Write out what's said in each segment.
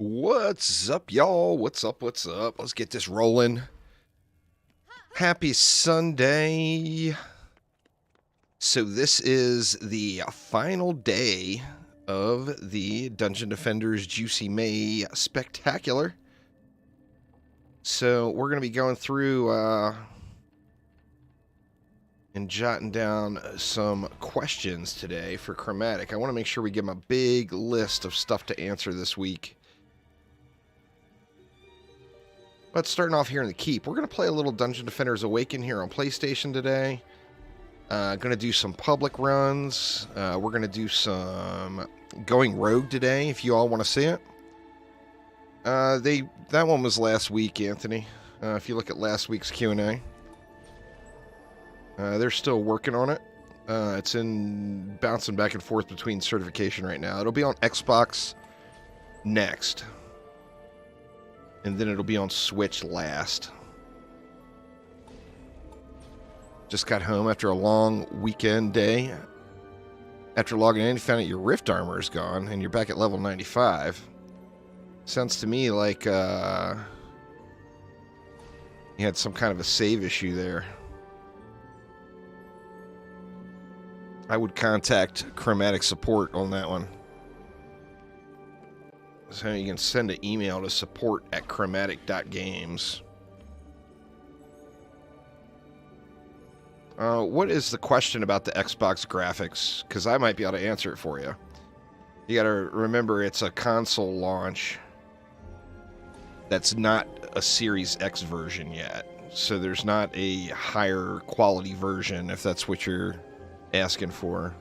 What's up, y'all? What's up? What's up? Let's get this rolling. Happy Sunday. So this is the final day of the Dungeon Defenders Juicy May Spectacular. So we're going to be going through and jotting down some questions today for Chromatic. I want to make sure we give them a big list of stuff to answer this week. But starting off here in the Keep, we're going to play a little Dungeon Defenders Awaken here on PlayStation today. Going to do some public runs. We're going to do some Going Rogue today, if you all want to see it. That one was last week, Anthony. If you look at last week's Q&A. They're still working on it. It's in bouncing back and forth between certification right now. It'll be on Xbox next. And then it'll be on Switch last. Just got home after a long weekend day. After logging in, you found out your Rift armor is gone, and you're back at level 95. Sounds to me like you had some kind of a save issue there. I would contact Chromatic support on that one. So you can send an email to support@chromatic.games. What is the question about the Xbox graphics? Because I might be able to answer it for you. You got to remember it's a console launch that's not a Series X version yet. So there's not a higher quality version, if that's what you're asking for.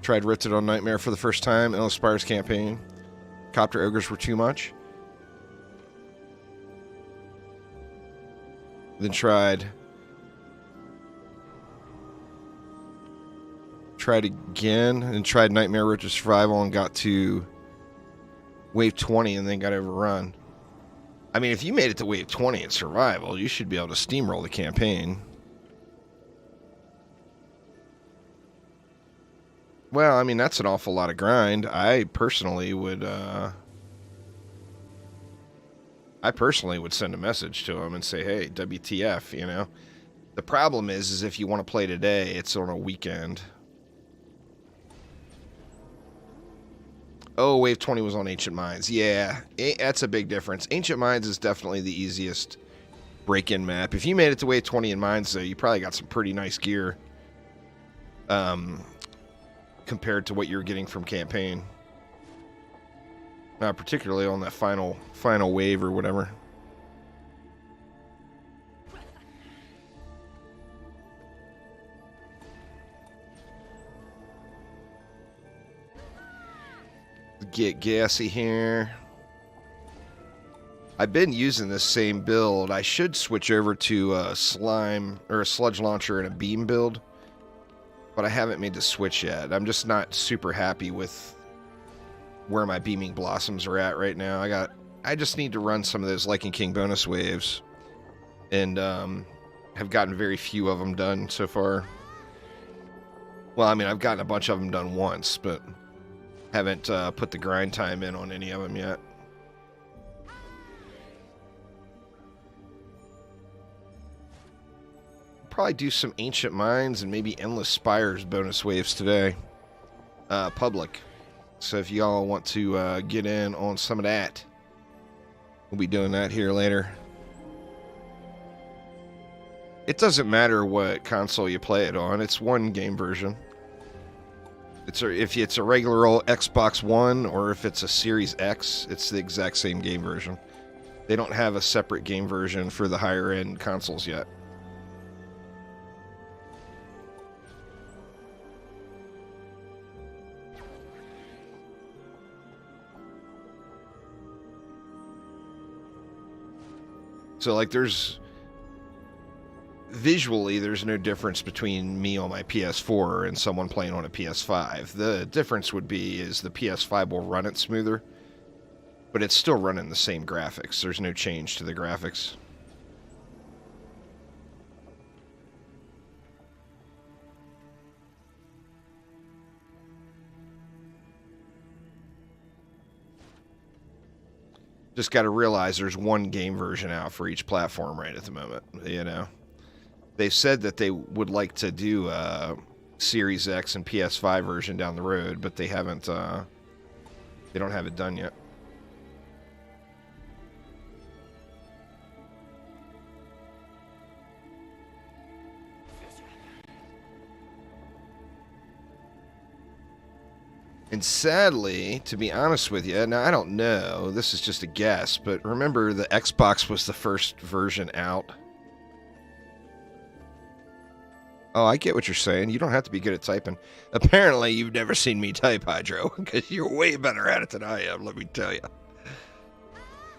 Tried Rifted on Nightmare for the first time. Endless Spires campaign. Copter Ogres were too much. Then tried again and tried Nightmare Road to Survival and got to Wave 20 and then got overrun. I mean, if you made it to Wave 20 in Survival, you should be able to steamroll the campaign. Well, I mean, that's an awful lot of grind. I personally would send a message to him and say, hey, WTF, you know. The problem is if you want to play today, it's on a weekend. Oh, Wave 20 was on Ancient Mines. Yeah, that's a big difference. Ancient Mines is definitely the easiest break-in map. If you made it to Wave 20 in Mines, though, you probably got some pretty nice gear. Compared to what you're getting from campaign. Particularly on that final wave or whatever. Get gassy here. I've been using this same build. I should switch over to a slime or a sludge launcher and a beam build. But I haven't made the switch yet. I'm just not super happy with where my Beaming Blossoms are at right now. I just need to run some of those Lichen King bonus waves. And have gotten very few of them done so far. Well, I mean, I've gotten a bunch of them done once, but haven't put the grind time in on any of them yet. Probably do some Ancient Mines and maybe Endless Spires bonus waves today. Public. So if y'all want to get in on some of that, we'll be doing that here later. It doesn't matter what console you play it on. It's one game version. If it's a regular old Xbox One or if it's a Series X, it's the exact same game version. They don't have a separate game version for the higher end consoles yet. So, like, visually, there's no difference between me on my PS4 and someone playing on a PS5. The difference would be is the PS5 will run it smoother, but it's still running the same graphics. There's no change to the graphics. Just got to realize there's one game version out for each platform right at the moment, you know. They've said that they would like to do a Series X and PS5 version down the road, but they haven't, they don't have it done yet. And sadly, to be honest with you, now I don't know, this is just a guess, but remember the Xbox was the first version out. Oh, I get what you're saying. You don't have to be good at typing. Apparently, you've never seen me type, Hydro, because you're way better at it than I am, let me tell you.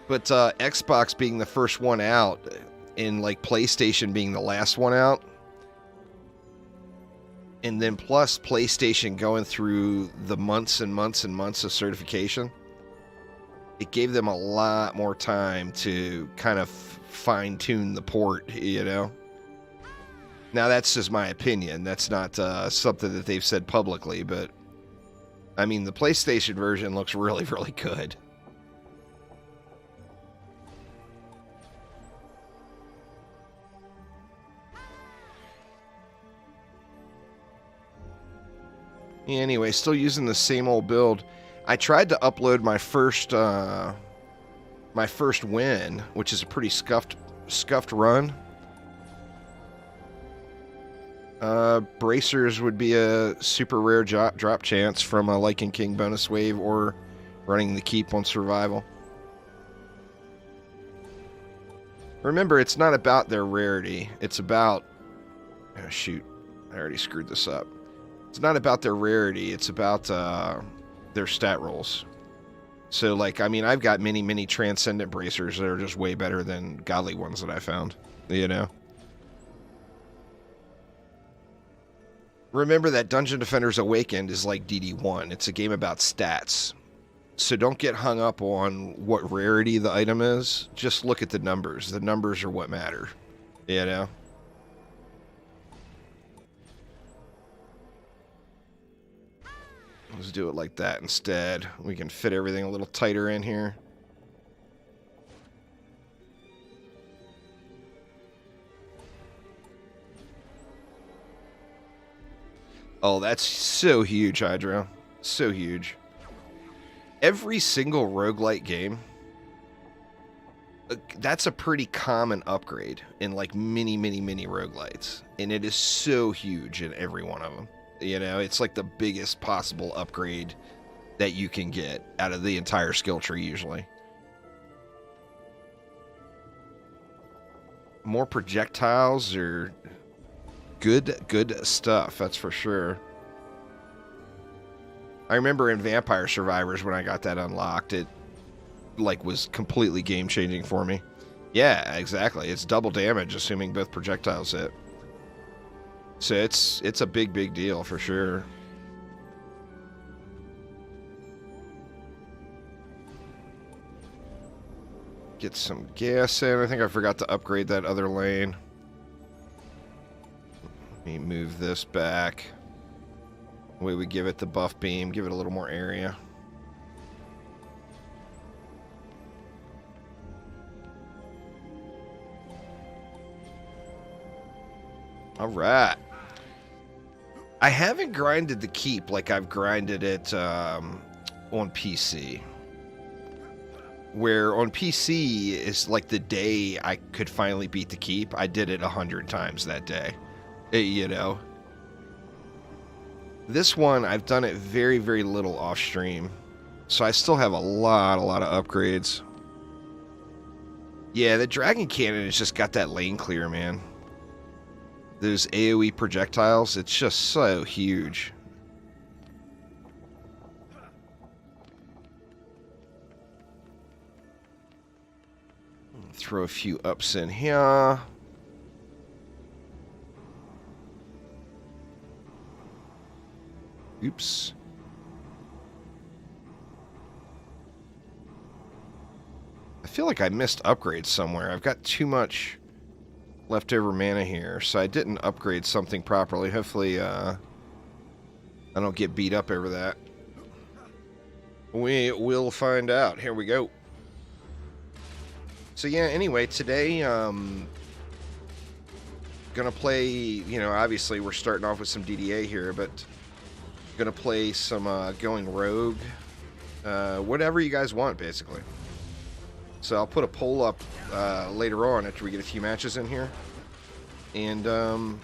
But Xbox being the first one out, and like PlayStation being the last one out, and then plus PlayStation going through the months and months and months of certification, it gave them a lot more time to kind of fine-tune the port, you know? Now, that's just my opinion. That's not something that they've said publicly, but I mean, the PlayStation version looks really, really good. Anyway, still using the same old build. I tried to upload my first win, which is a pretty scuffed run. Bracers would be a super rare drop chance from a Lichen King bonus wave or running the keep on survival. Remember, it's not about their rarity. It's about... Oh, shoot. I already screwed this up. It's not about their rarity. It's about their stat rolls. So, like, I mean, I've got many Transcendent Bracers that are just way better than godly ones that I found. You know? Remember that Dungeon Defenders Awakened is like DD1. It's a game about stats. So don't get hung up on what rarity the item is. Just look at the numbers. The numbers are what matter. You know? Let's do it like that instead. We can fit everything a little tighter in here. Oh, that's so huge, Hydro. So huge. Every single roguelite game, that's a pretty common upgrade in like many roguelites. And it is so huge in every one of them. You know, it's like the biggest possible upgrade that you can get out of the entire skill tree usually. More projectiles are good stuff, that's for sure. I remember in Vampire Survivors when I got that unlocked, it like was completely game changing for me. Yeah, exactly. It's double damage assuming both projectiles hit. So it's a big deal for sure. Get some gas in. I think I forgot to upgrade that other lane. Let me move this back. The way we give it the buff beam, give it a little more area. All right. I haven't grinded the keep like I've grinded it on PC. Where on PC is like the day I could finally beat the keep, I did it 100 times that day. You know? This one, I've done it very little off stream. So I still have a lot of upgrades. Yeah, the Dragon Cannon has just got that lane clear, man. Those AoE projectiles, it's just so huge. Throw a few ups in here. Oops. I feel like I missed upgrades somewhere. I've got too much leftover mana here, so I didn't upgrade something properly. Hopefully, I don't get beat up over that. We will find out. Here we go. So yeah, anyway, today, gonna play, obviously we're starting off with some DDA here, but gonna play some, going rogue, whatever you guys want, basically. So I'll put a poll up, later on after we get a few matches in here. And,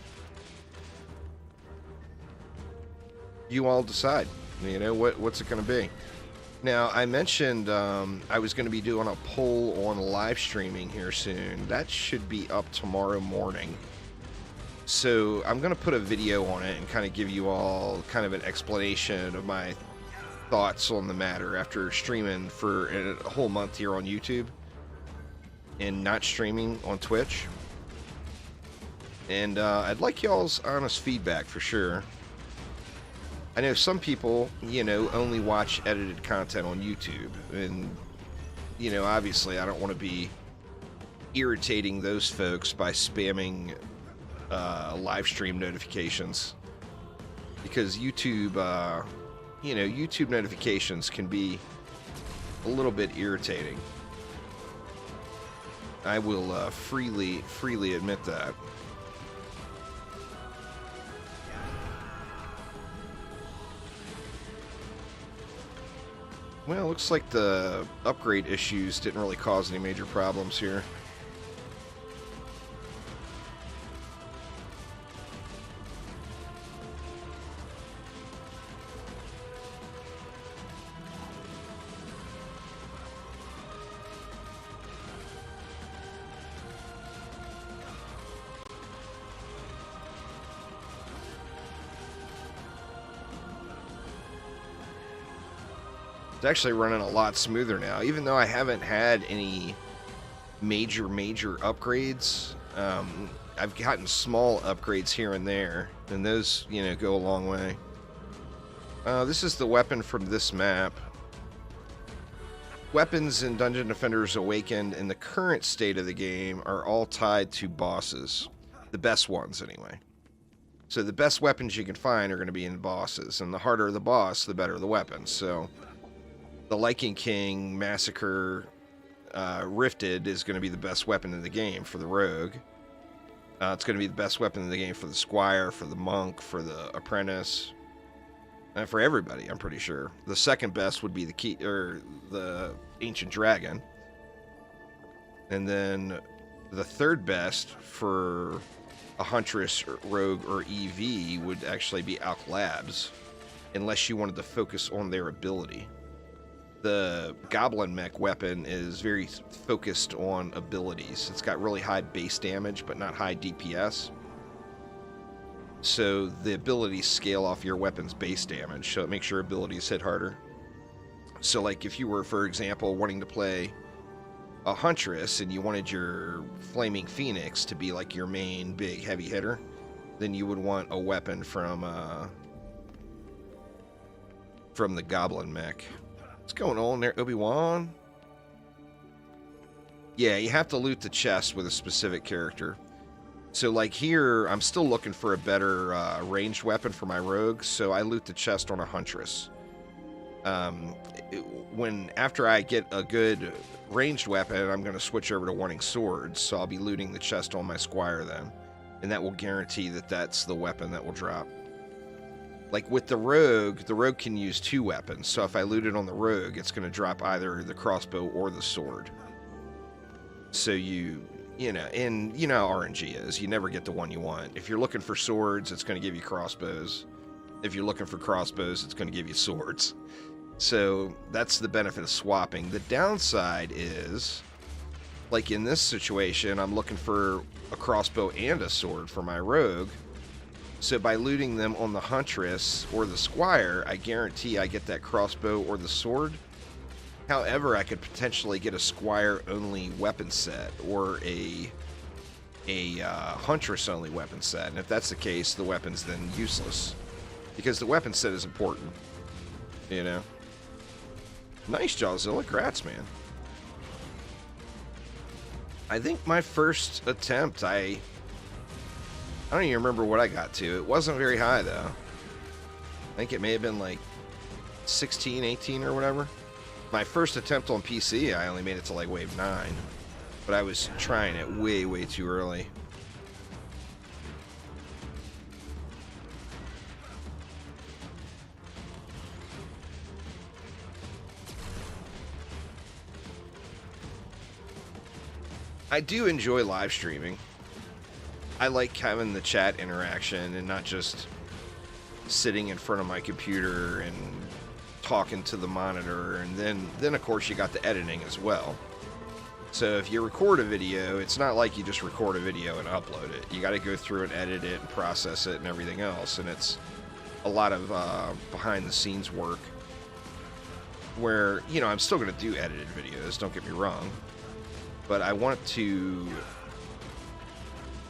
you all decide, what's it gonna be. Now, I mentioned I was going to be doing a poll on live streaming here soon. That should be up tomorrow morning. So I'm going to put a video on it and kind of give you all kind of an explanation of my thoughts on the matter after streaming for a whole month here on YouTube and not streaming on Twitch. And I'd like y'all's honest feedback for sure. I know some people, only watch edited content on YouTube, and, obviously I don't want to be irritating those folks by spamming live stream notifications, because YouTube, YouTube notifications can be a little bit irritating. I will freely admit that. Well, looks like the upgrade issues didn't really cause any major problems here. It's actually running a lot smoother now, even though I haven't had any major upgrades. I've gotten small upgrades here and there, and those, go a long way. This is the weapon from this map. Weapons in Dungeon Defenders Awakened in the current state of the game are all tied to bosses. The best ones, anyway. So the best weapons you can find are going to be in bosses, and the harder the boss, the better the weapon. So the Lichen King Massacre Rifted is going to be the best weapon in the game for the rogue. It's going to be the best weapon in the game for the squire, for the monk, for the apprentice, and for everybody, I'm pretty sure. The second best would be the ancient dragon. And then the third best for a huntress, rogue, or EV would actually be Alch Labs, unless you wanted to focus on their ability. The goblin mech weapon is very focused on abilities. It's got really high base damage, but not high DPS. So the abilities scale off your weapon's base damage, so it makes your abilities hit harder. So like if you were, for example, wanting to play a huntress and you wanted your flaming phoenix to be like your main big heavy hitter, then you would want a weapon from the goblin mech. What's going on there, Obi-Wan? Yeah, you have to loot the chest with a specific character. So, like here, I'm still looking for a better ranged weapon for my rogue, so I loot the chest on a huntress. After I get a good ranged weapon, I'm going to switch over to wanting swords, so I'll be looting the chest on my squire then. And that will guarantee that that's the weapon that will drop. Like with the rogue can use two weapons, so if I loot it on the rogue, it's going to drop either the crossbow or the sword. So and you know how RNG is. You never get the one you want. If you're looking for swords, it's going to give you crossbows. If you're looking for crossbows, it's going to give you swords. So that's the benefit of swapping. The downside is, like in this situation, I'm looking for a crossbow and a sword for my rogue. So by looting them on the huntress or the squire, I guarantee I get that crossbow or the sword. However, I could potentially get a squire-only weapon set or a huntress-only weapon set. And if that's the case, the weapon's then useless. Because the weapon set is important. Nice, Jawzilla. Grats, man. I think my first attempt, I don't even remember what I got to. It wasn't very high, though. I think it may have been like 16, 18 or whatever. My first attempt on PC, I only made it to like wave 9. But I was trying it way, way too early. I do enjoy live streaming. I like having the chat interaction and not just sitting in front of my computer and talking to the monitor. And then of course you got the editing as well. So if you record a video, it's not like you just record a video and upload it. You got to go through and edit it and process it and everything else. And it's a lot of behind the scenes work where, you know, I'm still going to do edited videos, don't get me wrong. But I want to,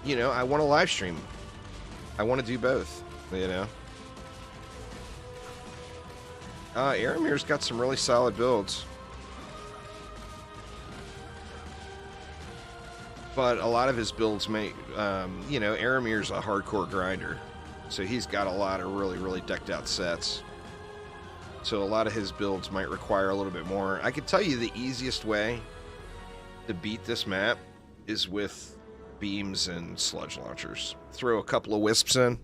you know, I want to live stream. I want to do both, you know. Aramir's got some really solid builds. But a lot of his builds may, you know, Aramir's a hardcore grinder. So he's got a lot of really, really decked out sets. So a lot of his builds might require a little bit more. I could tell you the easiest way to beat this map is with beams and sludge launchers. Throw a couple of wisps in.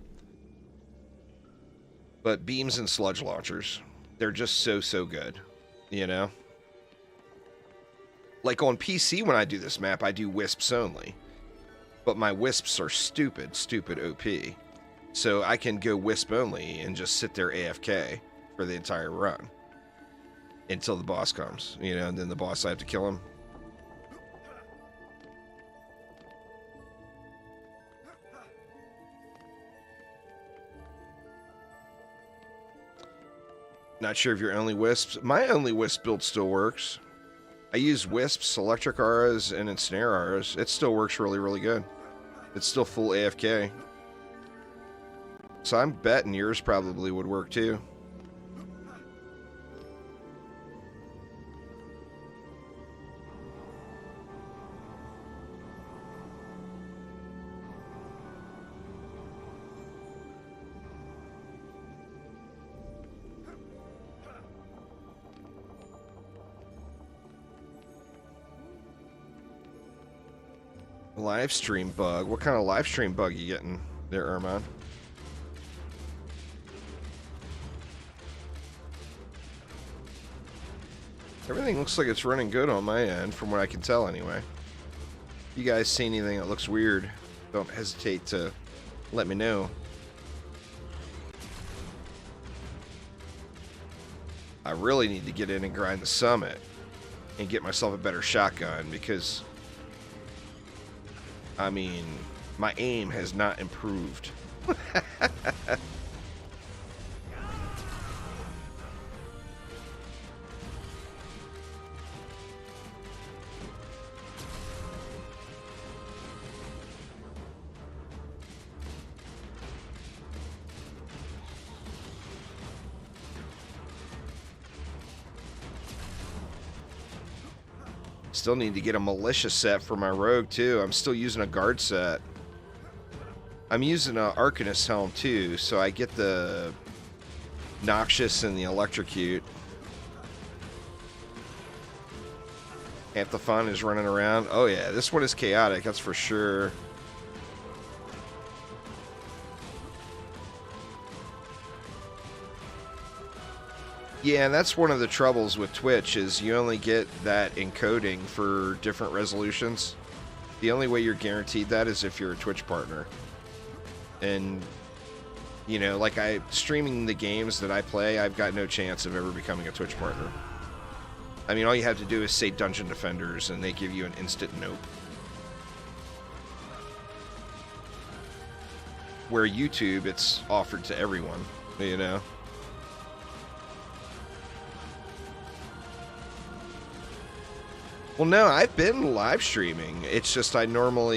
But beams and sludge launchers, they're just so good, you know? Like on PC when I do this map, I do wisps only. But my wisps are stupid OP. So I can go wisp only and just sit there AFK for the entire run. Until the boss comes, you know, and then the boss, I have to kill him. Not sure if your only wisps. My only wisp build still works. I use wisps, electric auras, and ensnare auras. It still works really, really good. It's still full AFK. So I'm betting yours probably would work too. Live stream bug. What kind of live stream bug you getting there, Ermon? Everything looks like it's running good on my end, from what I can tell anyway. If you guys see anything that looks weird, don't hesitate to let me know. I really need to get in and grind the summit and get myself a better shotgun because, I mean, my aim has not improved. Still need to get a militia set for my rogue too. I'm still using a guard set. I'm using an Arcanist helm too, so I get the noxious and the electrocute. Half the fun is running around. Oh yeah, this one is chaotic, that's for sure. Yeah, and that's one of the troubles with Twitch is you only get that encoding for different resolutions. The only way you're guaranteed that is if you're a Twitch partner. And, you know, like streaming the games that I play, I've got no chance of ever becoming a Twitch partner. I mean, all you have to do is say Dungeon Defenders and they give you an instant nope. Where YouTube, it's offered to everyone, you know? Well, no, I've been live streaming. It's just like over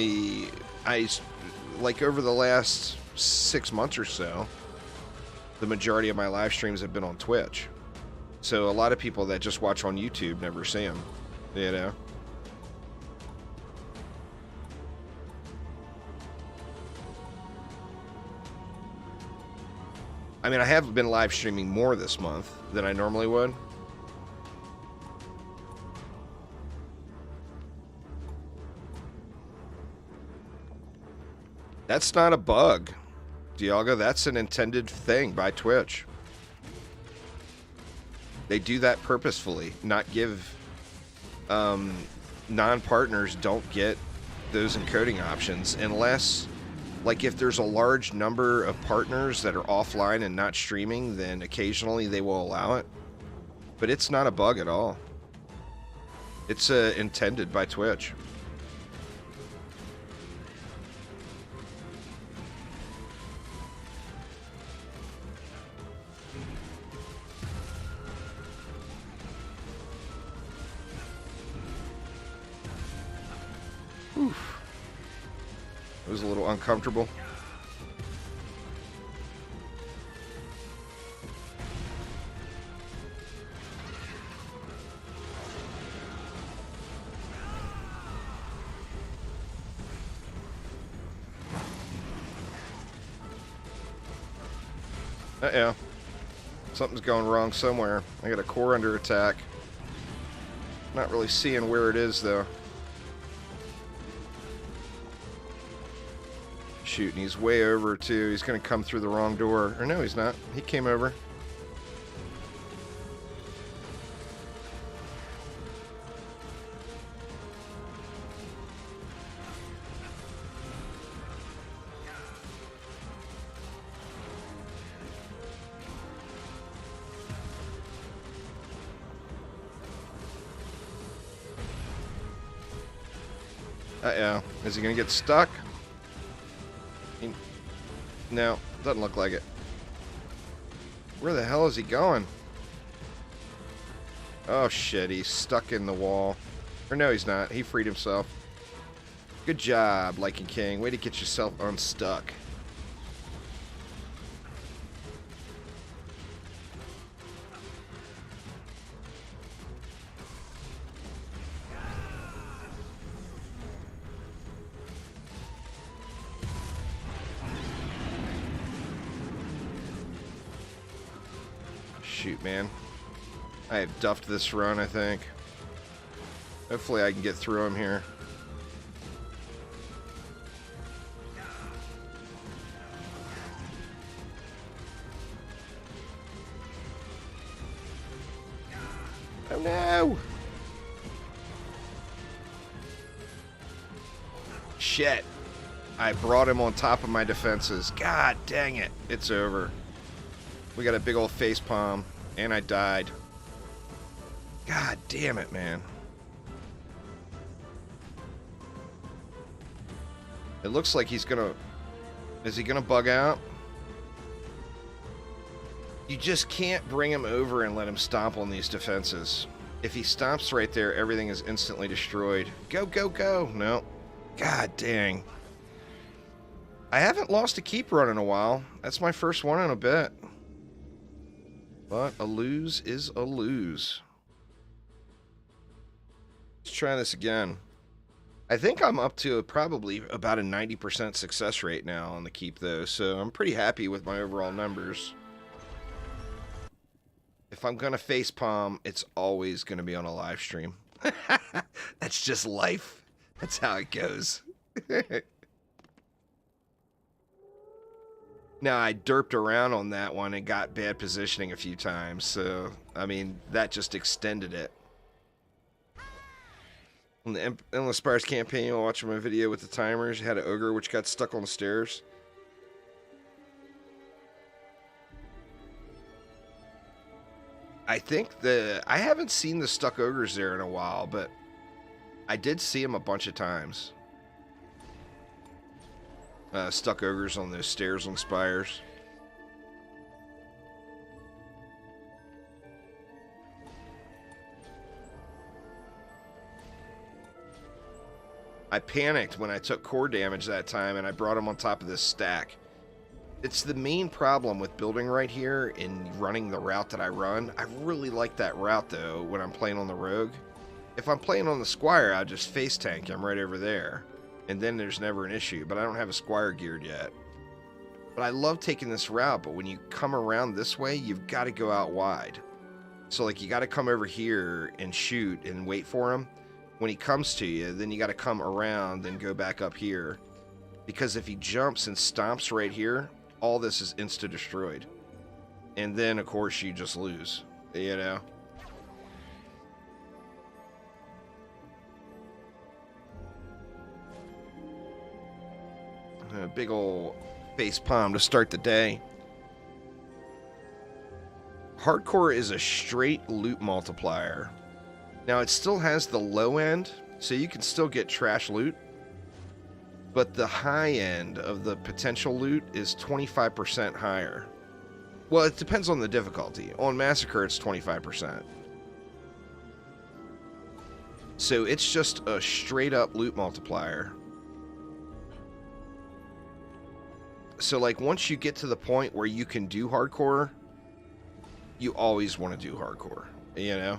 the last 6 months or so, the majority of my live streams have been on Twitch. So a lot of people that just watch on YouTube never see them, you know? I mean, I have been live streaming more this month than I normally would. That's not a bug, Dialga. That's an intended thing by Twitch. They do that purposefully. Not give... non-partners don't get those encoding options unless... Like, if there's a large number of partners that are offline and not streaming, then occasionally they will allow it. But it's not a bug at all. It's intended by Twitch. Oof. It was a little uncomfortable. Uh-oh. Something's going wrong somewhere. I got a core under attack. Not really seeing where it is, though. Shoot, and he's way over, too. He's going to come through the wrong door. Or no, he's not. He came over. Uh-oh. Is he going to get stuck? No, doesn't look like it. Where the hell is he going? Oh, shit. He's stuck in the wall. Or no, he's not. He freed himself. Good job, Lichen King. Way to get yourself unstuck. Shoot, man. I have duffed this run, I think. Hopefully I can get through him here. Oh no! Shit. I brought him on top of my defenses. God dang it. It's over. We got a big old face palm, and I died. God damn it, man. It looks like he's gonna... Is he gonna bug out? You just can't bring him over and let him stomp on these defenses. If he stomps right there, everything is instantly destroyed. Go, go, go! No. God dang. I haven't lost a keep run in a while. That's my first one in a bit. But a lose is a lose. Let's try this again. I think I'm up to probably about a 90% success rate now on the keep, though, so I'm pretty happy with my overall numbers. If I'm going to facepalm, it's always going to be on a live stream. That's just life. That's how it goes. Now, I derped around on that one and got bad positioning a few times, so, I mean, that just extended it. On the Endless Spires campaign, I was watching my video with the timers. You had an ogre which got stuck on the stairs. I think I haven't seen the stuck ogres there in a while, but I did see them a bunch of times. Stuck ogres on those stairs on spires. I panicked when I took core damage that time and I brought him on top of this stack. It's the main problem with building right here and running the route that I run. I really like that route though when I'm playing on the rogue. If I'm playing on the squire, I just face tank him right over there. And then there's never an issue, but I don't have a squire geared yet. But I love taking this route, but when you come around this way, you've got to go out wide. So like you got to come over here and shoot and wait for him. When he comes to you, then you got to come around and go back up here. Because if he jumps and stomps right here, all this is insta-destroyed. And then, of course, you just lose, you know? A big ol' face palm to start the day. Hardcore is a straight loot multiplier. Now, it still has the low end, so you can still get trash loot. But the high end of the potential loot is 25% higher. Well, it depends on the difficulty. On Massacre, it's 25%. So it's just a straight up loot multiplier. So, like, once you get to the point where you can do hardcore, you always want to do hardcore, you know?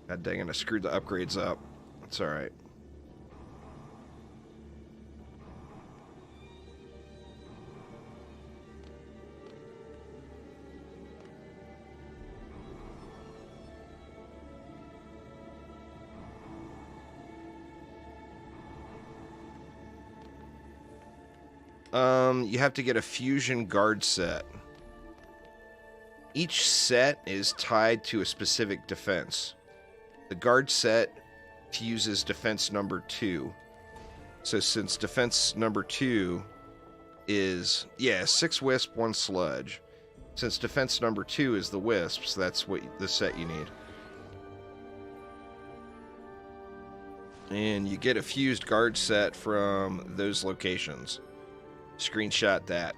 God dang it, I screwed the upgrades up. It's alright. You have to get a fusion guard set. Each set is tied to a specific defense. The guard set fuses defense number 2. So since defense number 2 is, 6 wisp, 1 sludge. Since defense number 2 is the wisps, that's what the set you need. And you get a fused guard set from those locations. Screenshot that.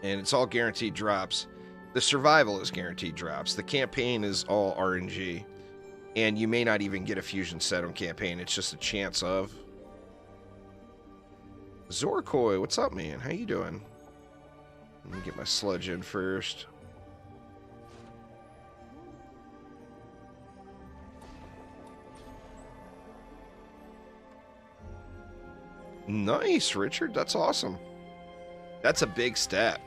And it's all guaranteed drops. The survival is guaranteed drops. The campaign is all RNG. And you may not even get a fusion set on campaign. It's just a chance of. Zorkoi, what's up, man? How you doing? Let me get my sludge in first. Nice, Richard. That's awesome. That's a big step.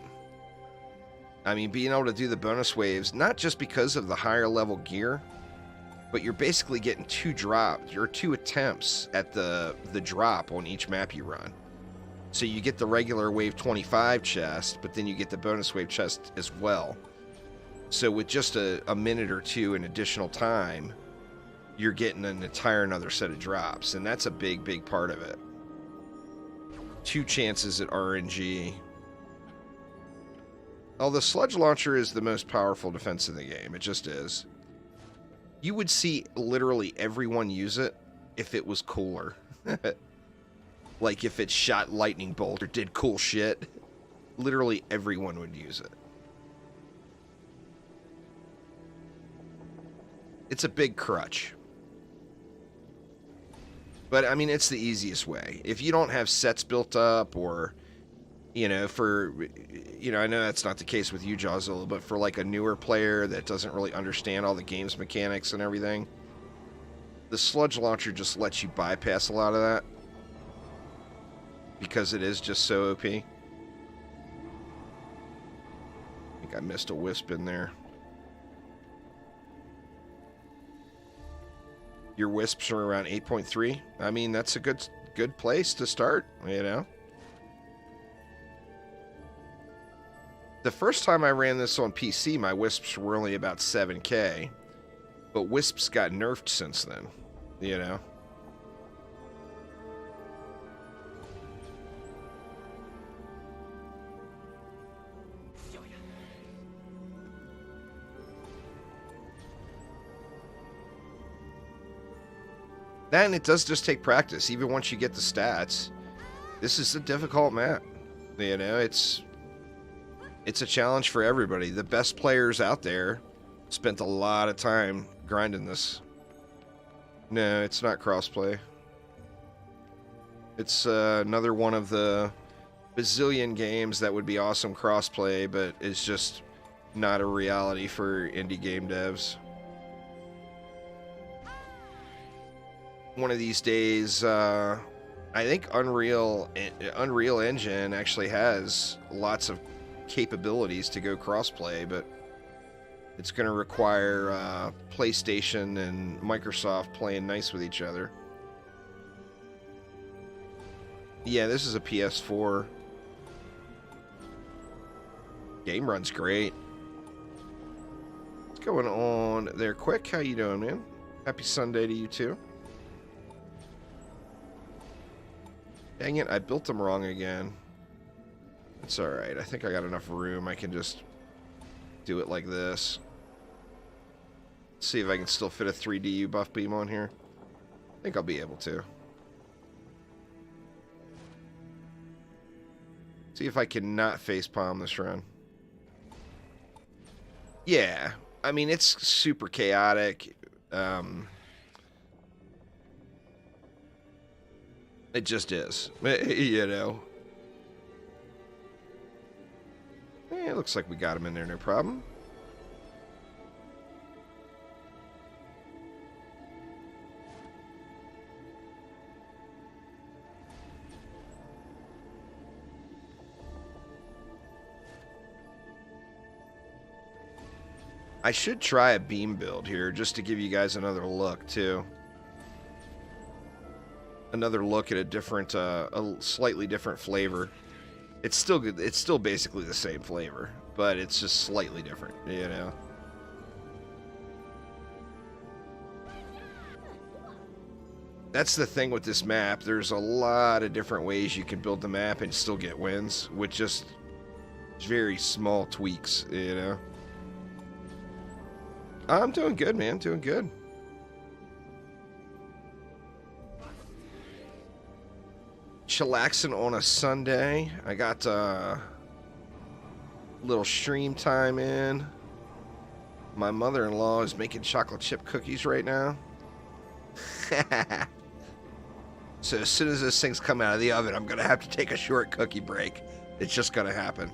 I mean, being able to do the bonus waves, not just because of the higher level gear, but you're basically getting 2 drops, or 2 attempts at the drop on each map you run. So you get the regular wave 25 chest, but then you get the bonus wave chest as well. So with just a minute or 2 in additional time, you're getting an entire another set of drops, and that's a big, big part of it. 2 chances at RNG. Oh, the sludge launcher is the most powerful defense in the game. It just is. You would see literally everyone use it if it was cooler. Like if it shot lightning bolt or did cool shit. Literally everyone would use it. It's a big crutch. But, I mean, it's the easiest way. If you don't have sets built up or, you know, I know that's not the case with you, Jawzilla, but for, like, a newer player that doesn't really understand all the game's mechanics and everything, the sludge launcher just lets you bypass a lot of that because it is just so OP. I think I missed a wisp in there. Your wisps are around 8.3. I mean, that's a good place to start, you know. The first time I ran this on PC, my wisps were only about 7k. But wisps got nerfed since then, you know. Then it does just take practice. Even once you get the stats, this is a difficult map. You know, it's a challenge for everybody. The best players out there spent a lot of time grinding this. No, it's not crossplay. It's another one of the bazillion games that would be awesome crossplay, but it's just not a reality for indie game devs. one of these days, I think Unreal Engine actually has lots of capabilities to go crossplay, but it's going to require PlayStation and Microsoft playing nice with each other. Yeah, this is a PS4. Game runs great. What's going on there, Quick? How you doing, man? Happy Sunday to you, too. Dang it, I built them wrong again. It's alright. I think I got enough room. I can just do it like this. See if I can still fit a 3DU buff beam on here. I think I'll be able to. See if I can not facepalm this run. Yeah, I mean, it's super chaotic. It just is, you know. It looks like we got him in there, no problem. I should try a beam build here just to give you guys another look too. Another look at a different, a slightly different flavor. It's still good. It's still basically the same flavor, but it's just slightly different, you know. That's the thing with this map. There's a lot of different ways you can build the map and still get wins with just very small tweaks, you know. I'm doing good, man. Doing good. Chillaxing on a Sunday. I got a little stream time in. My mother-in-law is making chocolate chip cookies right now. So as soon as those things come out of the oven, I'm going to have to take a short cookie break. It's just going to happen.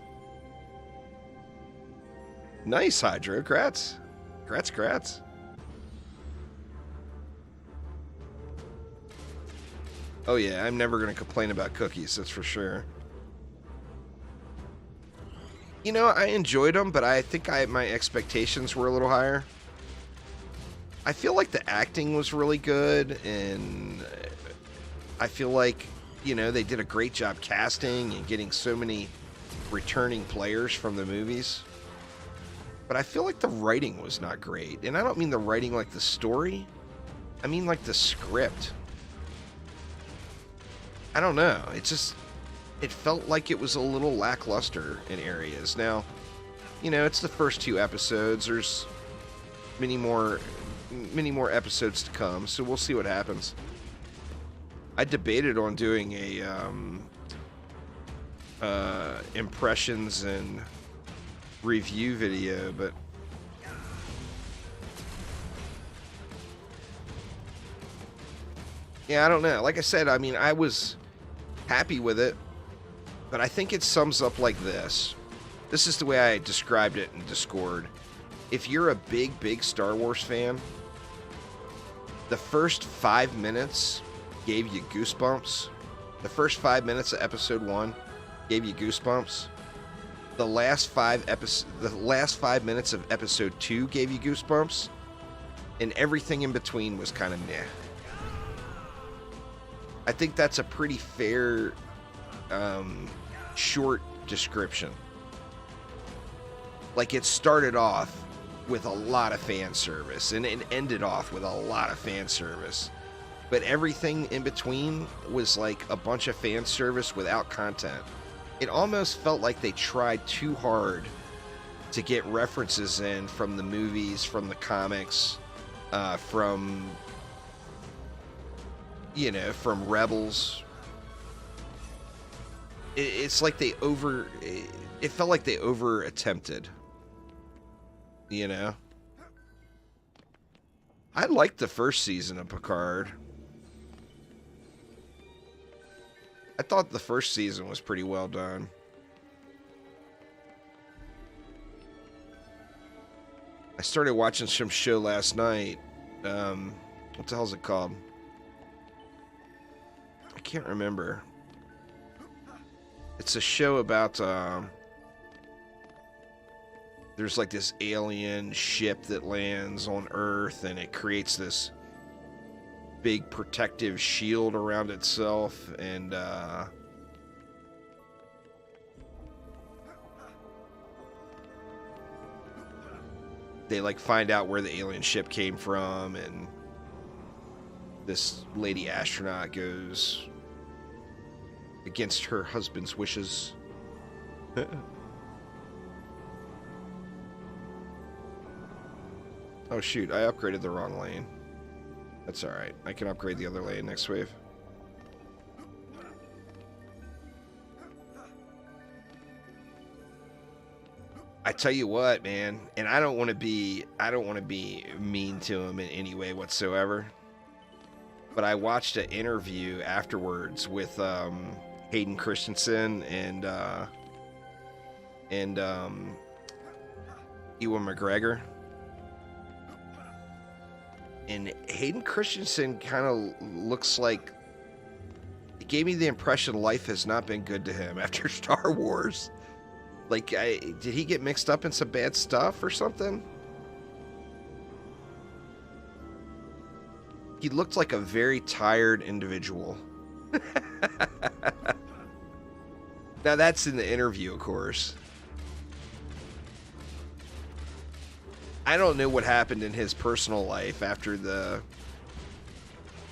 Nice, Hydro. Grats. Grats. Oh yeah, I'm never going to complain about cookies, that's for sure. You know, I enjoyed them, but I think my expectations were a little higher. I feel like the acting was really good, and I feel like, you know, they did a great job casting and getting so many returning players from the movies. But I feel like the writing was not great. And I don't mean the writing like the story. I mean like the script. I don't know. It felt like it was a little lackluster in areas. Now, you know, it's the first 2 episodes. There's many more episodes to come, so we'll see what happens. I debated on doing a impressions and review video, but yeah, I don't know. Like I said, I mean, I was happy with it, but I think it sums up like this. This is the way I described it in Discord. If you're a big Star Wars fan, the first 5 minutes gave you goosebumps. The first 5 minutes of episode 1 gave you goosebumps. The last 5 minutes of episode 2 gave you goosebumps, and everything in between was kind of meh. I think that's a pretty fair, short description. Like, it started off with a lot of fan service, and it ended off with a lot of fan service. But everything in between was like a bunch of fan service without content. It almost felt like they tried too hard to get references in from the movies, from the comics, from, you know, from Rebels. It's like they it felt like they over attempted, you know. I liked the first season of Picard. I thought the first season was pretty well done. I started watching some show last night. What the hell is it called? can't remember. It's a show about, there's like this alien ship that lands on Earth, and it creates this big protective shield around itself, and, they like find out where the alien ship came from, and this lady astronaut goes against her husband's wishes. Oh shoot, I upgraded the wrong lane. That's alright. I can upgrade the other lane next wave. I tell you what, man, and I don't want to be mean to him in any way whatsoever. But I watched an interview afterwards with Hayden Christensen and Ewan McGregor. And Hayden Christensen kind of looks like, it gave me the impression life has not been good to him after Star Wars. Like, did he get mixed up in some bad stuff or something? He looked like a very tired individual. Now, that's in the interview, of course. I don't know what happened in his personal life after the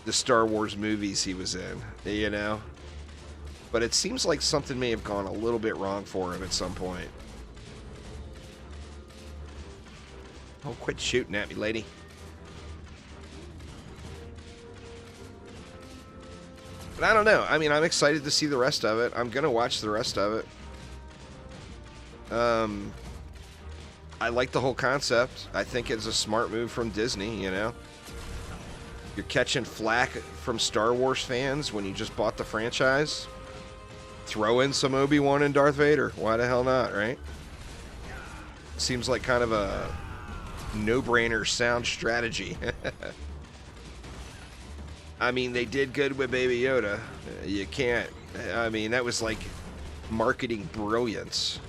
Star Wars movies he was in, you know? But it seems like something may have gone a little bit wrong for him at some point. Oh, quit shooting at me, lady. But I don't know. I mean, I'm excited to see the rest of it. I'm going to watch the rest of it. I like the whole concept. I think it's a smart move from Disney, you know? You're catching flack from Star Wars fans when you just bought the franchise. Throw in some Obi-Wan and Darth Vader. Why the hell not, right? Seems like kind of a no-brainer sound strategy. I mean, they did good with Baby Yoda. You can't. I mean, that was like marketing brilliance.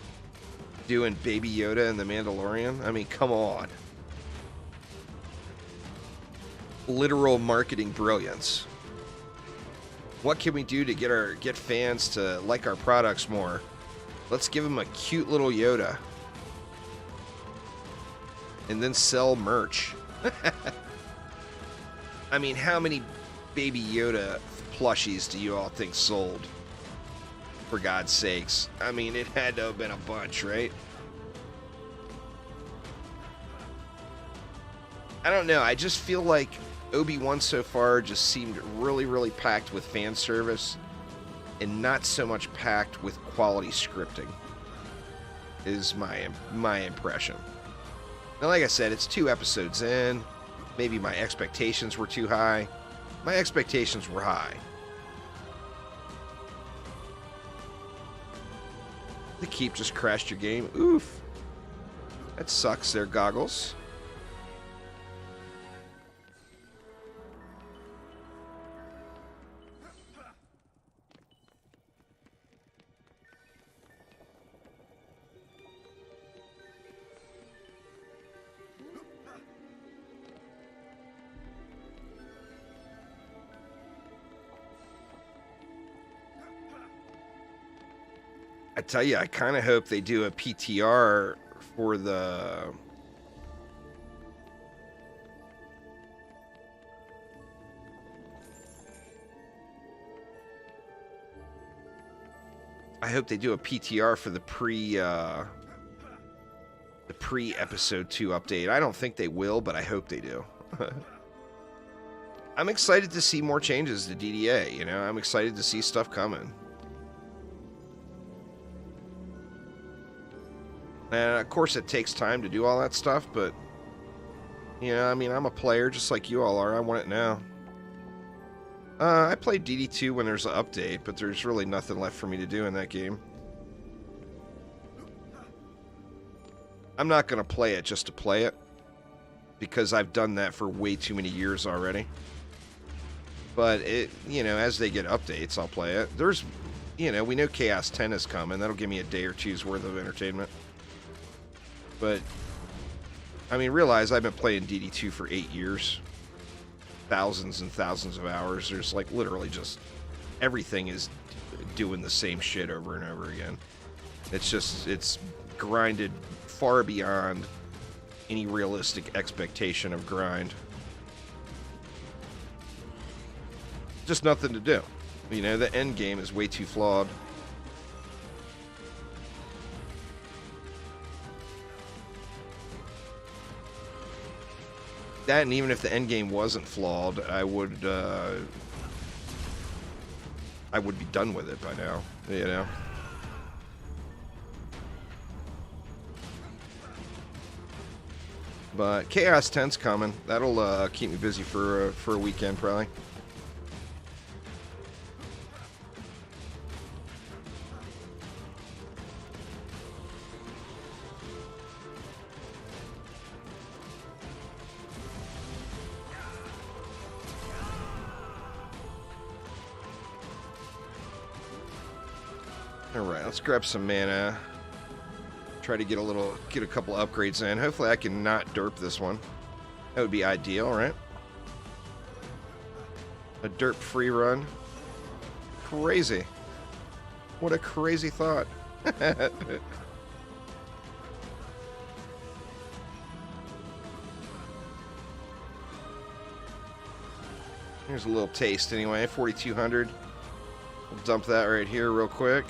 Doing Baby Yoda and The Mandalorian. I mean, come on. Literal marketing brilliance. What can we do to get fans to like our products more? Let's give them a cute little Yoda. And then sell merch. I mean, how many Baby Yoda plushies do you all think sold? For God's sakes. I mean, it had to have been a bunch, right? I don't know. I just feel like Obi-Wan so far just seemed really, really packed with fan service and not so much packed with quality scripting, is my impression. Now, like I said, it's 2 episodes in. Maybe my expectations were too high. My expectations were high. The Keep just crashed your game. Oof. That sucks there, Goggles. I tell you, I kind of hope they do a PTR for the... I hope they do a PTR for the pre-episode 2 update. I don't think they will, but I hope they do. I'm excited to see more changes to DDA, you know? I'm excited to see stuff coming. And of course it takes time to do all that stuff, but, you know, I mean, I'm a player just like you all are. I want it now. I played DD2 when there's an update, but there's really nothing left for me to do in that game. I'm not going to play it just to play it, because I've done that for way too many years already. But it, you know, as they get updates, I'll play it. There's, you know, we know Chaos 10 is coming. That'll give me a day or two's worth of entertainment. But, I mean, realize I've been playing DD2 for 8 years. Thousands and thousands of hours. There's, like, literally just everything is doing the same shit over and over again. It's just, it's grinded far beyond any realistic expectation of grind. Just nothing to do. You know, the end game is way too flawed. That, and even if the end game wasn't flawed, I would be done with it by now, you know. But Chaos 10's coming. That'll keep me busy for a weekend probably. Alright, let's grab some mana. Try to get a couple upgrades in. Hopefully I can not derp this one. That would be ideal, right? A derp free run. Crazy. What a crazy thought. Here's a little taste anyway. 4,200. We'll dump that right here real quick.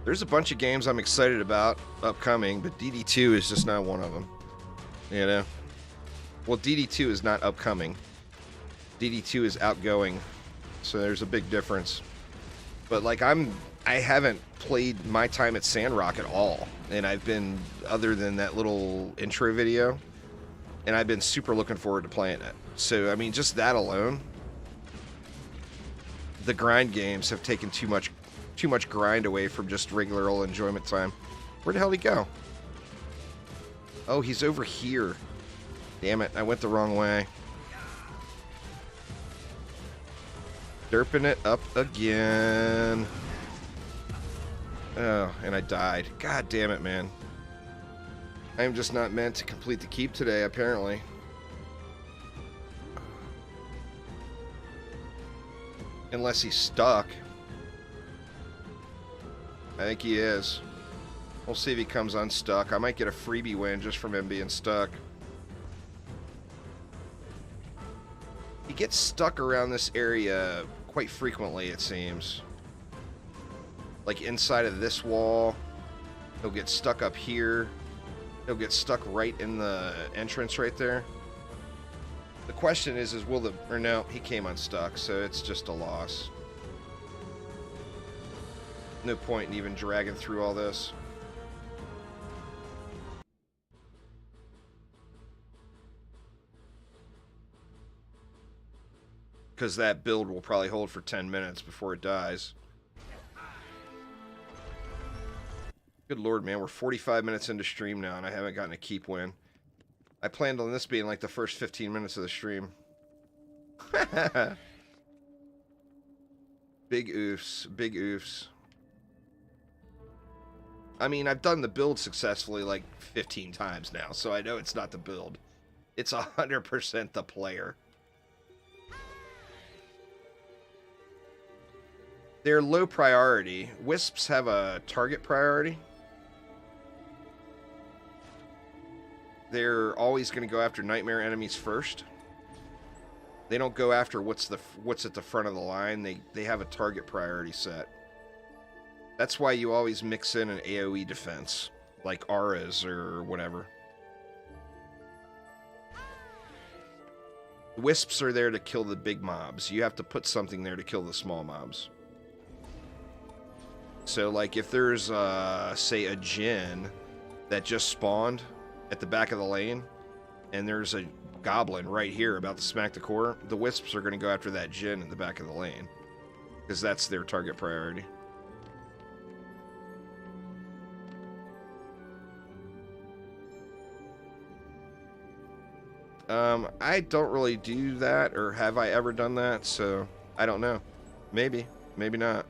There's a bunch of games I'm excited about upcoming, but DD2 is just not one of them. You know? Well, DD2 is not upcoming. DD2 is outgoing. So there's a big difference. But like I haven't played My Time at Sandrock at all. And I've been, other than that little intro video, and I've been super looking forward to playing it. So, I mean, just that alone, the grind games have taken too much grind away from just regular old enjoyment time. Where the hell did he go? Oh, he's over here. Damn it, I went the wrong way. Derping it up again. Oh, and I died. God damn it, man. I am just not meant to complete the keep today, apparently. Unless he's stuck. I think he is. We'll see if he comes unstuck. I might get a freebie win just from him being stuck. He gets stuck around this area quite frequently, it seems. Like inside of this wall. He'll get stuck up here. He'll get stuck right in the entrance right there. The question is will the... Or no, he came unstuck, so it's just a loss. No point in even dragging through all this. Because that build will probably hold for 10 minutes before it dies. Good lord, man. We're 45 minutes into stream now, and I haven't gotten a keep win. I planned on this being like the first 15 minutes of the stream. Big oofs. Big oofs. I mean, I've done the build successfully like 15 times now, so I know it's not the build. It's 100% the player. They're low priority. Wisps have a target priority. They're always going to go after nightmare enemies first. They don't go after what's at the front of the line. They have a target priority set. That's why you always mix in an AoE defense, like auras or whatever. Wisps are there to kill the big mobs. You have to put something there to kill the small mobs. So, like, if there's, say, a Djinn that just spawned at the back of the lane, and there's a goblin right here about to smack the core, the wisps are going to go after that Djinn in the back of the lane, because that's their target priority. I don't really do that, or have I ever done that, so I don't know. Maybe. Maybe not.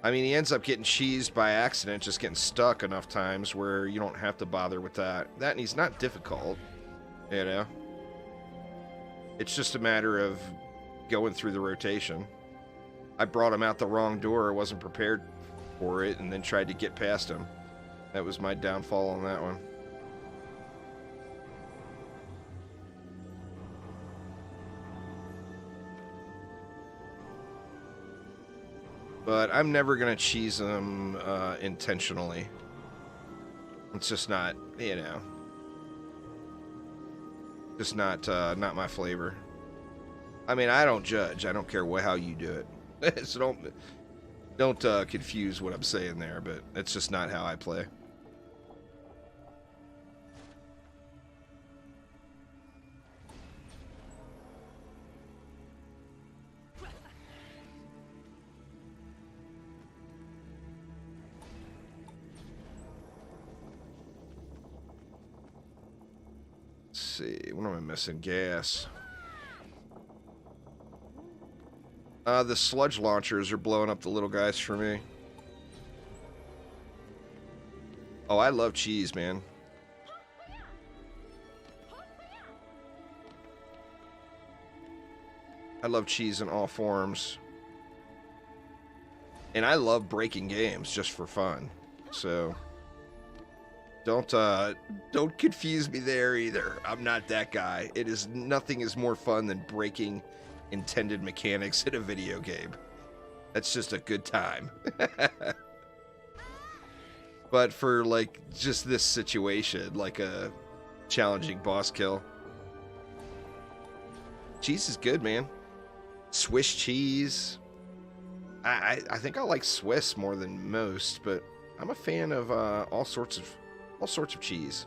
I mean, he ends up getting cheesed by accident, just getting stuck enough times where you don't have to bother with that. And he's not difficult, you know? It's just a matter of going through the rotation. I brought him out the wrong door, wasn't prepared for it, and then tried to get past him. That was my downfall on that one. But I'm never going to cheese them intentionally. It's just not, you know, just not my flavor. I mean, I don't judge. I don't care how you do it. So don't confuse what I'm saying there, but it's just not how I play. See, what am I missing? Gas. The sludge launchers are blowing up the little guys for me. Oh, I love cheese, man. I love cheese in all forms. And I love breaking games just for fun. So don't confuse me there either. I'm not that guy. Nothing is more fun than breaking intended mechanics in a video game. That's just a good time. But for like just this situation, like a challenging boss kill, cheese is good, man. Swiss cheese. I think I like Swiss more than most, but I'm a fan of all sorts of cheese.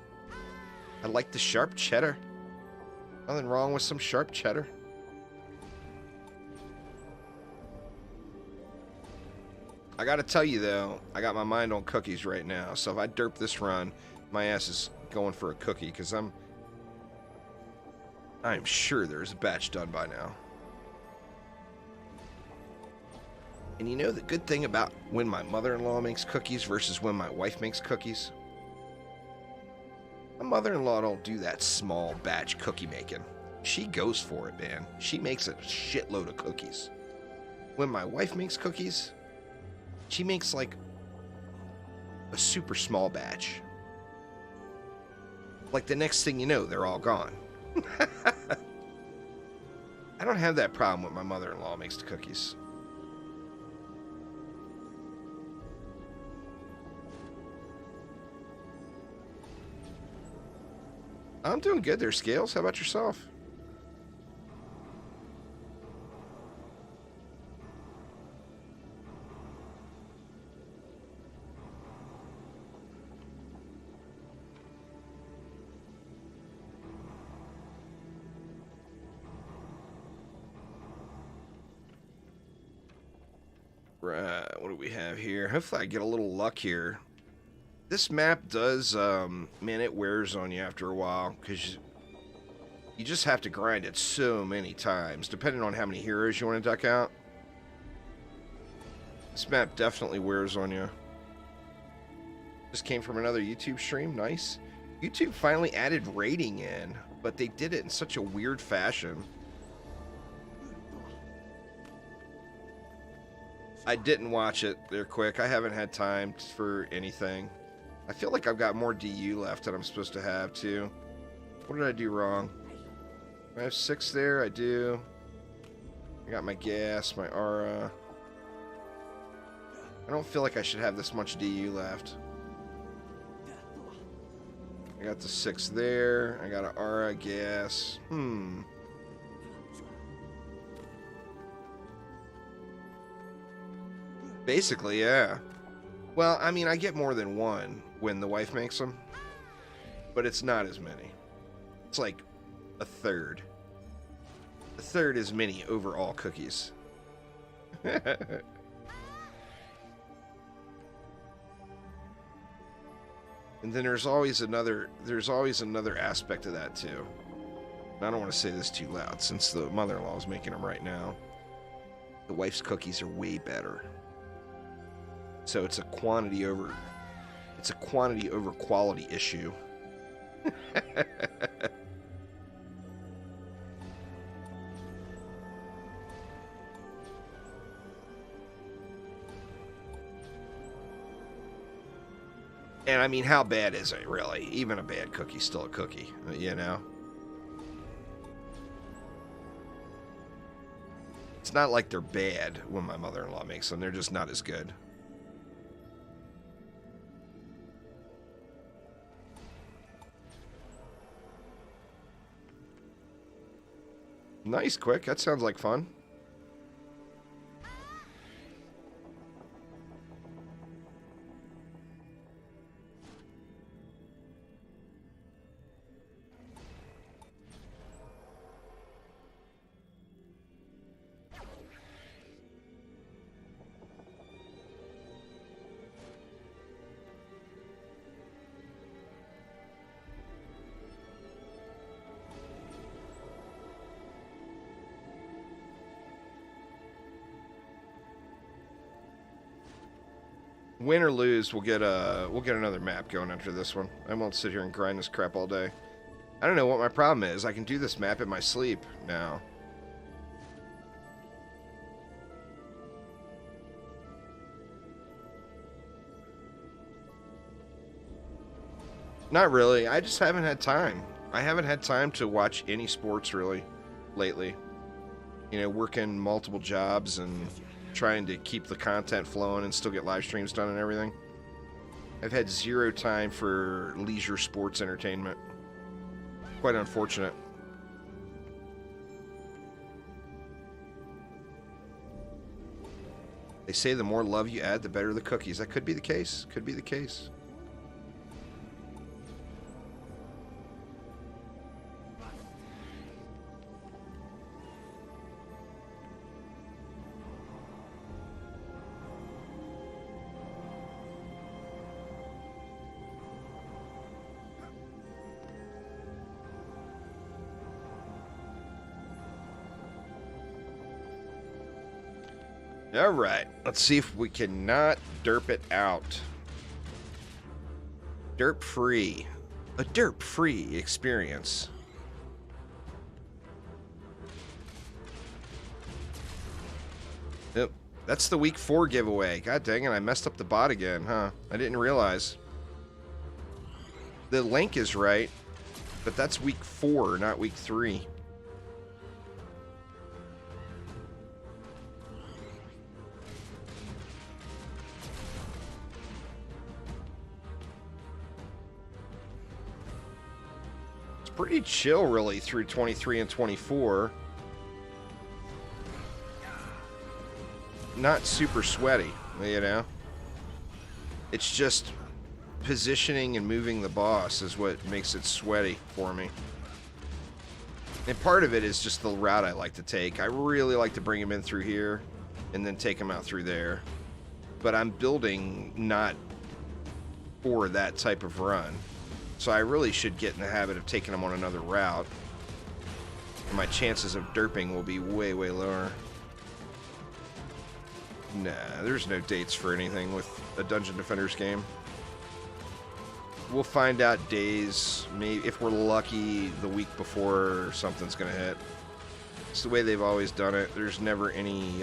I like the sharp cheddar. Nothing wrong with some sharp cheddar. I gotta tell you though, I got my mind on cookies right now. So if I derp this run, my ass is going for a cookie because I'm sure there's a batch done by now. And you know the good thing about when my mother-in-law makes cookies versus when my wife makes cookies? My mother-in-law don't do that small batch cookie making. She goes for it, man. She makes a shitload of cookies. When my wife makes cookies, she makes like a super small batch. Like the next thing you know, they're all gone. I don't have that problem when my mother-in-law makes the cookies. I'm doing good there, Scales. How about yourself? Right, what do we have here? Hopefully I get a little luck here. This map does, man, it wears on you after a while, because you just have to grind it so many times, depending on how many heroes you want to duck out. This map definitely wears on you. Just came from another YouTube stream, nice. YouTube finally added raiding in, but they did it in such a weird fashion. I didn't watch it there quick. I haven't had time for anything. I feel like I've got more DU left than I'm supposed to have, too. What did I do wrong? I have 6 there? I do. I got my gas, my aura. I don't feel like I should have this much DU left. I got the 6 there. I got an aura, gas. Basically, yeah. Well, I mean, I get more than one when the wife makes them, but it's not as many. It's like a third. A third as many overall cookies. And then there's always another aspect of that too. And I don't want to say this too loud since the mother-in-law is making them right now. The wife's cookies are way better. So it's a quantity over quality issue. And I mean, how bad is it, really? Even a bad cookie's still a cookie, you know? It's not like they're bad when my mother-in-law makes them. They're just not as good. Nice, Quick. That sounds like fun. Win or lose, we'll get another map going after this one. I won't sit here and grind this crap all day. I don't know what my problem is. I can do this map in my sleep now. Not really. I just haven't had time. I haven't had time to watch any sports really lately. You know, working multiple jobs and trying to keep the content flowing and still get live streams done and everything. I've had zero time for leisure sports entertainment. Quite unfortunate. They say the more love you add, the better the cookies. That could be the case. Could be the case. All right, let's see if we cannot derp it out. Derp free. A derp free experience. Yep, that's the week 4 giveaway. God dang it, I messed up the bot again, huh? I didn't realize. The link is right, but that's week 4, not week 3. Pretty chill, really, through 23 and 24. Not super sweaty, you know? It's just positioning and moving the boss is what makes it sweaty for me. And part of it is just the route I like to take. I really like to bring him in through here and then take him out through there. But I'm building not for that type of run. So I really should get in the habit of taking them on another route. And my chances of derping will be way, way lower. Nah, there's no dates for anything with a Dungeon Defenders game. We'll find out days, maybe if we're lucky, the week before something's gonna hit. It's the way they've always done it. There's never any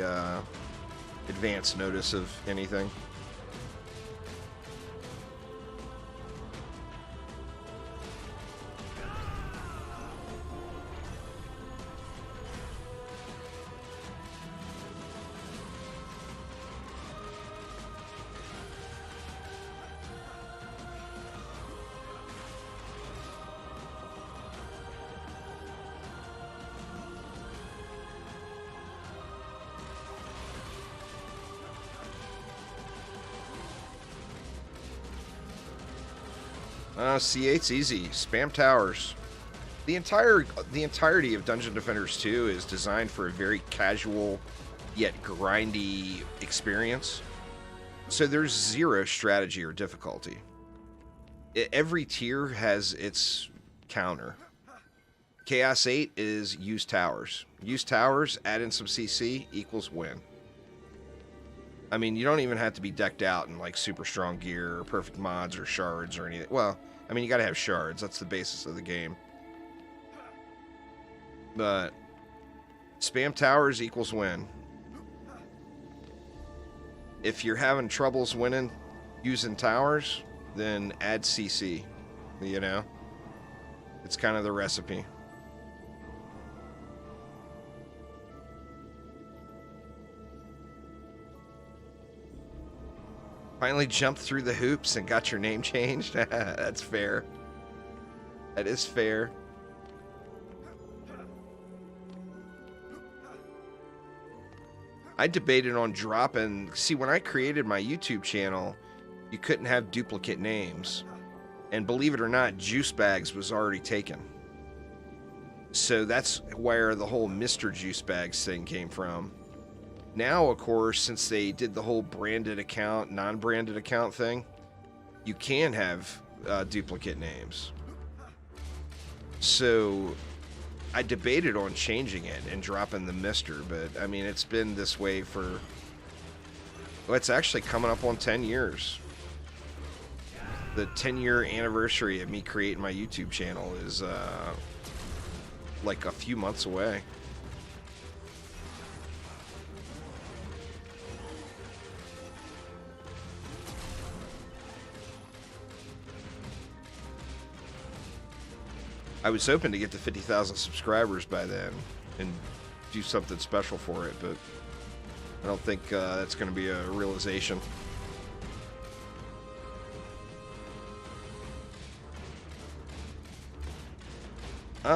advance notice of anything. C8's easy. Spam towers. The entirety of Dungeon Defenders 2 is designed for a very casual yet grindy experience. So there's zero strategy or difficulty. Every tier has its counter. Chaos 8 is use towers. Use towers, add in some CC, equals win. I mean, you don't even have to be decked out in like super strong gear or perfect mods or shards or anything. Well, I mean, you gotta have shards. That's the basis of the game. But spam towers equals win. If you're having troubles winning using towers, then add CC. You know? It's kind of the recipe. Finally jumped through the hoops and got your name changed. That's fair. That is fair. I debated on dropping... See, when I created my YouTube channel, you couldn't have duplicate names. And believe it or not, Juice Bags was already taken. So that's where the whole Mr. Juice Bags thing came from. Now, of course, since they did the whole branded account, non-branded account thing, you can have duplicate names. So I debated on changing it and dropping the Mr., but I mean, it's been this way for... Well, it's actually coming up on 10 years. The 10-year anniversary of me creating my YouTube channel is like a few months away. I was hoping to get to 50,000 subscribers by then and do something special for it, but I don't think that's going to be a realization.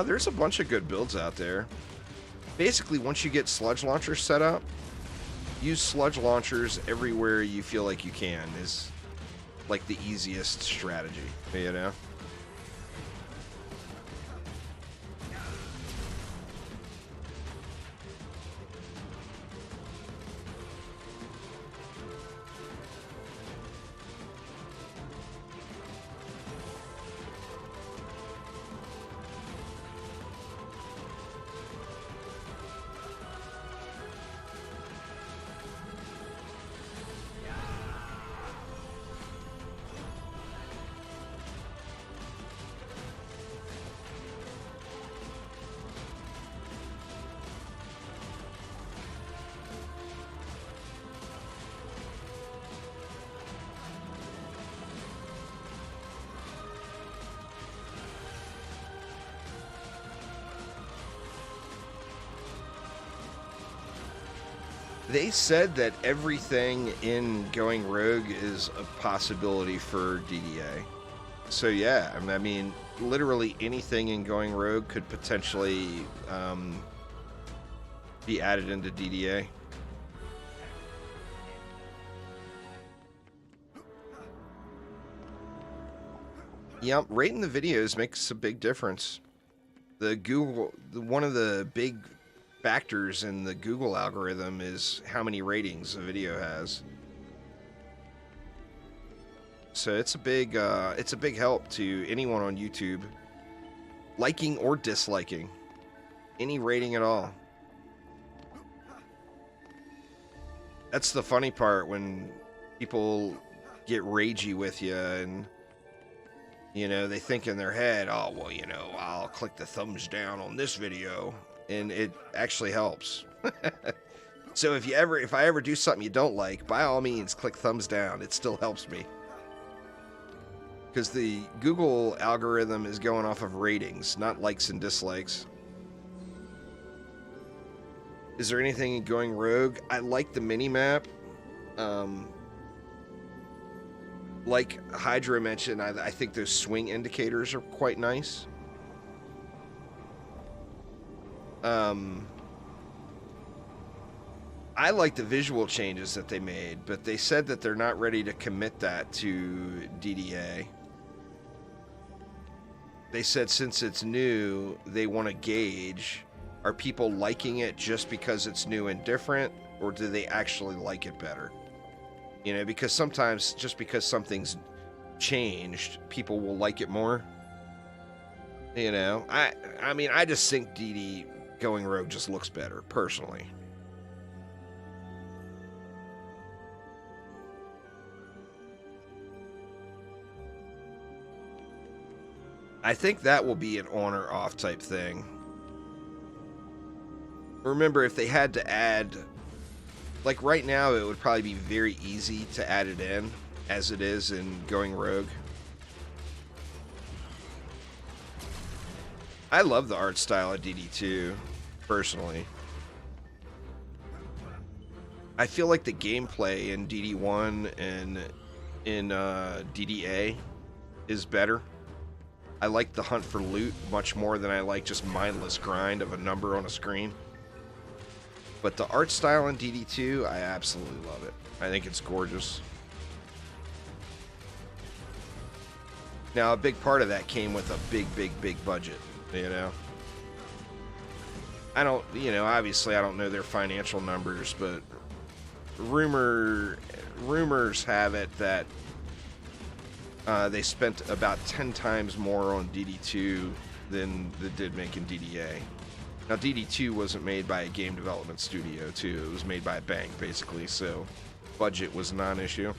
There's a bunch of good builds out there. Basically, once you get sludge launchers set up, use sludge launchers everywhere you feel like you can is like the easiest strategy, you know? They said that everything in Going Rogue is a possibility for DDA. So yeah, I mean, literally anything in Going Rogue could potentially be added into DDA. Yep, rating the videos makes a big difference. One of the big factors in the Google algorithm is how many ratings a video has. So it's a big help to anyone on YouTube, liking or disliking, any rating at all. That's the funny part when people get ragey with you and, you know, they think in their head, oh, well, you know, I'll click the thumbs down on this video. And it actually helps. So if I ever do something you don't like, by all means, click thumbs down. It still helps me. Because the Google algorithm is going off of ratings, not likes and dislikes. Is there anything in Going Rogue? I like the mini-map. Like Hydra mentioned, I think those swing indicators are quite nice. I like the visual changes that they made, but they said that they're not ready to commit that to DDA. they said since it's new, they want to gauge, are people liking it just because it's new and different, or do they actually like it better? You know, because sometimes just because something's changed, people will like it more. You know, I mean, I just think DD going rogue just looks better, personally. I think that will be an on or off type thing. Remember, if they had to add, like right now, it would probably be very easy to add it in, as it is in going rogue. I love the art style of DD2, personally. I feel like the gameplay in DD1 and in DDA is better. I like the hunt for loot much more than I like just mindless grind of a number on a screen. But the art style in DD2, I absolutely love it. I think it's gorgeous. Now, a big part of that came with a big budget, you know? I don't, you know, obviously I don't know their financial numbers, but rumors have it that they spent about 10 times more on DD2 than they did making DDA. Now, DD2 wasn't made by a game development studio, too. It was made by a bank, basically, so budget was a non-issue.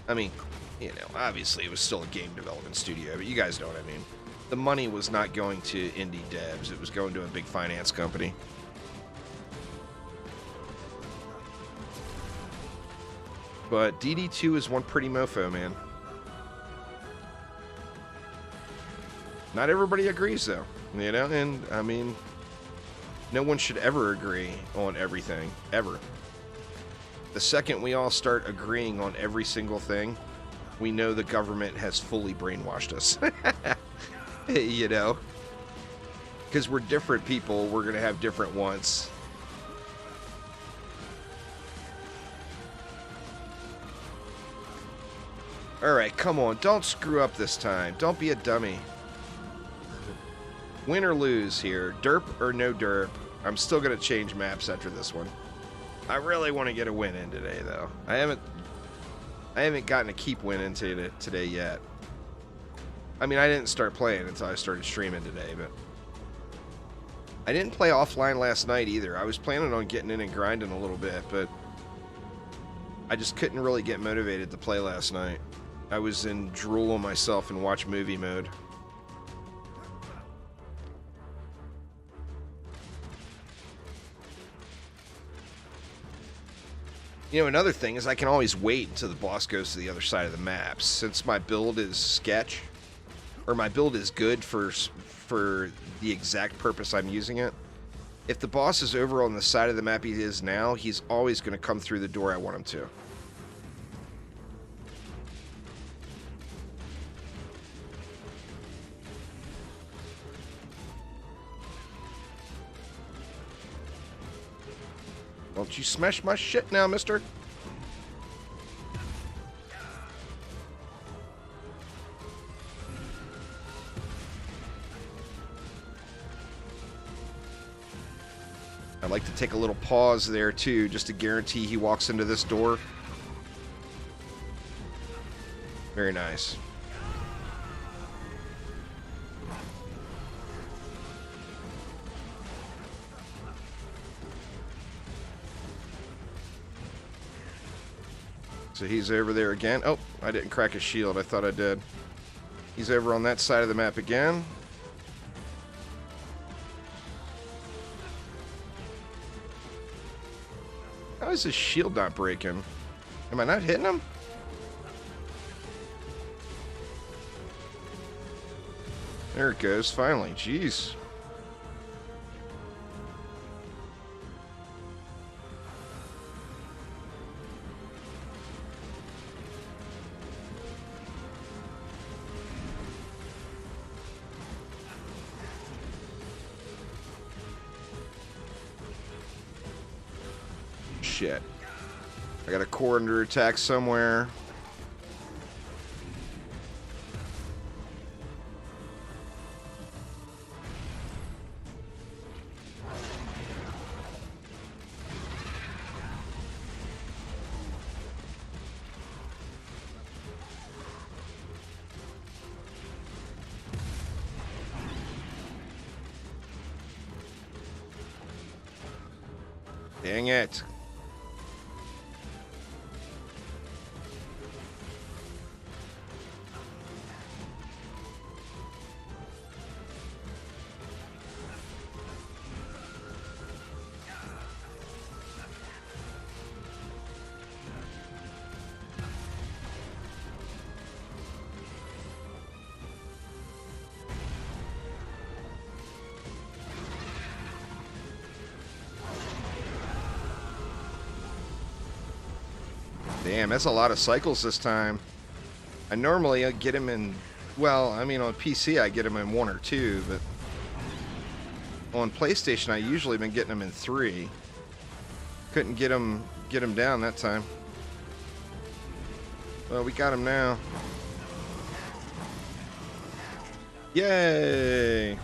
I mean, you know, obviously it was still a game development studio, but you guys know what I mean. The money was not going to indie devs. It was going to a big finance company. But DD2 is one pretty mofo, man. Not everybody agrees, though. You know, and, I mean, no one should ever agree on everything, ever. The second we all start agreeing on every single thing, we know the government has fully brainwashed us. You know? Because we're different people, we're going to have different wants. Alright, come on, don't screw up this time. Don't be a dummy. Win or lose here. Derp or no derp. I'm still going to change maps after this one. I really want to get a win in today, though. I haven't gotten a keep win in today yet. I mean, I didn't start playing until I started streaming today, but I didn't play offline last night either. I was planning on getting in and grinding a little bit, but I just couldn't really get motivated to play last night. I was in drool on myself and watch movie mode. You know, another thing is I can always wait until the boss goes to the other side of the map. Since my build is sketch, or my build is good for the exact purpose I'm using it, if the boss is over on the side of the map he is now, he's always going to come through the door I want him to. Don't you smash my shit now, mister? I'd like to take a little pause there, too, just to guarantee he walks into this door. Very nice. So he's over there again. Oh, I didn't crack his shield. I thought I did. He's over on that side of the map again. How is his shield not breaking? Am I not hitting him? There it goes, finally. Jeez. Shit. I got a core under attack somewhere. Dang it. Damn, that's a lot of cycles this time. I normally get him in, well, I mean on PC I get him in 1 or 2, but on PlayStation I usually been getting him in 3. Couldn't get him down that time. Well, we got him now. Yay!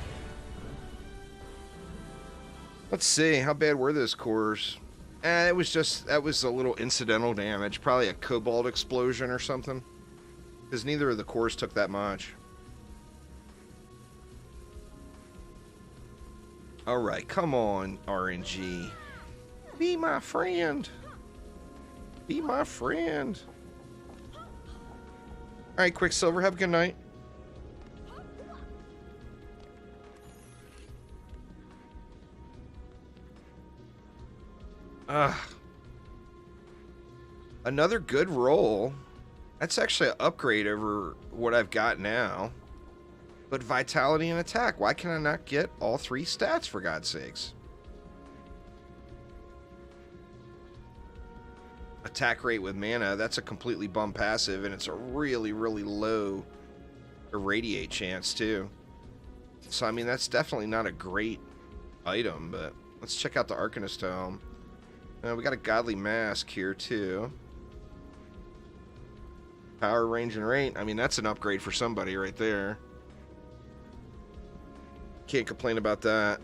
Let's see, how bad were those cores? That was a little incidental damage. Probably a cobalt explosion or something. Because neither of the cores took that much. Alright, come on, RNG. Be my friend. Be my friend. Alright, Quicksilver, have a good night. Another good roll. That's actually an upgrade over what I've got now. But vitality and attack. Why can I not get all 3 stats, for God's sakes? Attack rate with mana. That's a completely bum passive, and it's a really, really low irradiate chance, too. So, I mean, that's definitely not a great item, but let's check out the Arcanist Helm. We got a Godly Mask here, too. Power, range, and rate. I mean, that's an upgrade for somebody right there. Can't complain about that.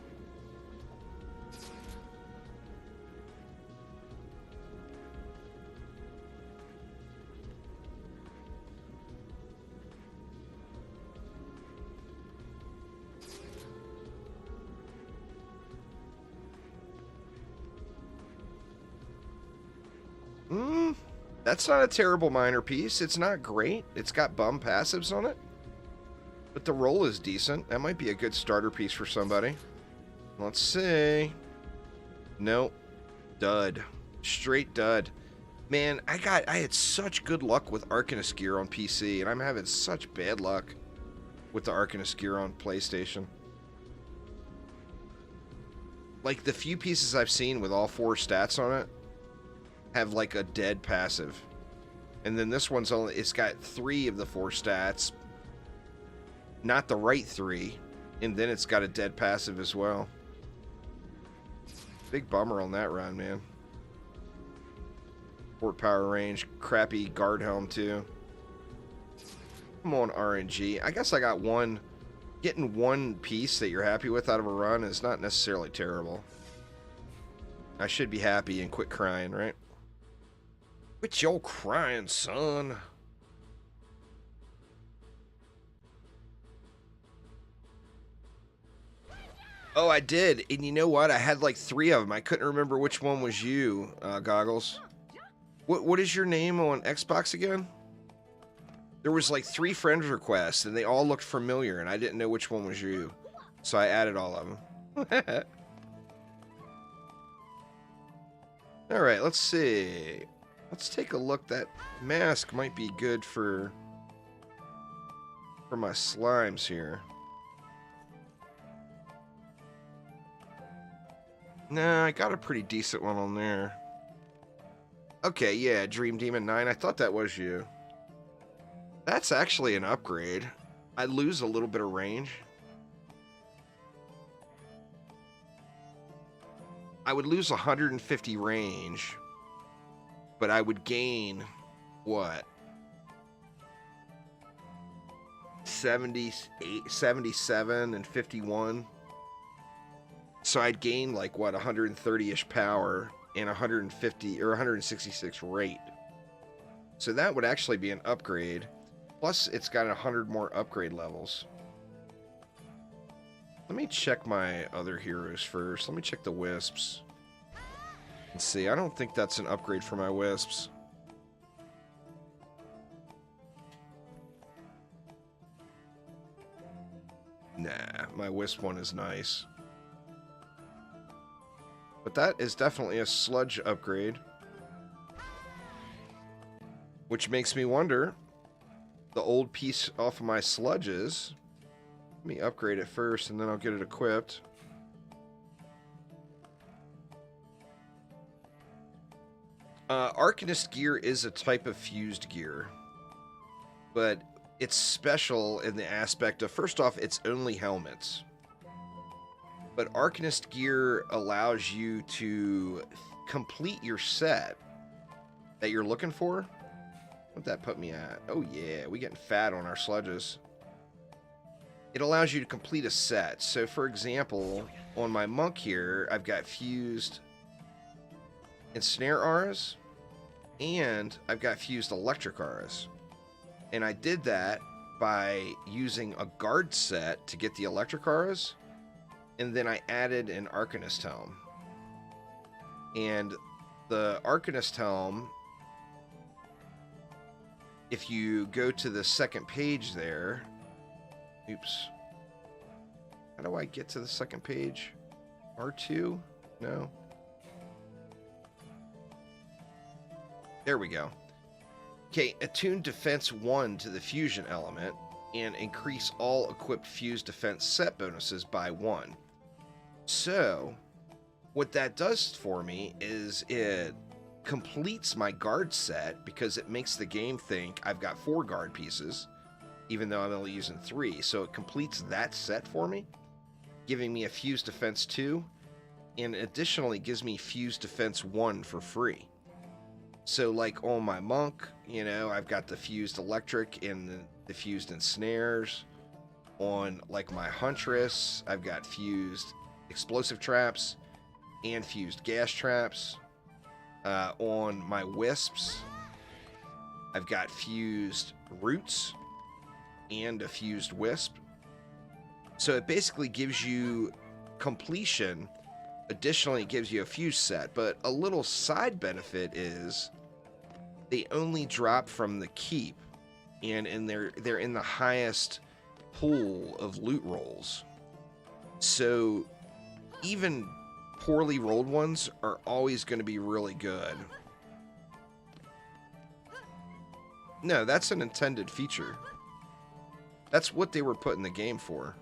That's not a terrible minor piece. It's not great. It's got bum passives on it. But the roll is decent. That might be a good starter piece for somebody. Let's see. Nope. Dud. Straight dud. Man, I had such good luck with Arcanist Gear on PC, and I'm having such bad luck with the Arcanist Gear on PlayStation. Like, the few pieces I've seen with all 4 stats on it have like a dead passive, and then this one's it's got 3 of the 4 stats, not the right 3, and then it's got a dead passive as well. Big bummer on that run, man. Port power range, crappy guard helm too. Come on, RNG. I guess I got one. Getting 1 piece that you're happy with out of a run is not necessarily terrible. I should be happy and quit crying, right? Quit your crying, son. Oh, I did. And you know what? I had like 3 of them. I couldn't remember which one was you, Goggles. What is your name on Xbox again? There was like 3 friend requests, and they all looked familiar, and I didn't know which one was you. So I added all of them. Alright, let's see. Let's take a look. That mask might be good for my slimes here. Nah, I got a pretty decent one on there. Okay, yeah, Dream Demon 9. I thought that was you. That's actually an upgrade. I lose a little bit of range. I would lose 150 range, but I would gain, what? 78, 77, and 51. So I'd gain like, what, 130-ish power and 150 or 166 rate. So that would actually be an upgrade. Plus, it's got 100 more upgrade levels. Let me check my other heroes first. Let me check the Wisps. Let's see, I don't think that's an upgrade for my wisps. Nah, my wisp one is nice. But that is definitely a sludge upgrade. Which makes me wonder, the old piece off of my sludges, let me upgrade it first and then I'll get it equipped. Arcanist Gear is a type of fused gear, but it's special in the aspect of, first off, it's only helmets. But Arcanist Gear allows you to complete your set that you're looking for. What'd that put me at? Oh yeah, we getting fat on our sludges. It allows you to complete a set. So for example, on my monk here, I've got fused ensnare auras, and I've got fused electric auras. And I did that by using a guard set to get the electric auras, and then I added an Arcanist helm. And the Arcanist helm, if you go to the second page there, oops. How do I get to the second page? R2? No. There we go. Okay, attune defense 1 to the fusion element and increase all equipped fused defense set bonuses by 1. So, what that does for me is it completes my guard set because it makes the game think I've got 4 guard pieces, even though I'm only using 3. So it completes that set for me, giving me a fused defense 2, and additionally gives me fused defense 1 for free. So like on my monk, you know, I've got the fused electric and the fused ensnares. On like my huntress, I've got fused explosive traps and fused gas traps. On my wisps, I've got fused roots and a fused wisp. So it basically gives you completion. Additionally, it gives you a fuse set, but a little side benefit is they only drop from the keep, and they're in the highest pool of loot rolls. So even poorly rolled ones are always going to be really good. No, that's an intended feature. That's what they were put in the game for.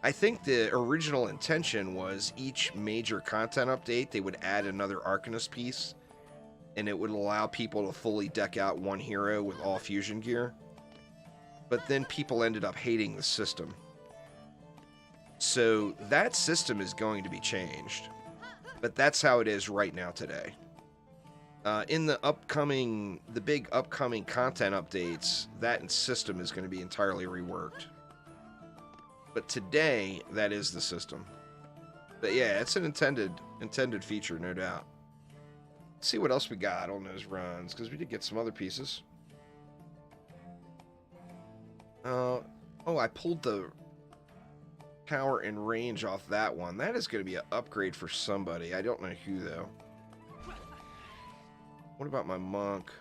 I think the original intention was each major content update, they would add another Arcanist piece, and it would allow people to fully deck out one hero with all fusion gear. But then people ended up hating the system. So that system is going to be changed. But that's how it is right now today. In the big upcoming content updates, that system is going to be entirely reworked. But today, that is the system. But yeah, it's an intended feature, no doubt. Let's see what else we got on those runs, because we did get some other pieces. Oh, I pulled the power and range off that one. That is going to be an upgrade for somebody. I don't know who, though. What about my monk?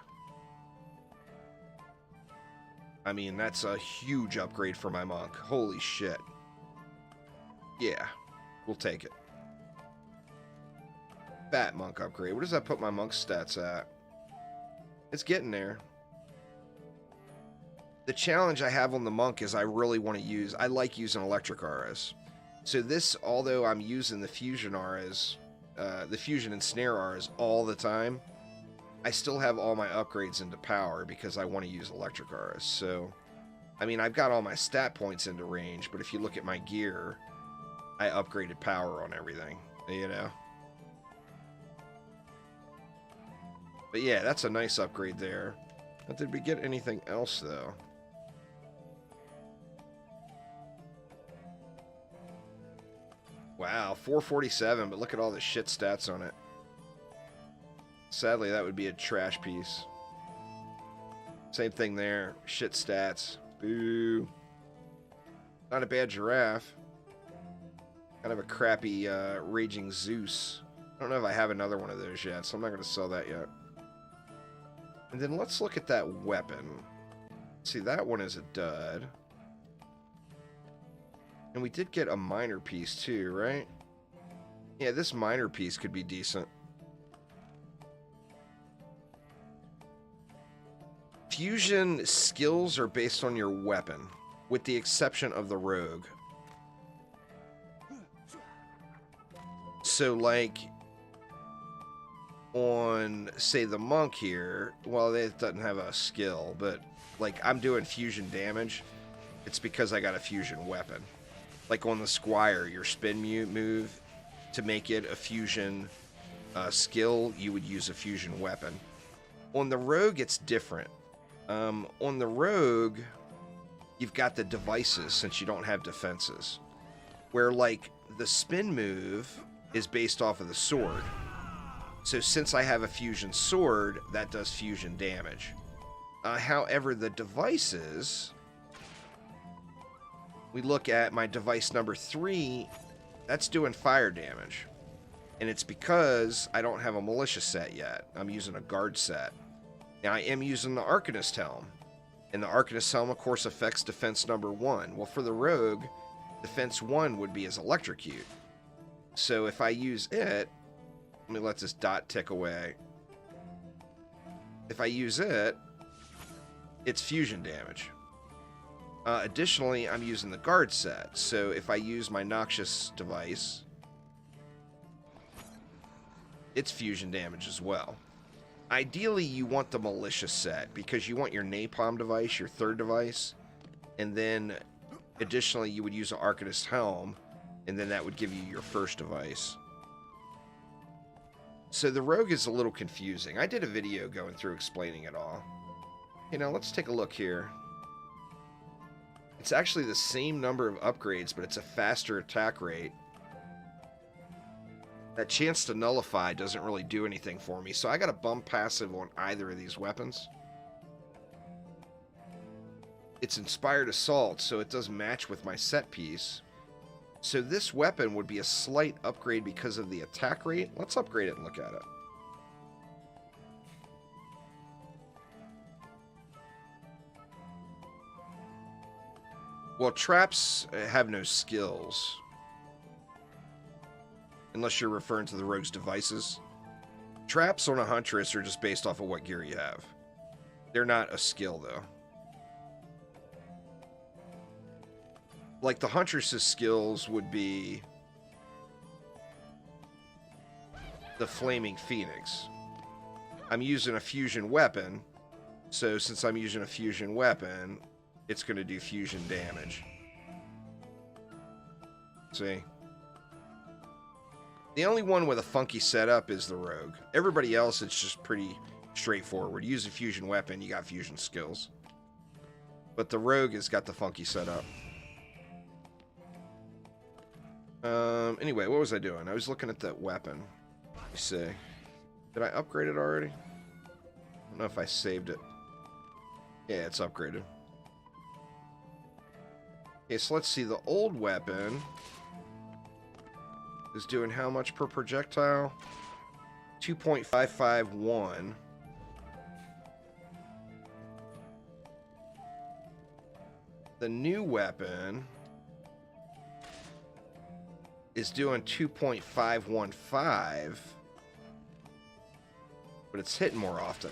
I mean, that's a huge upgrade for my monk. Holy shit. Yeah, we'll take it. Fat monk upgrade. What does that put my monk stats at? It's getting there. The challenge I have on the monk is I really want to use... I like using electric auras. So this, although I'm using the fusion auras, the fusion and snare auras all the time, I still have all my upgrades into power because I want to use electric auras. So, I mean, I've got all my stat points into range, but if you look at my gear, I upgraded power on everything, you know? But yeah, that's a nice upgrade there. But did we get anything else, though? Wow, 447, but look at all the shit stats on it. Sadly, that would be a trash piece. Same thing there. Shit stats. Boo. Not a bad giraffe. Kind of a crappy Raging Zeus. don't know if I have another one of those yet, so I'm not going to sell that yet. And then let's look at that weapon. See, that one is a dud. And we did get a minor piece too, right? Yeah, this minor piece could be decent. Fusion skills are based on your weapon, with the exception of the rogue. So, like, on, say, the monk here, well, it doesn't have a skill, but, like, I'm doing fusion damage. It's because I got a fusion weapon. Like on the squire, your spin move, to make it a fusion skill, you would use a fusion weapon. On the rogue, it's different. On the rogue, you've got the devices since you don't have defenses. Where, like, the spin move is based off of the sword. So since I have a fusion sword, that does fusion damage. However, the devices, we look at my device number 3, that's doing fire damage. And it's because I don't have a militia set yet. I'm using a guard set. Now, I am using the Arcanist helm. And the Arcanist helm, of course, affects defense number 1. Well, for the rogue, defense 1 would be as electrocute. So if I use it, let me let this dot tick away. If I use it, it's fusion damage. Additionally, I'm using the guard set. So if I use my noxious device, it's fusion damage as well. Ideally, you want the militia set because you want your napalm device, your third device, and then additionally, you would use an Arcanist helm, and then that would give you your first device. So the rogue is a little confusing. I did a video going through explaining it all. You know, let's take a look here. It's actually the same number of upgrades, but it's a faster attack rate. That chance to nullify doesn't really do anything for me, so I got a bump passive on either of these weapons. It's Inspired Assault, so it does match with my set piece. So this weapon would be a slight upgrade because of the attack rate. Let's upgrade it and look at it. Well, traps have no skills. Unless you're referring to the rogue's devices. Traps on a huntress are just based off of what gear you have. They're not a skill, though. Like, the huntress's skills would be the Flaming Phoenix. I'm using a fusion weapon, so since I'm using a fusion weapon, it's going to do fusion damage. See? The only one with a funky setup is the rogue. Everybody else, it's just pretty straightforward. Use a fusion weapon, you got fusion skills. But the rogue has got the funky setup. Anyway, what was I doing? I was looking at that weapon. Let me see. Did I upgrade it already? I don't know if I saved it. Yeah, it's upgraded. Okay, so let's see. The old weapon is doing how much per projectile? 2.551. The new weapon is doing 2.515, but it's hitting more often.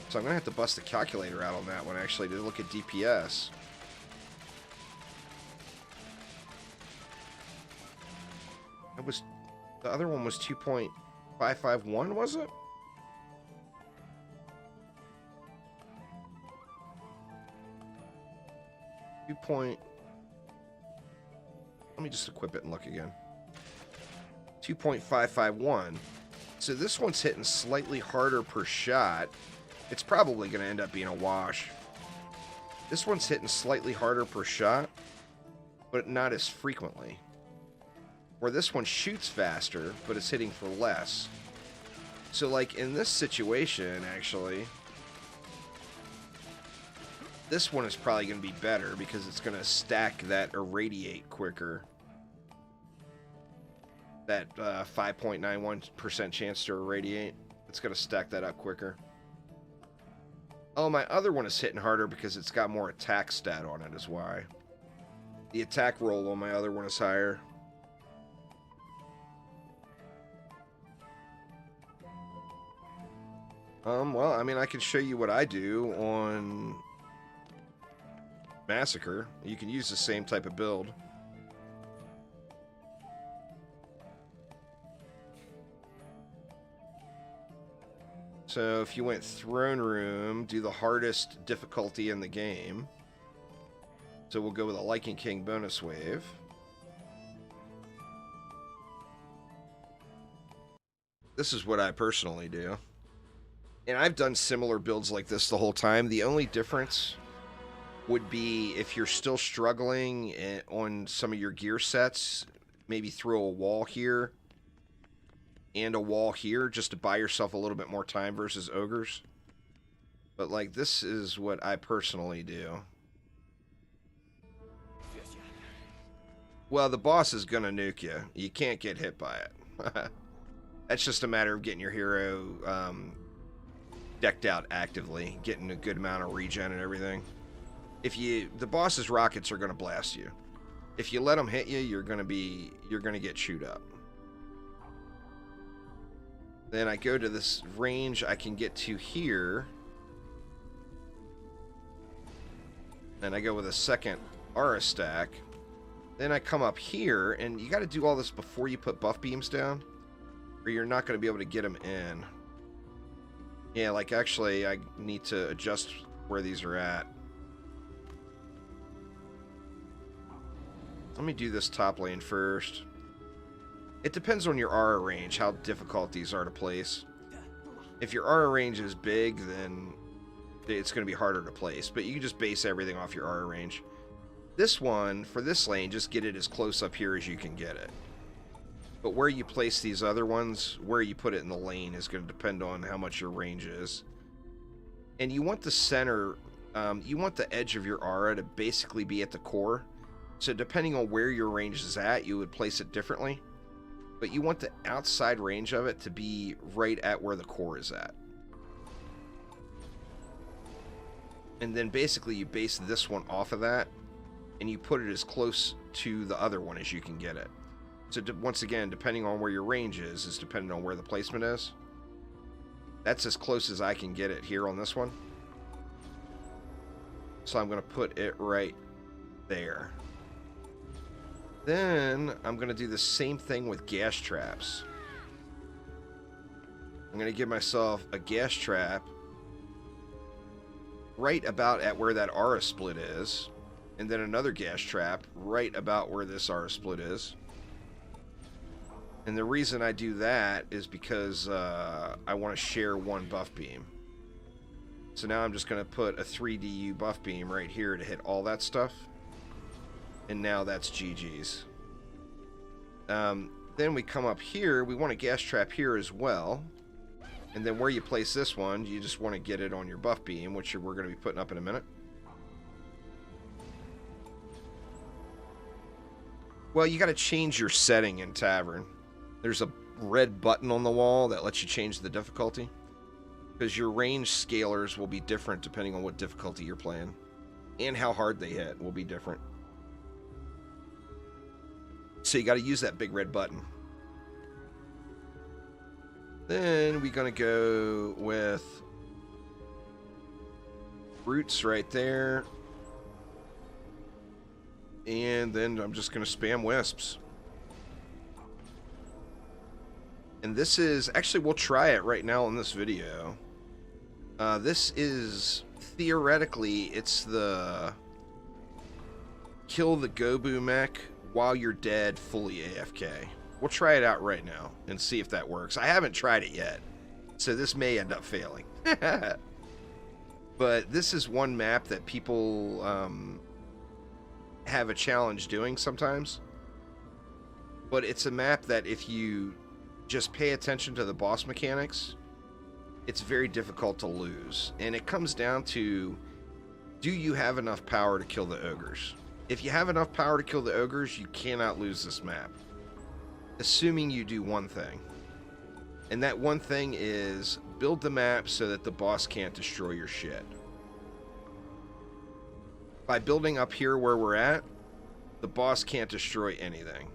So I'm going to have to bust the calculator out on that one, actually, to look at DPS. It was, the other one was 2.551, was it? Let me just equip it and look again. 2.551. So this one's hitting slightly harder per shot. It's probably going to end up being a wash. This one's hitting slightly harder per shot, but not as frequently. Where this one shoots faster, but it's hitting for less. So, like, in this situation, actually, this one is probably going to be better because it's going to stack that irradiate quicker. that 5.91% chance to irradiate. It's going to stack that up quicker. Oh, my other one is hitting harder because it's got more attack stat on it is why. The attack roll on my other one is higher. Well, I mean, I can show you what I do on Massacre. You can use the same type of build. So if you went Throne Room, do the hardest difficulty in the game. So we'll go with a Lichen King bonus wave. This is what I personally do. And I've done similar builds like this the whole time. The only difference would be if you're still struggling on some of your gear sets, maybe throw a wall here and a wall here just to buy yourself a little bit more time versus ogres. But like, this is what I personally do. Well, the boss is gonna nuke you. You can't get hit by it. That's just a matter of getting your hero decked out actively, getting a good amount of regen and everything. The boss's rockets are gonna blast you. If you let them hit you, you're gonna get chewed up. Then I go to this range I can get to here. And I go with a second aura stack. Then I come up here, and you got to do all this before you put buff beams down, or you're not going to be able to get them in. Yeah, like actually I need to adjust where these are at. Let me do this top lane first. It depends on your aura range, how difficult these are to place. If your aura range is big, then it's going to be harder to place, but you can just base everything off your aura range. This one, for this lane, just get it as close up here as you can get it. But where you place these other ones, where you put it in the lane, is going to depend on how much your range is. And you want the center, you want the edge of your aura to basically be at the core. So depending on where your range is at, you would place it differently. But you want the outside range of it to be right at where the core is at. And then basically you base this one off of that, and you put it as close to the other one as you can get it. So once again, depending on where your range is depending on where the placement is. That's as close as I can get it here on this one. So I'm going to put it right there. Then I'm going to do the same thing with gas traps. I'm going to give myself a gas trap right about at where that aura split is. And then another gas trap right about where this aura split is. And the reason I do that is because I want to share one buff beam. So now I'm just going to put a 3DU buff beam right here to hit all that stuff. And now that's GG's. Then we come up here. We want a gas trap here as well. And then where you place this one, you just want to get it on your buff beam, which we're going to be putting up in a minute. Well, you got to change your setting in Tavern. There's a red button on the wall that lets you change the difficulty. Because your range scalers will be different depending on what difficulty you're playing. And how hard they hit will be different. So you got to use that big red button. Then we're going to go with roots right there. And then I'm just going to spam wisps. And this is, actually we'll try it right now in this video. This is, theoretically, it's the kill the Gobu mech while you're dead fully AFK. We'll try it out right now and see if that works. I haven't tried it yet, so this may end up failing. But this is one map that people have a challenge doing sometimes. But it's a map that if you just pay attention to the boss mechanics, it's very difficult to lose. And it comes down to, do you have enough power to kill the ogres? If you have enough power to kill the ogres, you cannot lose this map. assuming you do one thing. And that one thing is build the map so that the boss can't destroy your shit. By building up here where we're at, the boss can't destroy anything.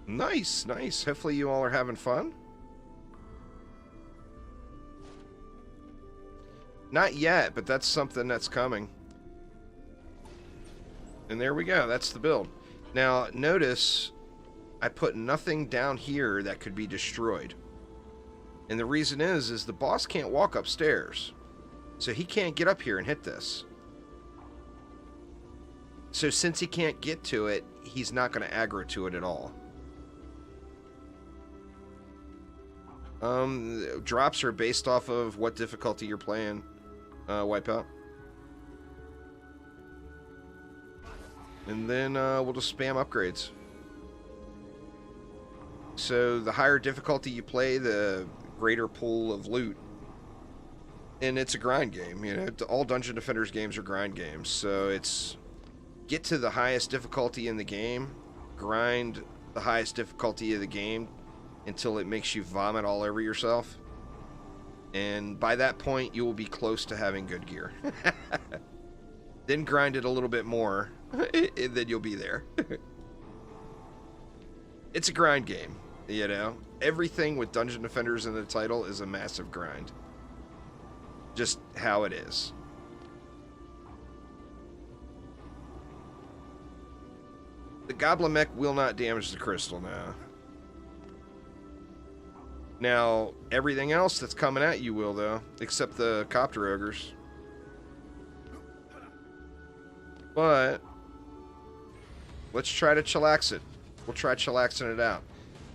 Nice, nice. Hopefully you all are having fun. Not yet, but that's something that's coming. And there we go. That's the build. Now, notice I put nothing down here that could be destroyed. And the reason is the boss can't walk upstairs. So he can't get up here and hit this. So since he can't get to it, he's not going to aggro to it at all. Drops are based off of what difficulty you're playing. Wipeout. And then we'll just spam upgrades. So the higher difficulty you play, the greater pool of loot. And it's a grind game, you know. All Dungeon Defenders games are grind games. So it's get to the highest difficulty in the game, grind the highest difficulty of the game until it makes you vomit all over yourself. And by that point, you will be close to having good gear. Then grind it a little bit more, and then you'll be there. It's a grind game, you know. Everything with Dungeon Defenders in the title is a massive grind. Just how it is. The Goblin Mech will not damage the crystal now. Now, everything else that's coming at you will, though, except the Copter Ogres. But let's try to chillax it. We'll try chillaxing it out.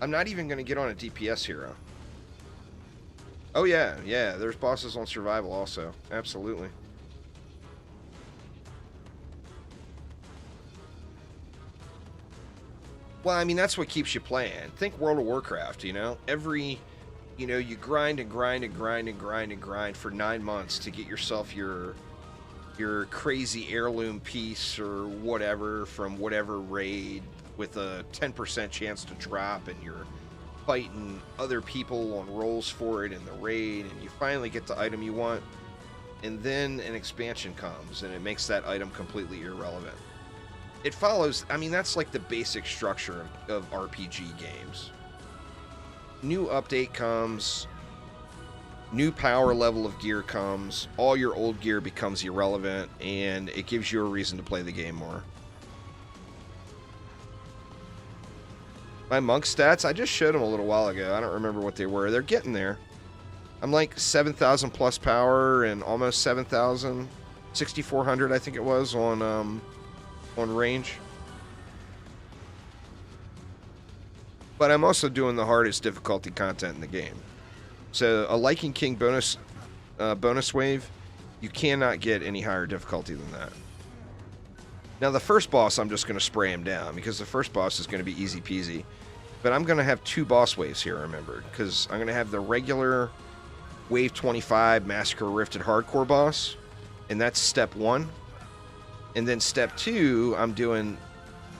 I'm not even going to get on a DPS hero. Oh, yeah, there's bosses on survival also. Absolutely. Well, I mean, that's what keeps you playing. Think World of Warcraft, you know? You grind and grind and grind and grind and grind for 9 months to get yourself your crazy heirloom piece or whatever from whatever raid with a 10% chance to drop, and you're fighting other people on rolls for it in the raid, and you finally get the item you want, and then an expansion comes and it makes that item completely irrelevant. It follows, I mean, that's like the basic structure of RPG games. New update comes, new power level of gear comes, all your old gear becomes irrelevant, and it gives you a reason to play the game more. My monk stats, I just showed them a little while ago. I don't remember what they were. They're getting there. I'm like 7,000 plus power and almost 7,000, 6,400 I think it was on range. But I'm also doing the hardest difficulty content in the game. So a Lichen King bonus wave, you cannot get any higher difficulty than that. Now the first boss, I'm just going to spray him down because the first boss is going to be easy peasy. But I'm going to have 2 boss waves here, remember, because I'm going to have the regular Wave 25 Massacre Rifted Hardcore boss, and that's step 1. And then step 2, I'm doing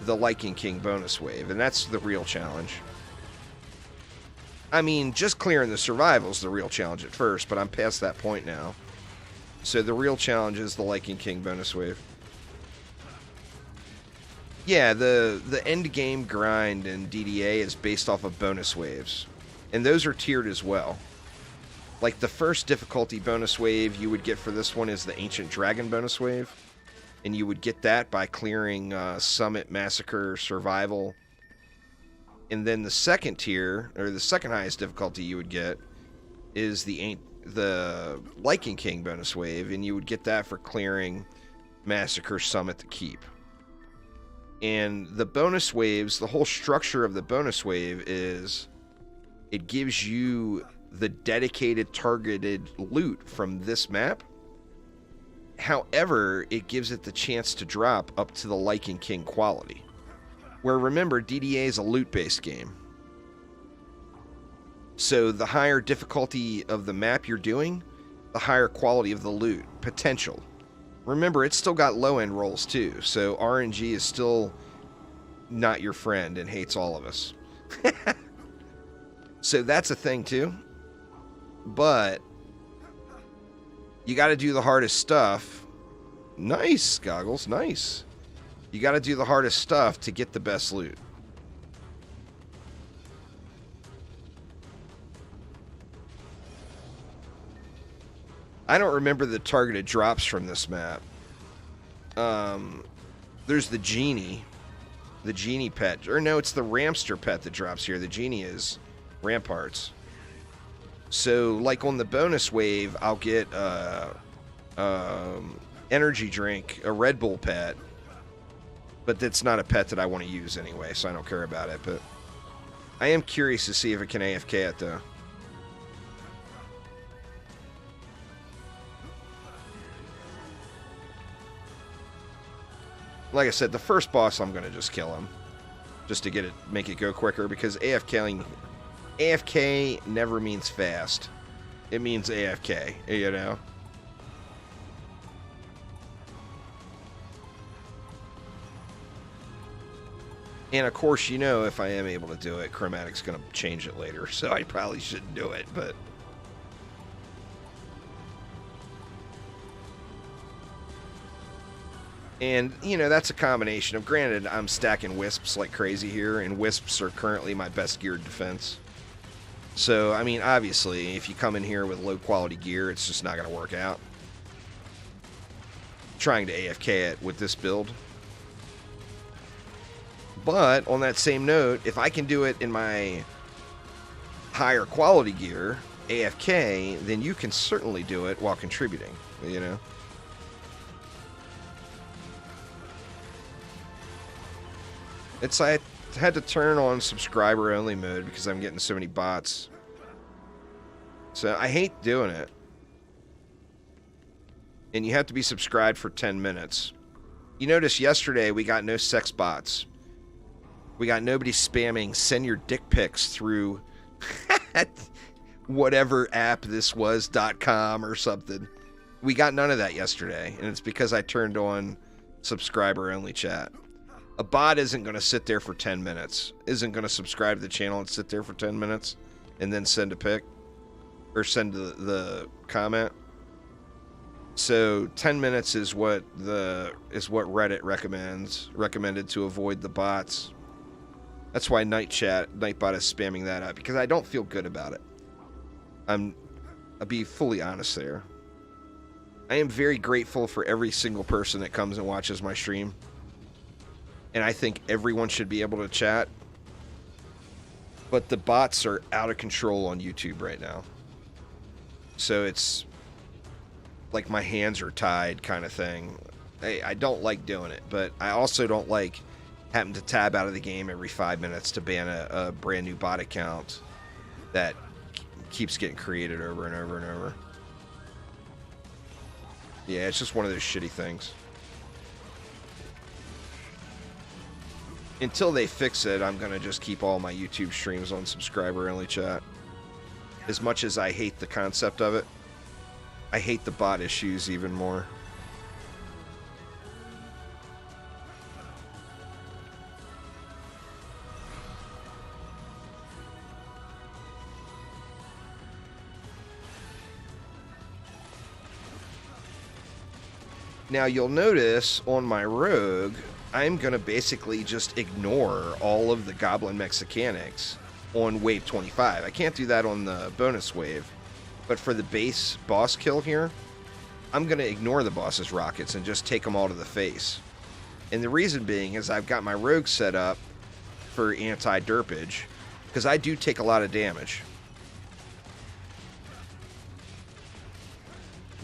the Lichen King bonus wave, and that's the real challenge. I mean, just clearing the survival is the real challenge at first, but I'm past that point now. So the real challenge is the Lichen King bonus wave. Yeah, the end game grind in DDA is based off of bonus waves, and those are tiered as well. Like the first difficulty bonus wave you would get for this one is the Ancient Dragon bonus wave, and you would get that by clearing Summit, Massacre, Survival. And then the second tier, or the second highest difficulty you would get, is the Lichen King bonus wave, and you would get that for clearing Massacre, Summit, the Keep. And the bonus waves, the whole structure of the bonus wave is it gives you the dedicated targeted loot from this map. However, it gives it the chance to drop up to the Lichen King quality. Where, remember, DDA is a loot-based game. So the higher difficulty of the map you're doing, the higher quality of the loot potential. Remember, it's still got low-end rolls, too, so RNG is still not your friend and hates all of us. So that's a thing, too. But you got to do the hardest stuff. Nice, Goggles, nice. You got to do the hardest stuff to get the best loot. I don't remember the targeted drops from this map. There's the genie. The genie pet. Or no, it's the Ramster pet that drops here. The genie is ramparts. So, like on the bonus wave, I'll get energy drink, a Red Bull pet. But that's not a pet that I want to use anyway, so I don't care about it. But I am curious to see if it can AFK it, though. Like I said, the first boss, I'm going to just kill him. Just to get it, make it go quicker, because AFK never means fast. It means AFK, you know? And of course, you know, if I am able to do it, Chromatic's going to change it later, so I probably shouldn't do it, but... And, you know, that's a combination of, granted, I'm stacking Wisps like crazy here, and Wisps are currently my best geared defense. So, I mean, obviously, if you come in here with low-quality gear, it's just not going to work out. Trying to AFK it with this build. But, on that same note, if I can do it in my higher quality gear, AFK, then you can certainly do it while contributing, you know? It's I had to turn on subscriber only mode because I'm getting so many bots. So I hate doing it. And you have to be subscribed for 10 minutes. You notice yesterday we got no sex bots. We got nobody spamming send your dick pics through whatever app this was .com or something. We got none of that yesterday, and it's because I turned on subscriber only chat. A bot isn't going to sit there for 10 minutes. Isn't going to subscribe to the channel and sit there for 10 minutes and then send a pic or send the comment. So 10 minutes is what Reddit recommended to avoid the bots. That's why Nightbot is spamming that up, because I don't feel good about it. I'll be fully honest there. I am very grateful for every single person that comes and watches my stream. And I think everyone should be able to chat. But the bots are out of control on YouTube right now. So it's like my hands are tied kind of thing. I don't like doing it, but I also don't like having to tab out of the game every 5 minutes to ban a brand new bot account that keeps getting created over and over and over. Yeah, it's just one of those shitty things. Until they fix it, I'm going to just keep all my YouTube streams on subscriber-only chat. As much as I hate the concept of it, I hate the bot issues even more. Now, you'll notice on my rogue, I'm going to basically just ignore all of the Goblin mechanics on wave 25. I can't do that on the bonus wave, but for the base boss kill here, I'm going to ignore the boss's rockets and just take them all to the face. And the reason being is I've got my rogue set up for anti-derpage, because I do take a lot of damage.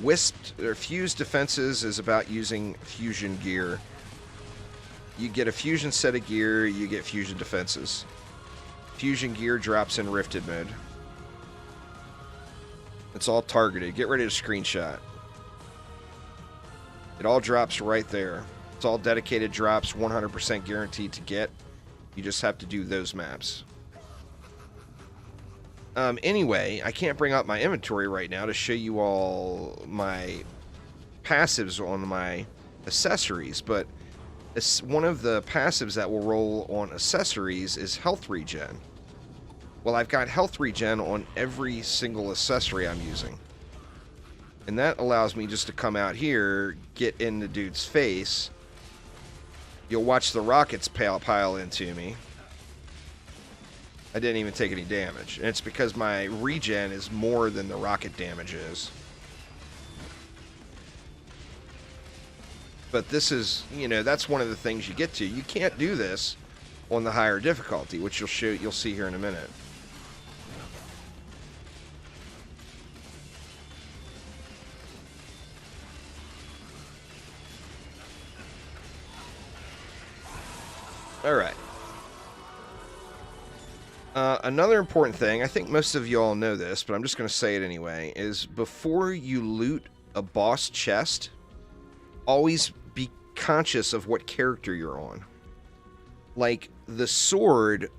Wisped or fused defenses is about using fusion gear. You get a fusion set of gear, you get fusion defenses. Fusion gear drops in rifted mode. It's all targeted. Get ready to screenshot. It all drops right there. It's all dedicated drops, 100% guaranteed to get. You just have to do those maps. Anyway, I can't bring up my inventory right now to show you all my passives on my accessories, but one of the passives that will roll on accessories is health regen. Well, I've got health regen on every single accessory I'm using. And that allows me just to come out here, get in the dude's face. You'll watch the rockets pile into me. I didn't even take any damage. And it's because my regen is more than the rocket damage is. But this is, you know, that's one of the things you get to. You can't do this on the higher difficulty, which you'll see here in a minute. All right. Another important thing, I think most of you all know this, but I'm just going to say it anyway, is before you loot a boss chest, always be conscious of what character you're on. Like, the sword,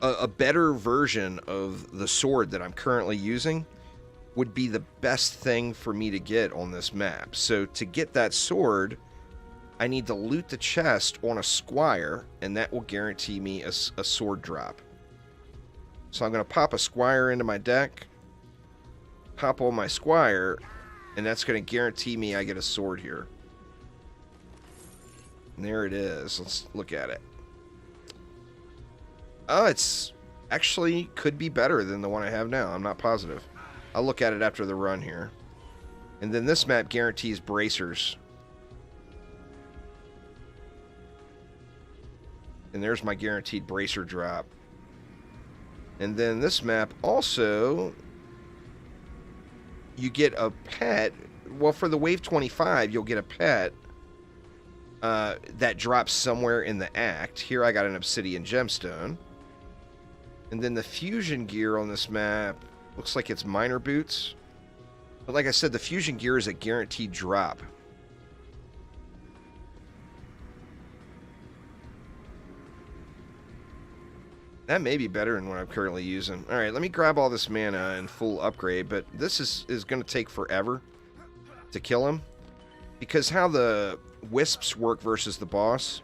a better version of the sword that I'm currently using would be the best thing for me to get on this map. So to get that sword, I need to loot the chest on a squire, and that will guarantee me a sword drop. So I'm going to pop a squire into my deck, pop on my squire, and that's going to guarantee me I get a sword here. And there it is. Let's look at it. Oh, it's actually could be better than the one I have now. I'm not positive. I'll look at it after the run here. And then this map guarantees bracers. And there's my guaranteed bracer drop. And then this map also, you get a pet. Well, for the Wave 25, you'll get a pet that drops somewhere in the act. Here I got an obsidian gemstone. And then the fusion gear on this map looks like it's miner boots. But like I said, the fusion gear is a guaranteed drop. That may be better than what I'm currently using. Alright, let me grab all this mana and full upgrade, but this is going to take forever to kill him. Because how the wisps work versus the boss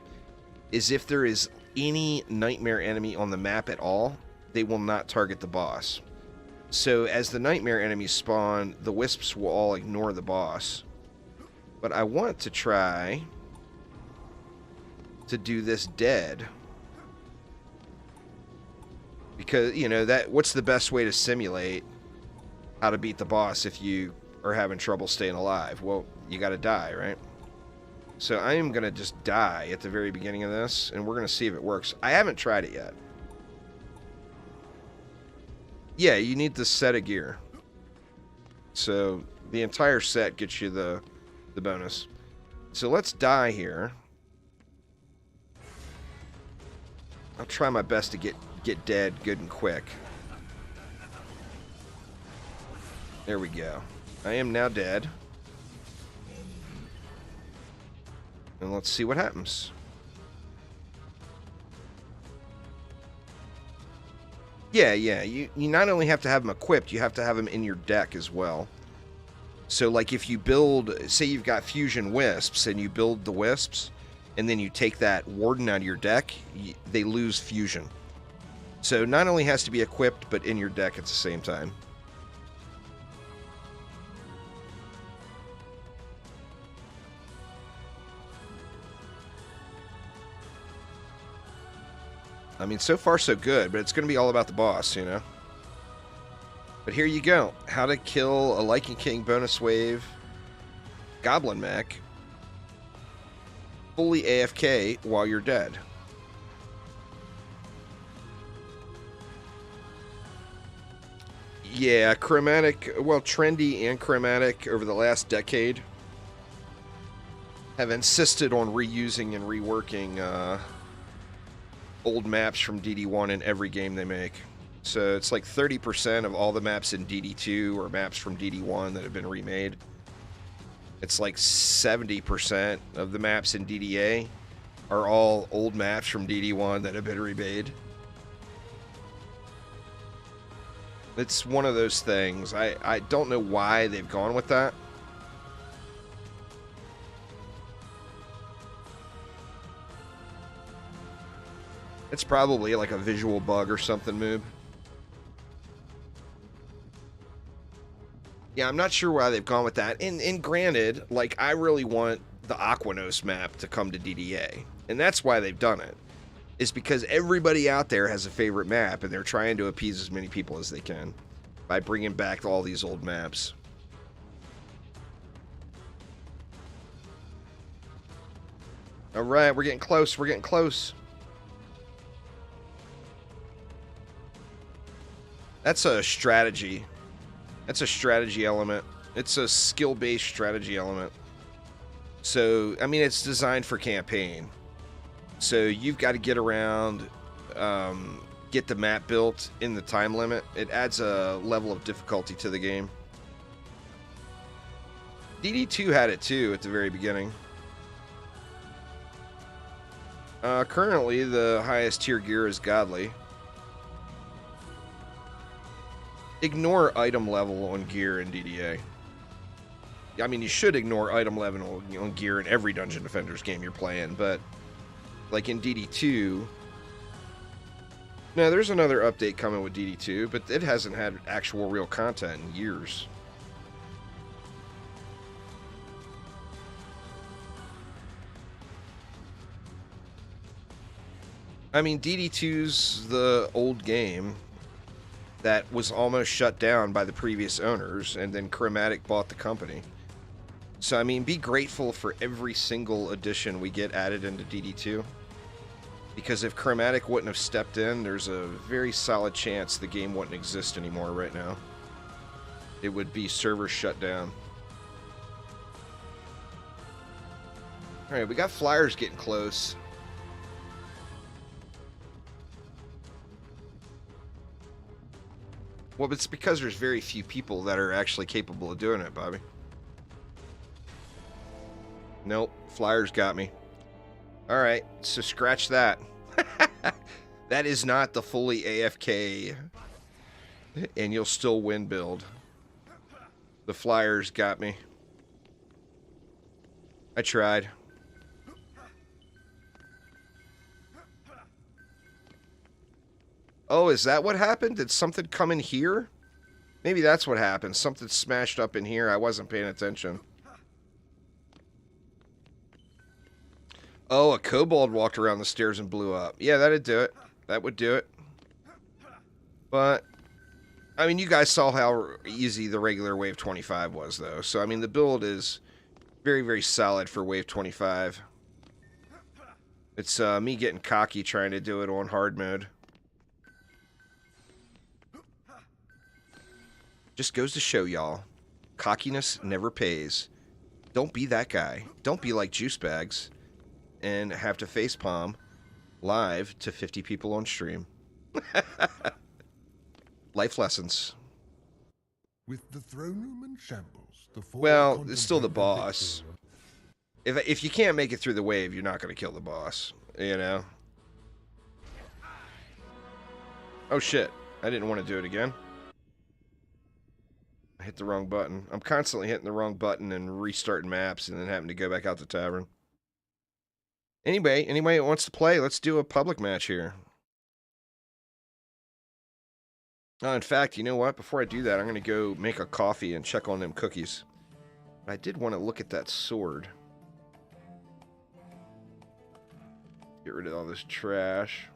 is if there is any nightmare enemy on the map at all, they will not target the boss. So as the nightmare enemies spawn, the wisps will all ignore the boss. But I want to try to do this dead. Because, you know, what's the best way to simulate how to beat the boss if you are having trouble staying alive? Well, you got to die, right? So I am going to just die at the very beginning of this, and we're going to see if it works. I haven't tried it yet. Yeah, you need the set of gear. So the entire set gets you the bonus. So let's die here. I'll try my best to get dead good and quick. There we go. I am now dead. And let's see what happens. Yeah. You not only have to have them equipped, you have to have them in your deck as well. So like if you build, say you've got fusion wisps and you build the wisps, and then you take that warden out of your deck, they lose fusion. So not only has to be equipped, but in your deck at the same time. I mean, so far so good, but it's going to be all about the boss, you know? But here you go. How to kill a Lichen King bonus wave goblin mech fully AFK while you're dead. Yeah, chromatic, well, trendy and chromatic over the last decade have insisted on reusing and reworking old maps from DD1 in every game they make. So it's like 30% of all the maps in DD2 are maps from DD1 that have been remade. It's like 70% of the maps in DDA are all old maps from DD1 that have been remade. It's one of those things. I don't know why they've gone with that. It's probably like a visual bug or something, Moob. Yeah, I'm not sure why they've gone with that. And granted, like, I really want the Aquanos map to come to DDA. And that's why they've done it. Is because everybody out there has a favorite map, and they're trying to appease as many people as they can by bringing back all these old maps. Alright, we're getting close. We're getting close. That's a strategy. That's a strategy element. It's a skill-based strategy element. So, I mean, it's designed for campaign. So you've got to get around, get the map built in the time limit. It adds a level of difficulty to the game. DD2 had it too at the very beginning. Currently, the highest tier gear is Godly. Ignore item level on gear in DDA. I mean, you should ignore item level on gear in every Dungeon Defenders game you're playing, but like in DD2... No, there's another update coming with DD2, but it hasn't had actual real content in years. I mean, DD2's the old game that was almost shut down by the previous owners, and then Chromatic bought the company. So, I mean, be grateful for every single addition we get added into DD2. Because if Chromatic wouldn't have stepped in, there's a very solid chance the game wouldn't exist anymore right now. It would be servers shut down. Alright, we got flyers getting close. Well, it's because there's very few people that are actually capable of doing it, Bobby. Nope, flyers got me. Alright, so scratch that. That is not the fully AFK and you'll still win build. The flyers got me. I tried. Oh, is that what happened? Did something come in here? Maybe that's what happened. Something smashed up in here. I wasn't paying attention. Oh, a kobold walked around the stairs and blew up. Yeah, that'd do it. That would do it. But, I mean, you guys saw how easy the regular Wave 25 was, though. So, I mean, the build is very, very solid for Wave 25. It's me getting cocky trying to do it on hard mode. Just goes to show y'all, cockiness never pays. Don't be that guy. Don't be like Juice Bags and have to facepalm live to 50 people on stream. Life lessons. With the throne room in shambles, well, it's still the boss. If you can't make it through the wave, you're not going to kill the boss, you know? Oh shit, I didn't want to do it again. I hit the wrong button. I'm constantly hitting the wrong button and restarting maps and then having to go back out the tavern. Anyway, anybody that wants to play, let's do a public match here. In fact, you know what? Before I do that, I'm going to go make a coffee and check on them cookies. But I did want to look at that sword. Get rid of all this trash.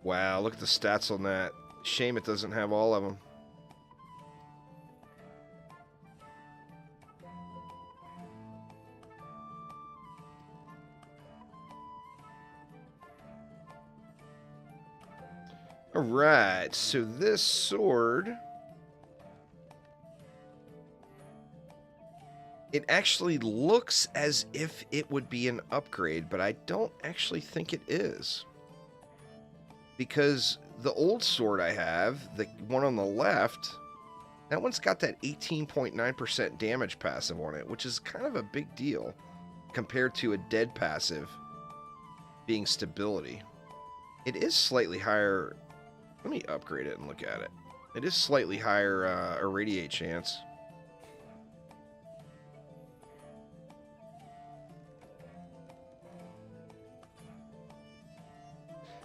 Wow, look at the stats on that. Shame it doesn't have all of them. Alright, so this sword... It actually looks as if it would be an upgrade, but I don't actually think it is. Because the old sword I have, the one on the left, that one's got that 18.9% damage passive on it, which is kind of a big deal compared to a dead passive being stability. It is slightly higher. Let me upgrade it and look at it. It is slightly higher irradiate chance.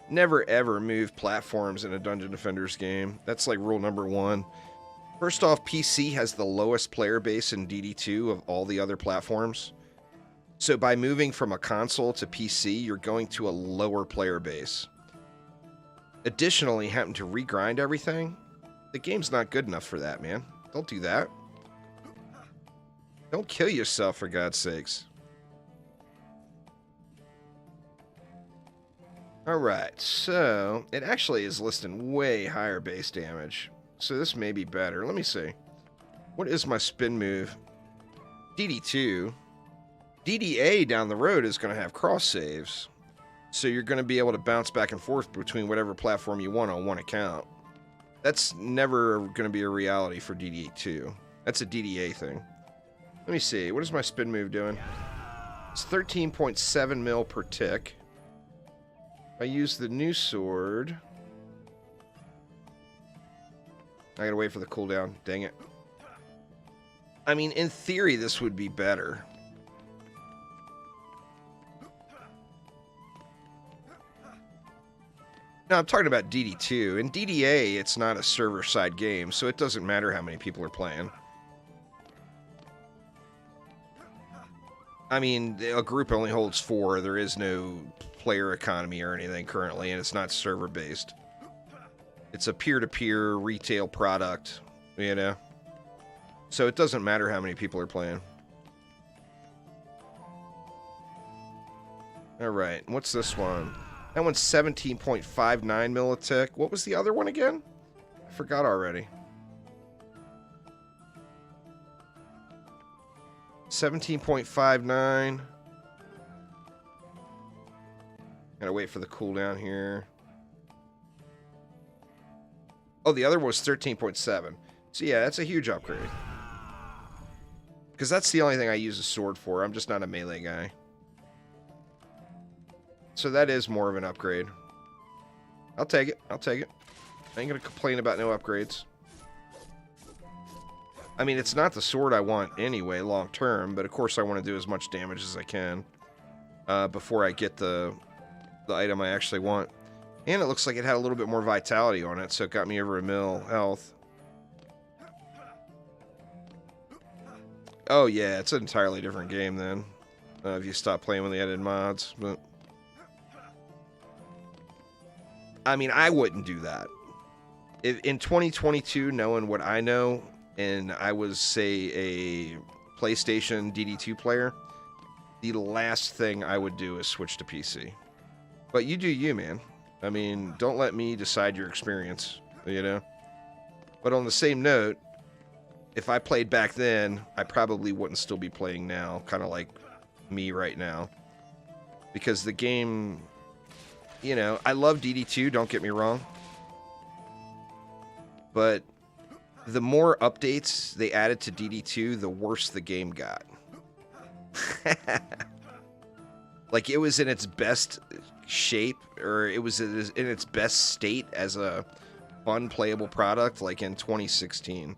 Never ever move platforms in a Dungeon Defenders game. That's like rule number one. First off, PC has the lowest player base in DD2 of all the other platforms. So by moving from a console to PC, you're going to a lower player base. Additionally, having to regrind everything, the game's not good enough for that, man. Don't do that. Don't kill yourself, for God's sakes. Alright, so it actually is listing way higher base damage. So this may be better. Let me see. What is my spin move? DD2. DDA down the road is going to have cross saves. So you're going to be able to bounce back and forth between whatever platform you want on one account. That's never going to be a reality for DD2. That's a DDA thing. Let me see. What is my spin move doing? It's 13.7 mil per tick. I use the new sword. I gotta wait for the cooldown. Dang it. I mean, in theory, this would be better. Now, I'm talking about DD2. In DDA, it's not a server-side game, so it doesn't matter how many people are playing. I mean, a group only holds 4. There is no player economy or anything currently, and it's not server-based. It's a peer-to-peer retail product, you know? So it doesn't matter how many people are playing. Alright, what's this one? That one's 17.59 millitick. What was the other one again? I forgot already. 17.59. Gotta wait for the cooldown here. Oh, the other one was 13.7. So yeah, that's a huge upgrade. Because that's the only thing I use a sword for. I'm just not a melee guy. So that is more of an upgrade. I'll take it. I'll take it. I ain't gonna complain about no upgrades. I mean, it's not the sword I want anyway, long term, but of course I want to do as much damage as I can before I get the item I actually want. And it looks like it had a little bit more vitality on it, so it got me over a mil health. Oh yeah, it's an entirely different game then. If you stop playing with the added mods, but I mean, I wouldn't do that. If in 2022, knowing what I know, and I was, say, a PlayStation DD2 player, the last thing I would do is switch to PC. But you do you, man. I mean, don't let me decide your experience, you know? But on the same note, if I played back then, I probably wouldn't still be playing now, kind of like me right now. Because the game, you know, I love DD2, don't get me wrong. But the more updates they added to DD2, the worse the game got. Like, it was in its best shape, or it was in its best state as a fun, playable product, like in 2016.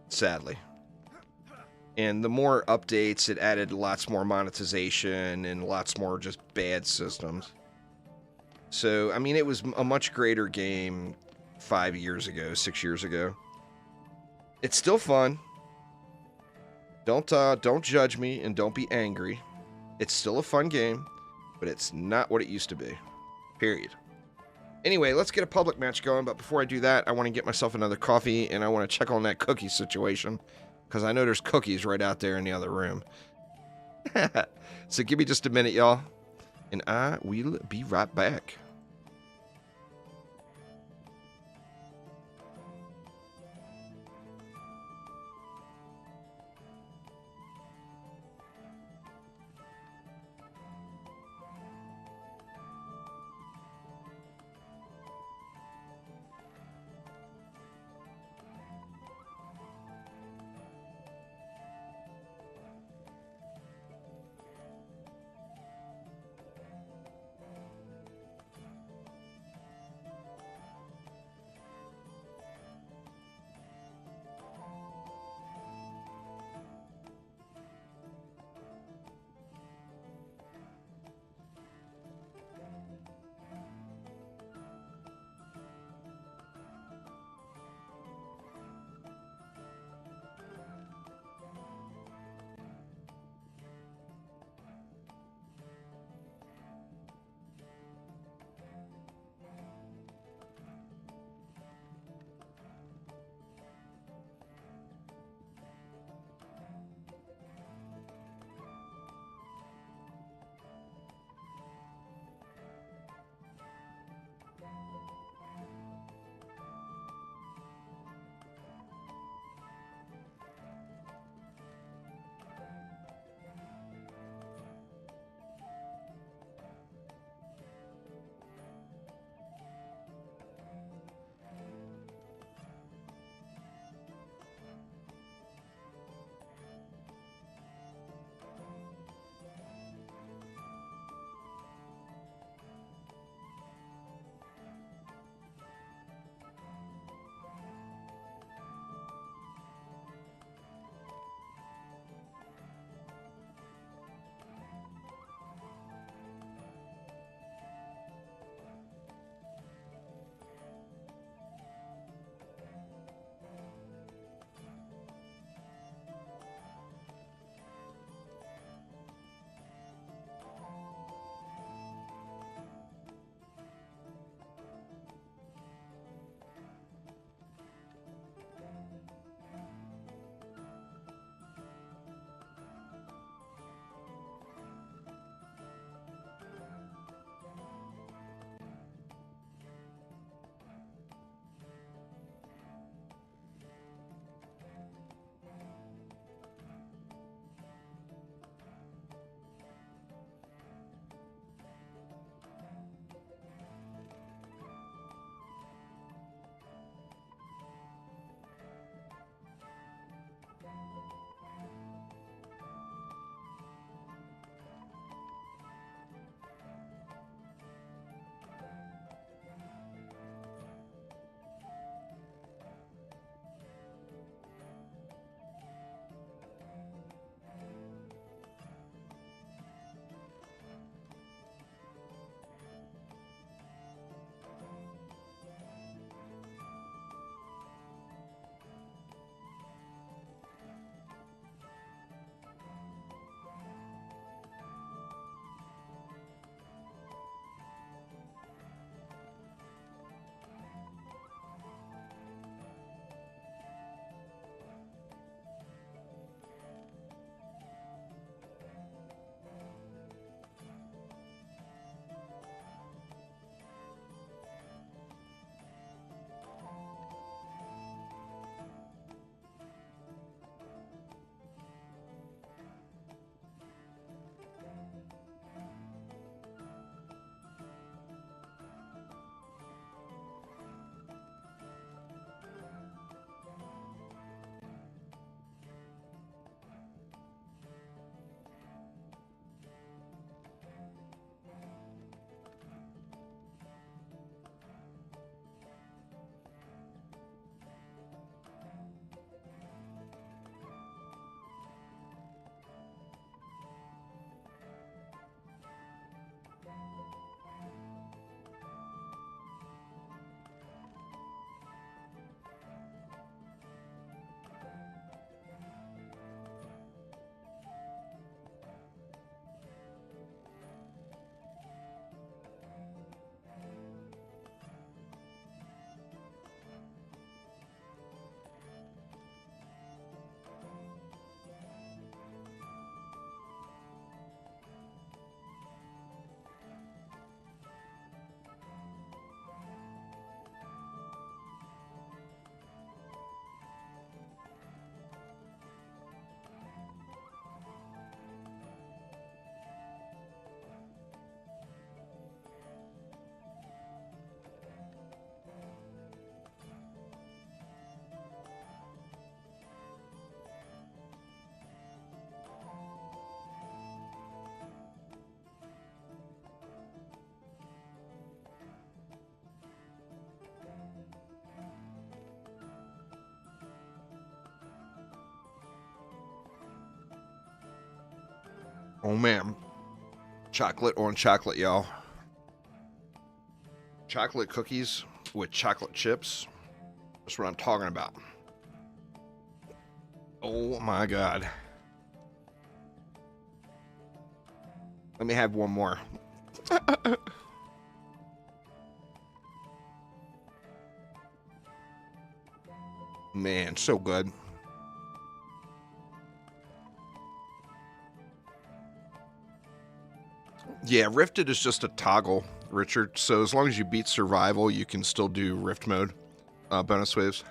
Sadly. And the more updates, it added lots more monetization and lots more just bad systems. So, I mean, it was a much greater game 5 years ago, 6 years ago. It's still fun. Don't judge me and don't be angry. It's still a fun game, but it's not what it used to be. Period. Anyway, let's get a public match going, but before I do that, I want to get myself another coffee, and I want to check on that cookie situation, because I know there's cookies right out there in the other room. So give me just a minute, y'all, and I will be right back. Oh man, chocolate on chocolate, y'all. Chocolate cookies with chocolate chips. That's what I'm talking about. Oh my god. Let me have one more. Man, so good. Yeah, Rifted is just a toggle, Richard. So as long as you beat survival, you can still do Rift mode bonus waves.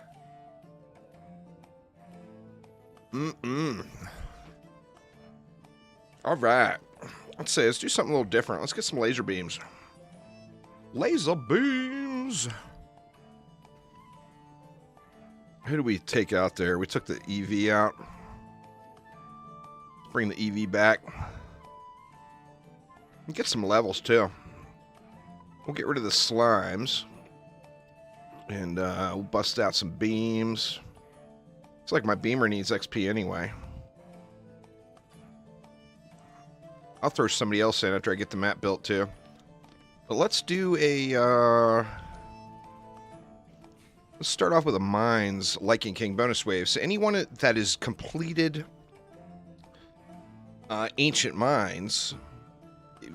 All right. Let's say, let's do something a little different. Let's get some laser beams. Laser beams! Who do we take out there? We took the EV out. Let's bring the EV back. And get some levels, too. We'll get rid of the slimes. And we'll bust out some beams. It's like my beamer needs XP anyway. I'll throw somebody else in after I get the map built, too. But let's do a... let's start off with a Mines Lichen King bonus wave. So anyone that is completed Ancient Mines,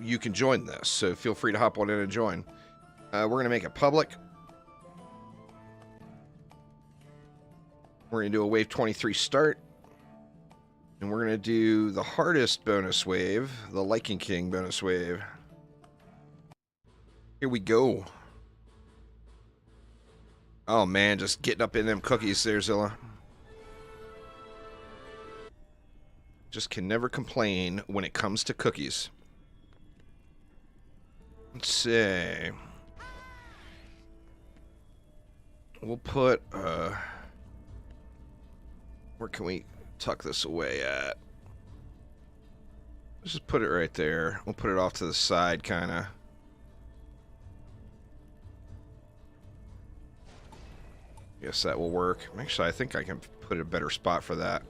you can join this. So feel free to hop on in and join. We're going to make it public. We're going to do a wave 23 start. And we're going to do the hardest bonus wave, the Lichen King bonus wave. Here we go. Oh man, just getting up in them cookies there, Zilla. Just can never complain when it comes to cookies. Let's see. We'll put, where can we tuck this away at? Let's just put it right there. We'll put it off to the side, kind of. Guess that will work. Actually, I think I can put a better spot for that.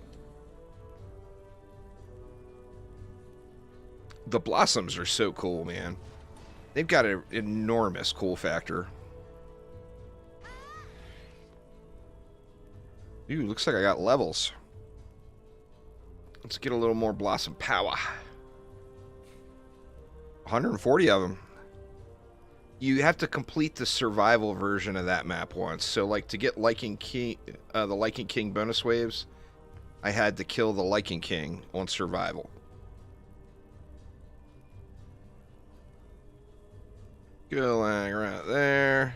The blossoms are so cool, man. They've got an enormous cool factor. Ooh, looks like I got levels. Let's get a little more blossom power. 140 of them. You have to complete the survival version of that map once. So, like, to get Lichen King, the Lichen King bonus waves, I had to kill the Lichen King on survival. Going right there.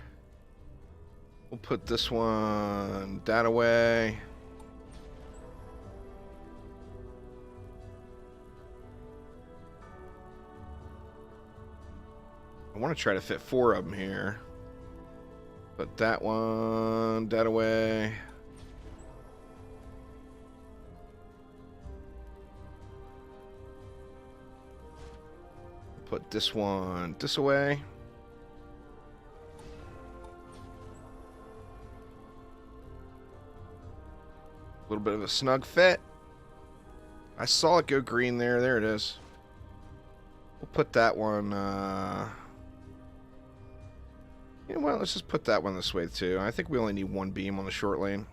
We'll put this one that away. I want to try to fit 4 of them here. Put that one that away. Put this one this away. A little bit of a snug fit. I saw it go green there. There it is. We'll put that one, you know what, let's just put that one this way too. I think we only need 1 beam on the short lane.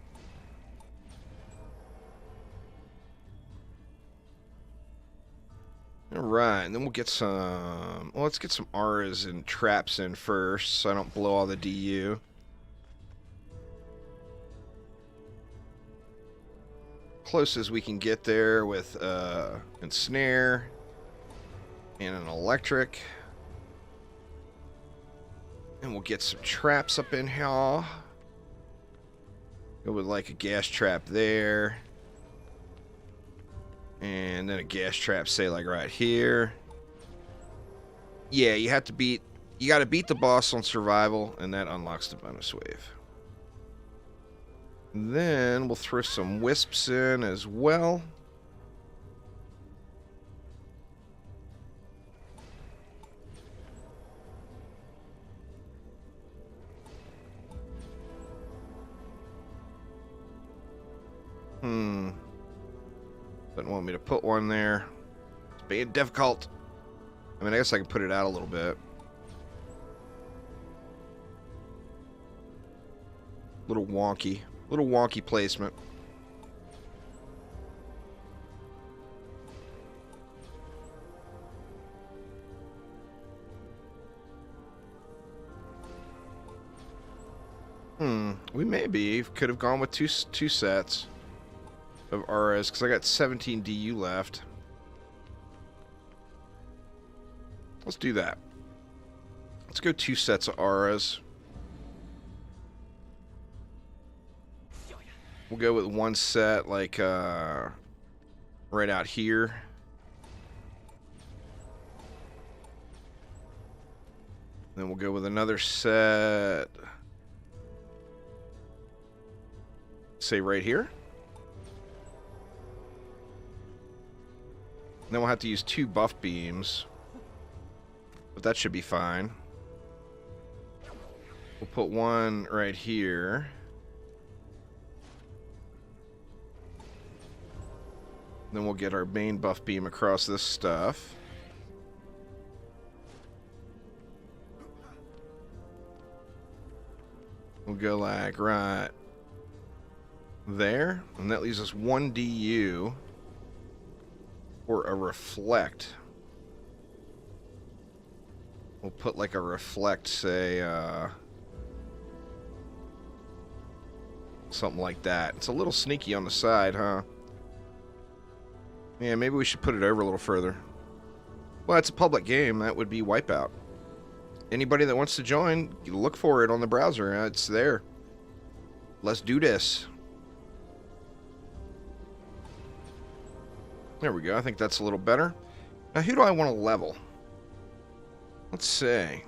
Alright, and then we'll get some... Well, let's get some auras and traps in first, so I don't blow all the DU. Close as we can get there with ensnare and an electric. And we'll get some traps up in here. Go with like a gas trap there. And then a gas trap, say like right here. Yeah, you have to beat... You gotta beat the boss on survival, and that unlocks the bonus wave. And then we'll throw some wisps in as well. Doesn't want me to put one there. Let's being difficult. I mean, I guess I can put it out a little bit. Little wonky placement. We maybe could have gone with two sets of RS, because I got 17 DU left. Let's do that. Let's go 2 sets of RS. We'll go with 1 set, like, right out here. Then we'll go with another set, say right here. And then we'll have to use 2 buff beams, but that should be fine. We'll put 1 right here. Then we'll get our main buff beam across this stuff. We'll go like right there, and that leaves us 1 DU for a reflect. We'll put like a reflect, say, something like that. It's a little sneaky on the side, huh? Yeah, maybe we should put it over a little further. Well, it's a public game. That would be Wipeout. Anybody that wants to join, look for it on the browser. It's there. Let's do this. There we go. I think that's a little better. Now, who do I want to level? Let's see.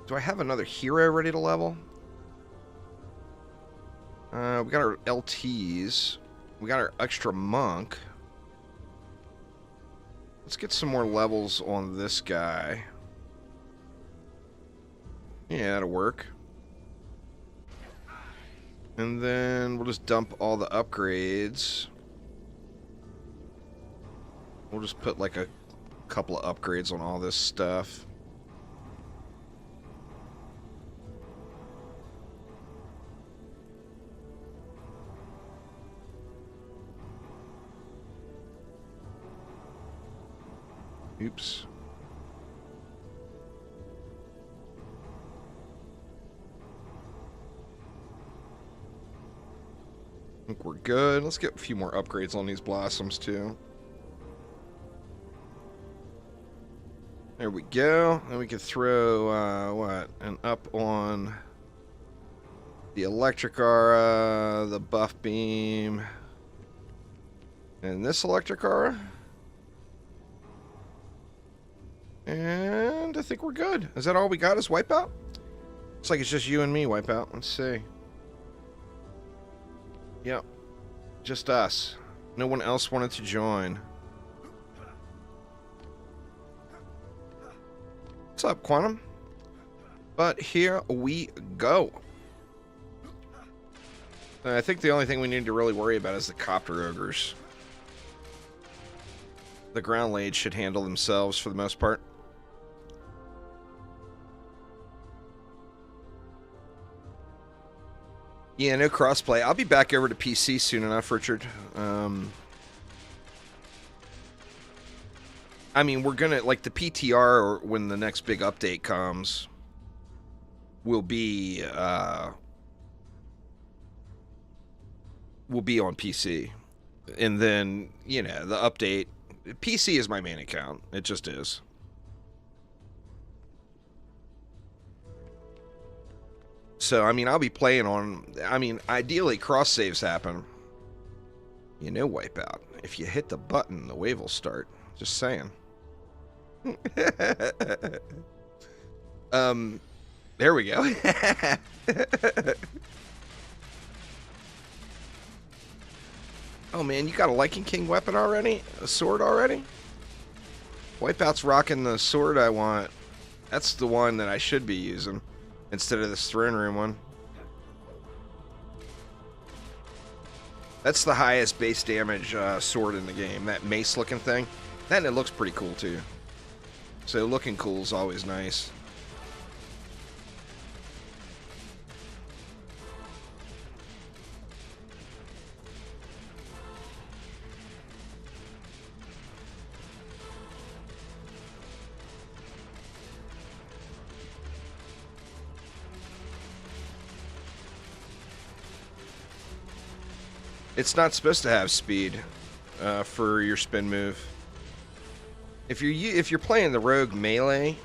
Do I have another hero ready to level? We got our LTs. We got our extra monk. Let's get some more levels on this guy. Yeah, that'll work. And then we'll just dump all the upgrades. We'll just put like a couple of upgrades on all this stuff. Oops. I think we're good. Let's get a few more upgrades on these blossoms too. There we go. And we can throw, what? An up on the electric aura, the buff beam, and this electric aura. And I think we're good. Is that all we got is Wipeout? Looks like it's just you and me, Wipeout. Let's see. Yep. Just us. No one else wanted to join. What's up, Quantum? But here we go. I think the only thing we need to really worry about is the copter ogres. The ground lades should handle themselves for the most part. Yeah, no crossplay. I'll be back over to PC soon enough, Richard. I mean, we're gonna, like, the PTR, or when the next big update comes, will be on PC. And then, you know, the update, PC is my main account. It just is. So, I mean, I'll be playing on... I mean, ideally, cross-saves happen. You know, Wipeout. If you hit the button, the wave will start. Just saying. There we go. Oh, man, you got a Lichen King weapon already? A sword already? Wipeout's rocking the sword I want. That's the one that I should be using, instead of this throne room one. That's the highest base damage sword in the game. That mace looking thing. And it looks pretty cool too. So looking cool is always nice. It's not supposed to have speed for your spin move. If you're playing the rogue melee,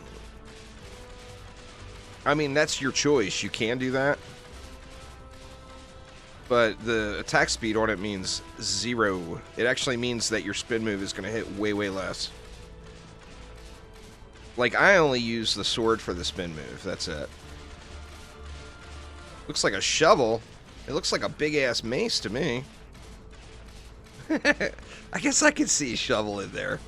I mean, that's your choice. You can do that. But the attack speed on it means 0. It actually means that your spin move is going to hit way, way less. Like, I only use the sword for the spin move. That's it. Looks like a shovel. It looks like a big-ass mace to me. I guess I can see a shovel in there.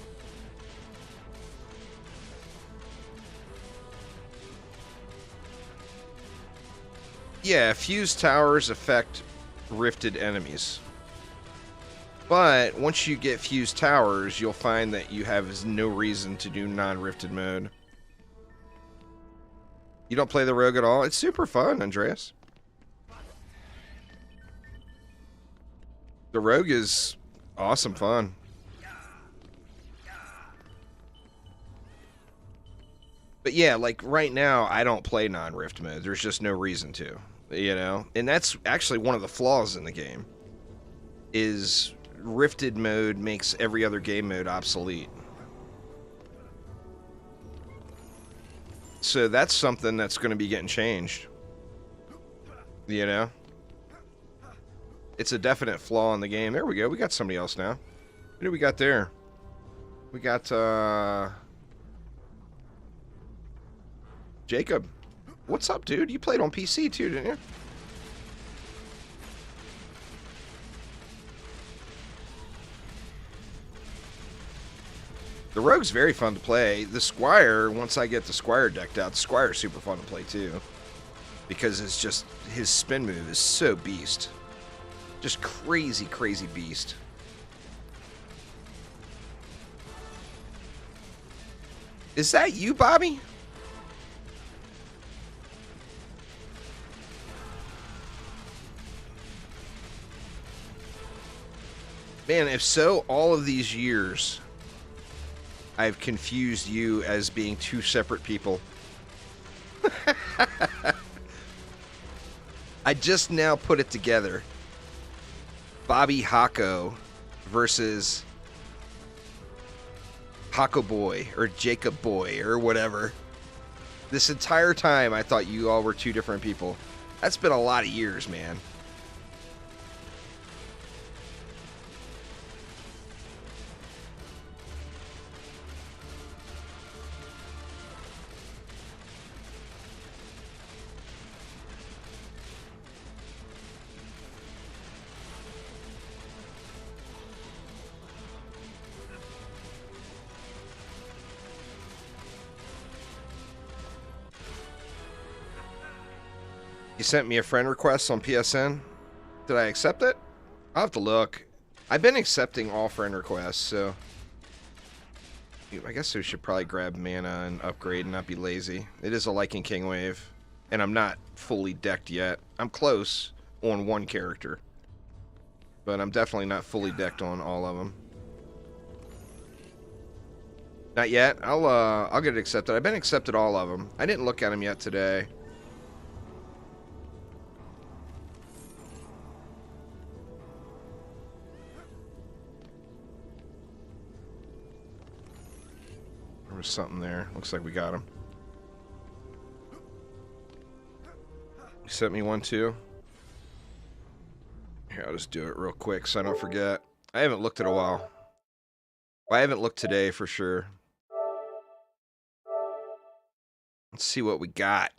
Yeah, fused towers affect rifted enemies. But once you get fused towers, you'll find that you have no reason to do non-rifted mode. You don't play the rogue at all? It's super fun, Andreas. The rogue is awesome fun. But yeah, like right now, I don't play non-rift mode. There's just no reason to, you know? And that's actually one of the flaws in the game, is rifted mode makes every other game mode obsolete. So that's something that's going to be getting changed. You know? It's a definite flaw in the game. There we go. We got somebody else now. Who do we got there? We got, Jacob. What's up, dude? You played on PC too, didn't you? The rogue's very fun to play. The squire, once I get the squire decked out, the squire's super fun to play too. Because it's just, his spin move is so beast. Just crazy, crazy beast. Is that you, Bobby? Man, if so, all of these years, I've confused you as being two separate people. I just now put it together. Bobby Hako versus Hako Boy or Jacob Boy or whatever. This entire time I thought you all were two different people. That's been a lot of years, man. You sent me a friend request on PSN. Did I accept it? I'll have to look. I've been accepting all friend requests, so I guess we should probably grab mana and upgrade and not be lazy. It is a Lichen King wave, and I'm not fully decked yet. I'm close on one character, but I'm definitely not fully decked on all of them. Not yet. I'll get it accepted. I've been accepted all of them. I didn't look at them yet today. There was something there. Looks like we got him. You sent me one too? Here, I'll just do it real quick so I don't forget. I haven't looked in a while. Well, I haven't looked today for sure. Let's see what we got.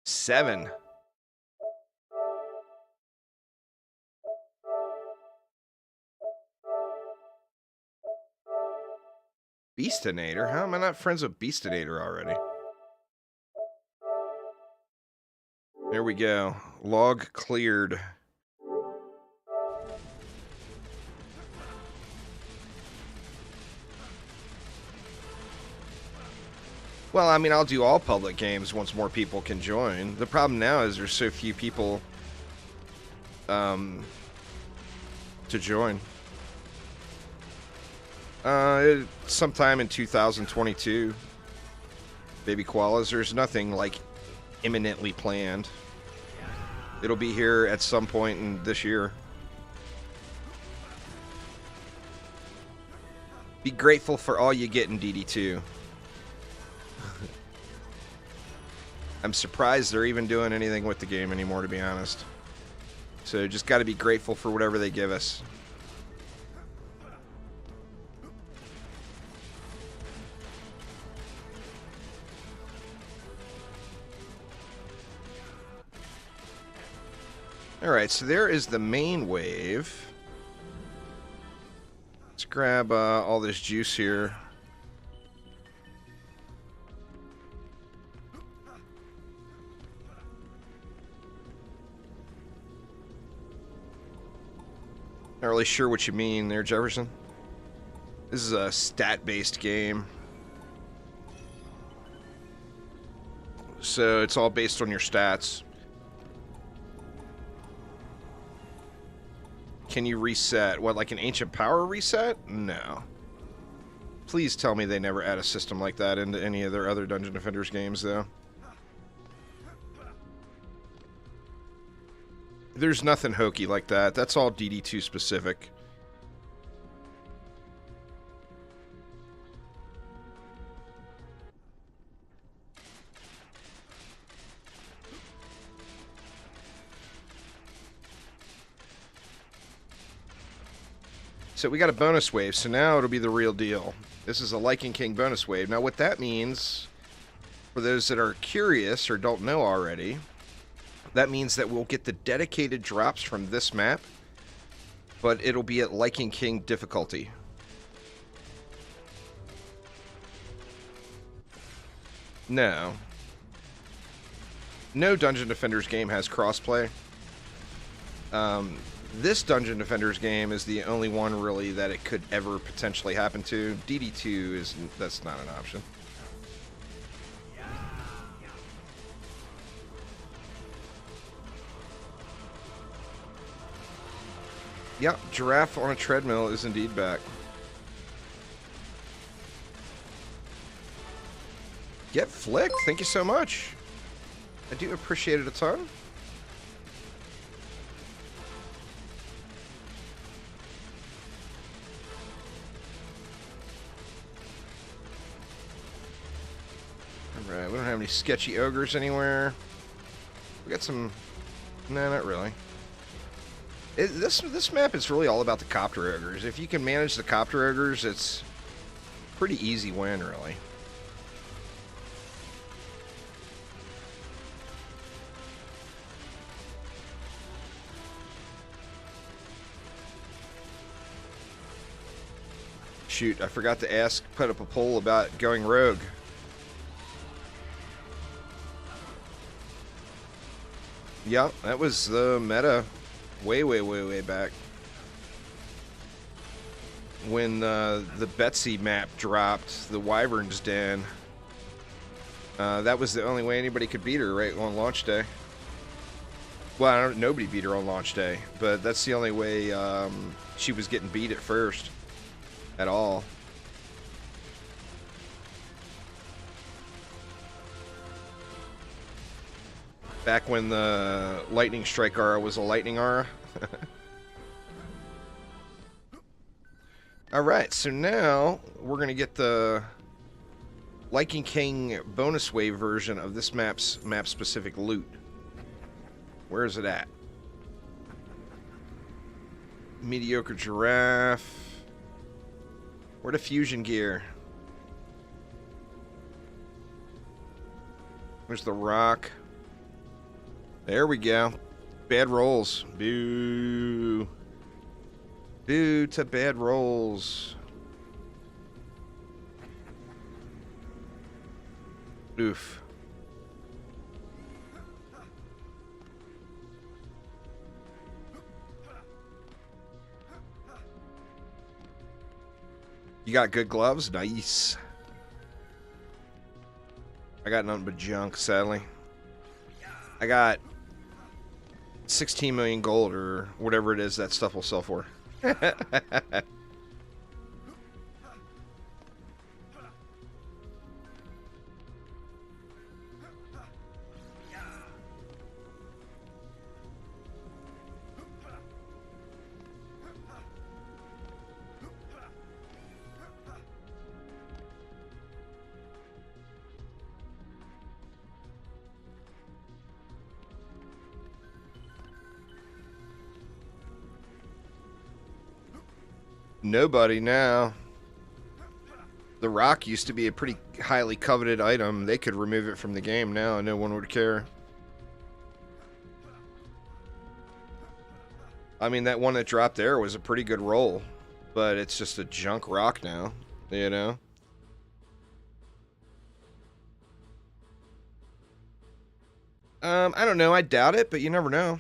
7. Beastinator? How am I not friends with Beastinator already? There we go. Log cleared. Well, I mean, I'll do all public games once more people can join. The problem now is there's so few people to join. Sometime in 2022. Baby koalas, there's nothing like imminently planned. It'll be here at some point in this year. Be grateful for all you get in DD2. I'm surprised they're even doing anything with the game anymore, to be honest. So just got to be grateful for whatever they give us. Alright, so there is the main wave. Let's grab all this juice here. Not really sure what you mean there, Jefferson. This is a stat-based game. So it's all based on your stats. Can you reset? What, like an Ancient Power reset? No. Please tell me they never add a system like that into any of their other Dungeon Defenders games, though. There's nothing hokey like that. That's all DD2 specific. So we got a bonus wave, so now it'll be the real deal. This is a Lichen King bonus wave. Now what that means, for those that are curious or don't know already, that means that we'll get the dedicated drops from this map, but it'll be at Lichen King difficulty. No. No Dungeon Defenders game has crossplay. This Dungeon Defenders game is the only one really that it could ever potentially happen to. DD2 is that's not an option. Yep, Giraffe on a Treadmill is indeed back. Get Flick, thank you so much. I do appreciate it a ton. Alright, we don't have any sketchy ogres anywhere. We got some... No, not really. This map is really all about the copter ogres. If you can manage the copter ogres, it's pretty easy win, really. Shoot, I forgot to put up a poll about going rogue. Yep, that was the meta way back. When the Betsy map dropped, the Wyvern's Den, that was the only way anybody could beat her right on launch day. Well, nobody beat her on launch day, but that's the only way she was getting beat at first. At all. Back when the Lightning Strike Aura was a Lightning Aura. Alright, so now we're going to get the Lichen King bonus wave version of this map's map-specific loot. Where is it at? Mediocre Giraffe. Where the fusion gear? Where's the rock? There we go. Bad rolls. Boo. Boo to bad rolls. Oof. You got good gloves? Nice. I got nothing but junk, sadly. I got 16 million gold or whatever it is that stuff will sell for. Nobody now. The rock used to be a pretty highly coveted item. They could remove it from the game now and no one would care. I mean, that one that dropped there was a pretty good roll, but it's just a junk rock now, you know? I don't know. I doubt it, but you never know.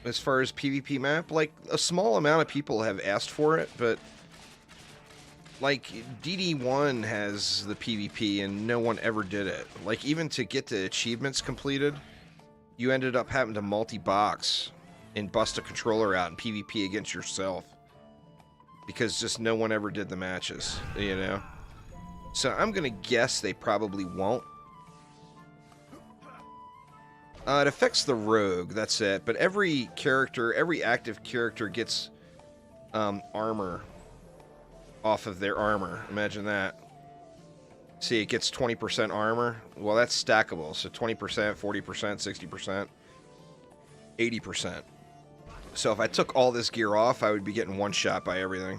As far as PvP map, like, a small amount of people have asked for it, but like, DD1 has the PvP and no one ever did it. Like, even to get the achievements completed, you ended up having to multi-box and bust a controller out in PvP against yourself. Because just no one ever did the matches, you know? So I'm gonna guess they probably won't. It affects the rogue, that's it. But every character, every active character gets armor off of their armor. Imagine that. See, it gets 20% armor. Well, that's stackable. So 20%, 40%, 60%, 80%. So if I took all this gear off, I would be getting one shot by everything.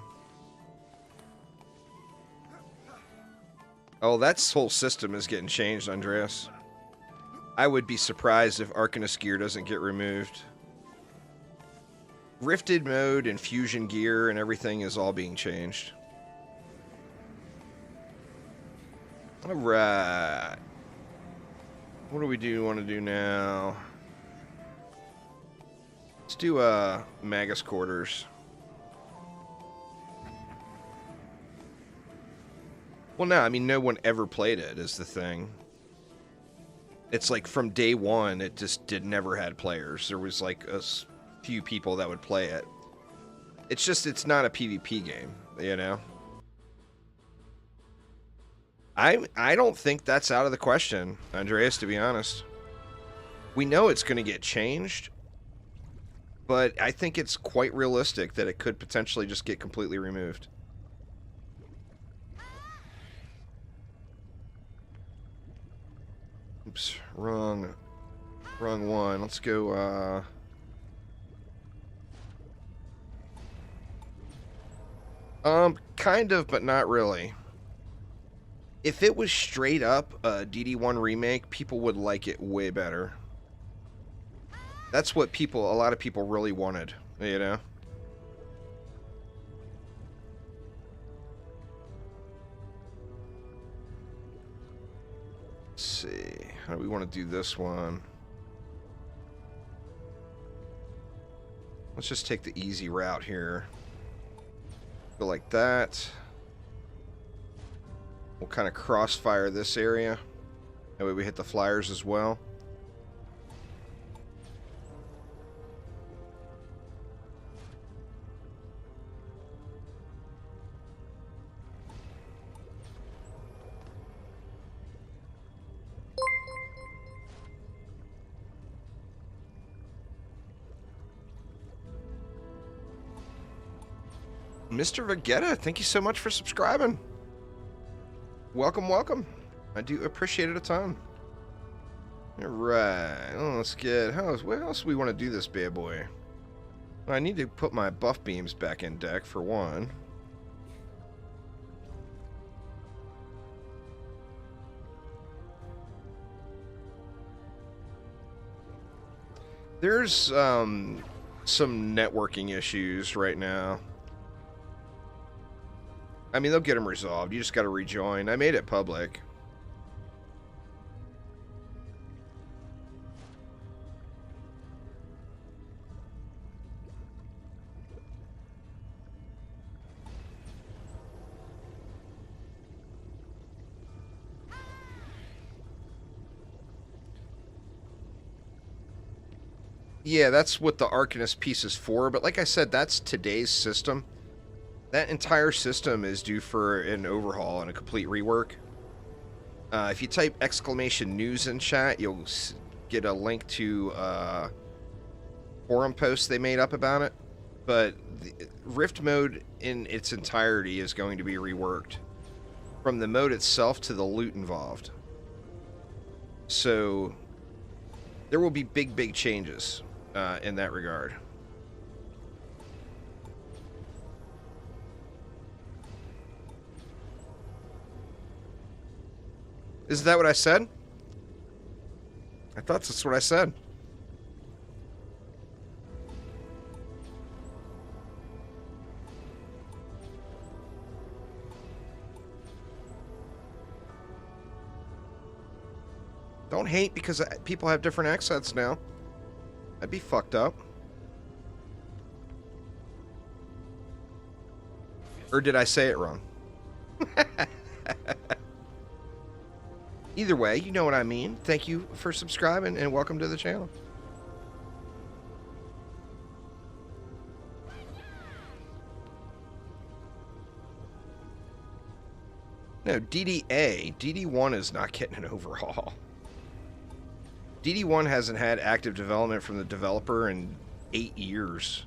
Oh, that whole system is getting changed, Andreas. I would be surprised if Arcanist Gear doesn't get removed. Rifted mode and fusion gear and everything is all being changed. Alright. What do we want to do now? Let's do Magus Quarters. Well, no, I mean, no one ever played it, is the thing. It's like from day one, it just never had players. There was like a few people that would play it. It's just, it's not a PvP game, you know? I don't think that's out of the question, Andreas, to be honest. We know it's going to get changed, but I think it's quite realistic that it could potentially just get completely removed. Oops, wrong one. Let's go, kind of, but not really. If it was straight up a DD1 remake, people would like it way better. That's what a lot of people really wanted, you know? Let's see. How do we want to do this one? Let's just take the easy route here. Go like that. We'll kind of crossfire this area. That way we hit the flyers as well. Mr. Vegeta, thank you so much for subscribing. Welcome, welcome. I do appreciate it a ton. Alright, let's get... Where else do we want to do this bad boy? Well, I need to put my buff beams back in deck, for one. There's some networking issues right now. I mean, they'll get them resolved. You just got to rejoin. I made it public. Yeah, that's what the Arcanist piece is for, but like I said, that's today's system. That entire system is due for an overhaul and a complete rework. If you type !news in chat, you'll get a link to forum posts they made up about it. But Rift mode in its entirety is going to be reworked, from the mode itself to the loot involved. So there will be big changes in that regard. Is that what I said? I thought that's what I said. Don't hate because people have different accents now. That'd be fucked up. Or did I say it wrong? Either way, you know what I mean. Thank you for subscribing and welcome to the channel. No, DDA. DD1 is not getting an overhaul. DD1 hasn't had active development from the developer in 8 years.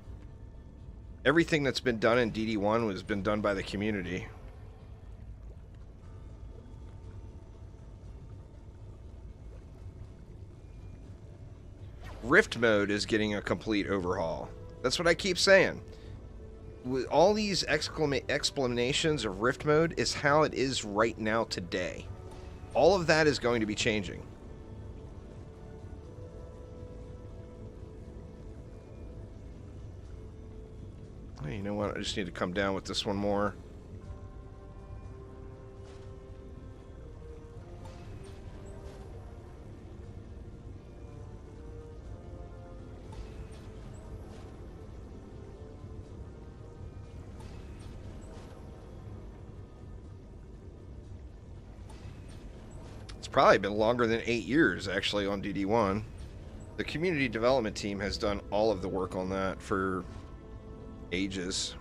Everything that's been done in DD1 has been done by the community. Rift mode is getting a complete overhaul. That's what I keep saying. With all these explanations of Rift mode is how it is right now today. All of that is going to be changing. Hey, you know what? I just need to come down with this one more. It's probably been longer than 8 years, actually, on DD1. The community development team has done all of the work on that for ages.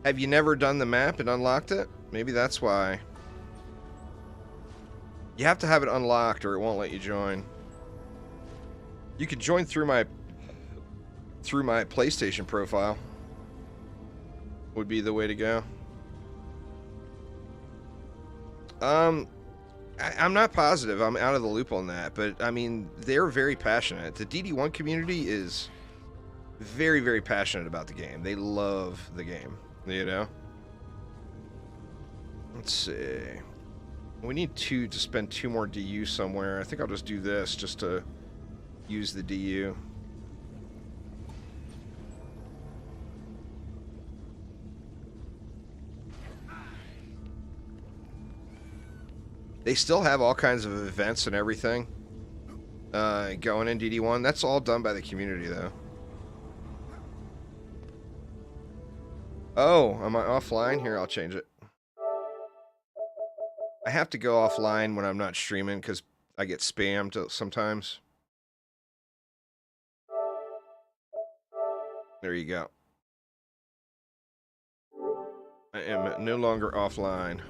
Have you never done the map and unlocked it? Maybe that's why. You have to have it unlocked or it won't let you join. You could join through my PlayStation profile. Would be the way to go. I'm not positive. I'm out of the loop on that, but I mean, they're very passionate. The DD1 community is very passionate about the game. They love the game, you know? Let's see. We need to spend 2 more DU somewhere. I think I'll just do this just to use the DU. They still have all kinds of events and everything going in DD1. That's all done by the community, though. Oh, am I offline? Here, I'll change it. I have to go offline when I'm not streaming because I get spammed sometimes. There you go. I am no longer offline.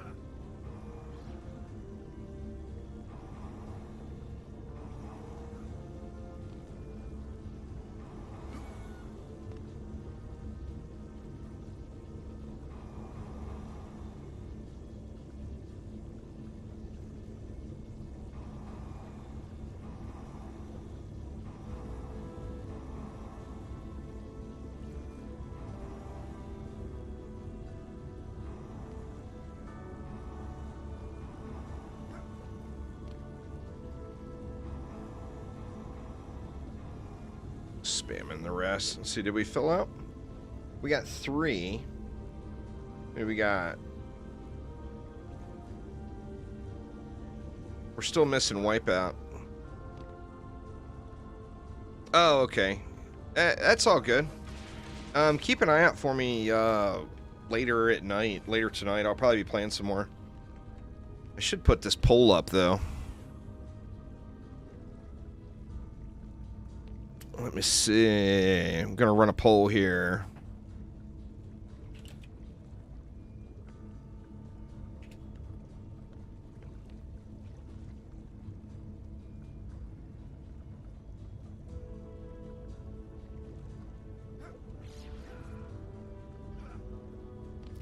Spamming the rest. Let's see, did we fill out? We got 3. Maybe we got... We're still missing Wipeout. Oh, okay. That's all good. Keep an eye out for me later at night. Later tonight, I'll probably be playing some more. I should put this poll up, though. Let me see. I'm going to run a poll here.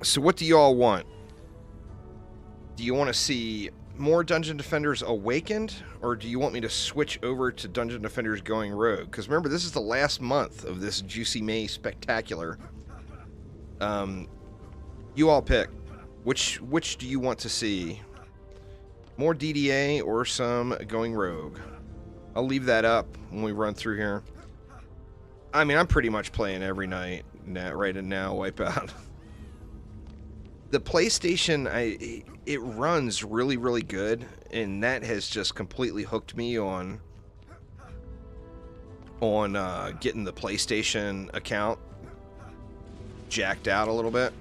So what do you all want? Do you want to see more Dungeon Defenders Awakened, or do you want me to switch over to Dungeon Defenders Going Rogue? Because remember, this is the last month of this Juicy May Spectacular. You all pick. Which do you want to see? More DDA or some Going Rogue? I'll leave that up when we run through here. I mean, I'm pretty much playing every night right now, Wipeout. The PlayStation, it runs really, really good, and that has just completely hooked me on getting the PlayStation account jacked out a little bit.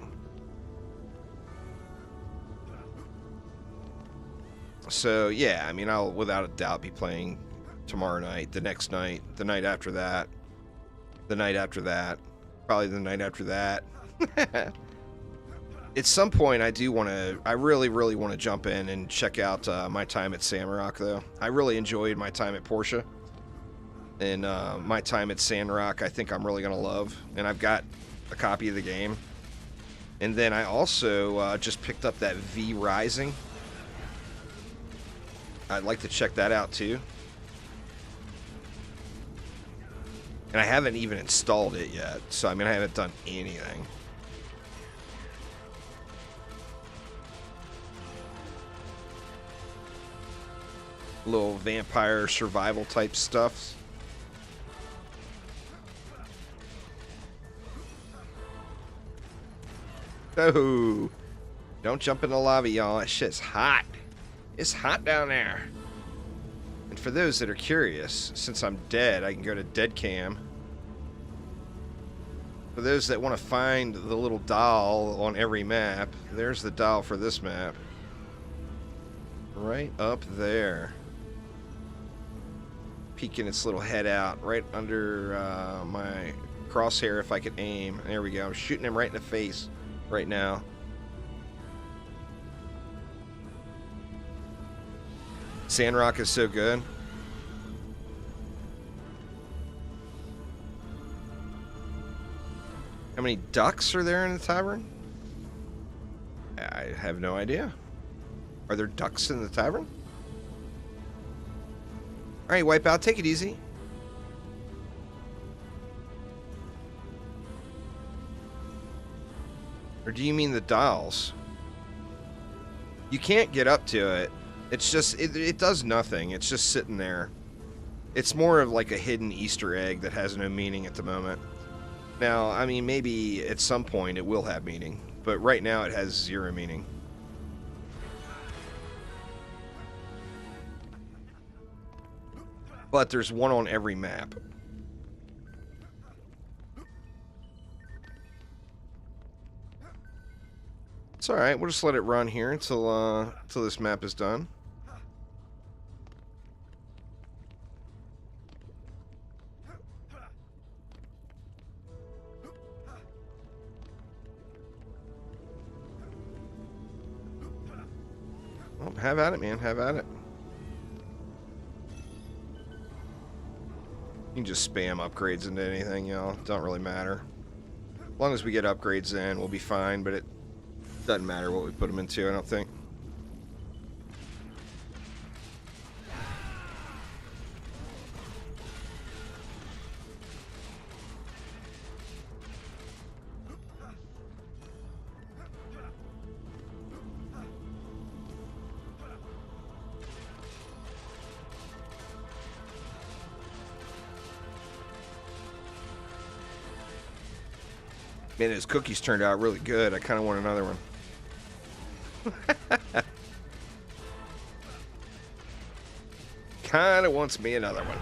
So yeah, I mean, I'll without a doubt be playing tomorrow night, the next night, the night after that, the night after that, probably the night after that. At some point, I really, really want to jump in and check out my time at Sandrock, though. I really enjoyed my time at Porsche. And my time at Sandrock, I think I'm really going to love. And I've got a copy of the game. And then I also just picked up that V Rising. I'd like to check that out, too. And I haven't even installed it yet. So, I mean, I haven't done anything. Little vampire survival type stuff. Oh, don't jump in the lava, y'all. That shit's hot. It's hot down there. And for those that are curious, since I'm dead, I can go to Dead Cam. For those that want to find the little doll on every map, there's the doll for this map. Right up there. Peeking its little head out right under my crosshair if I could aim. There we go. I'm shooting him right in the face right now. Sandrock is so good. How many ducks are there in the tavern? I have no idea. Are there ducks in the tavern? Alright, Wipeout, take it easy. Or do you mean the dolls? You can't get up to it. It's just, it does nothing. It's just sitting there. It's more of like a hidden Easter egg that has no meaning at the moment. Now, I mean, maybe at some point it will have meaning. But right now it has zero meaning. But there's one on every map. It's alright, we'll just let it run here until this map is done. Well, have at it, man, have at it. You can just spam upgrades into anything, you know, don't really matter. As long as we get upgrades in, we'll be fine, but it doesn't matter what we put them into, I don't think. Man, his cookies turned out really good. I kind of want another one. Kind of wants me another one.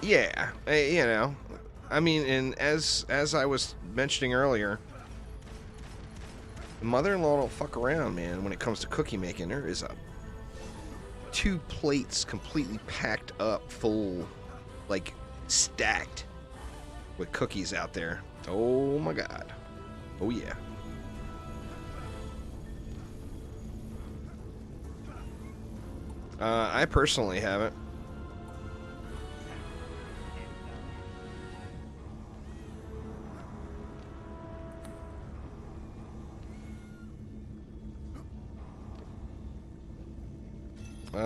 Yeah, you know, I mean, and as I was mentioning earlier, mother-in-law don't fuck around, man. When it comes to cookie making, there is 2 plates completely packed up full, like stacked with cookies out there. Oh my god. Oh yeah. I personally haven't.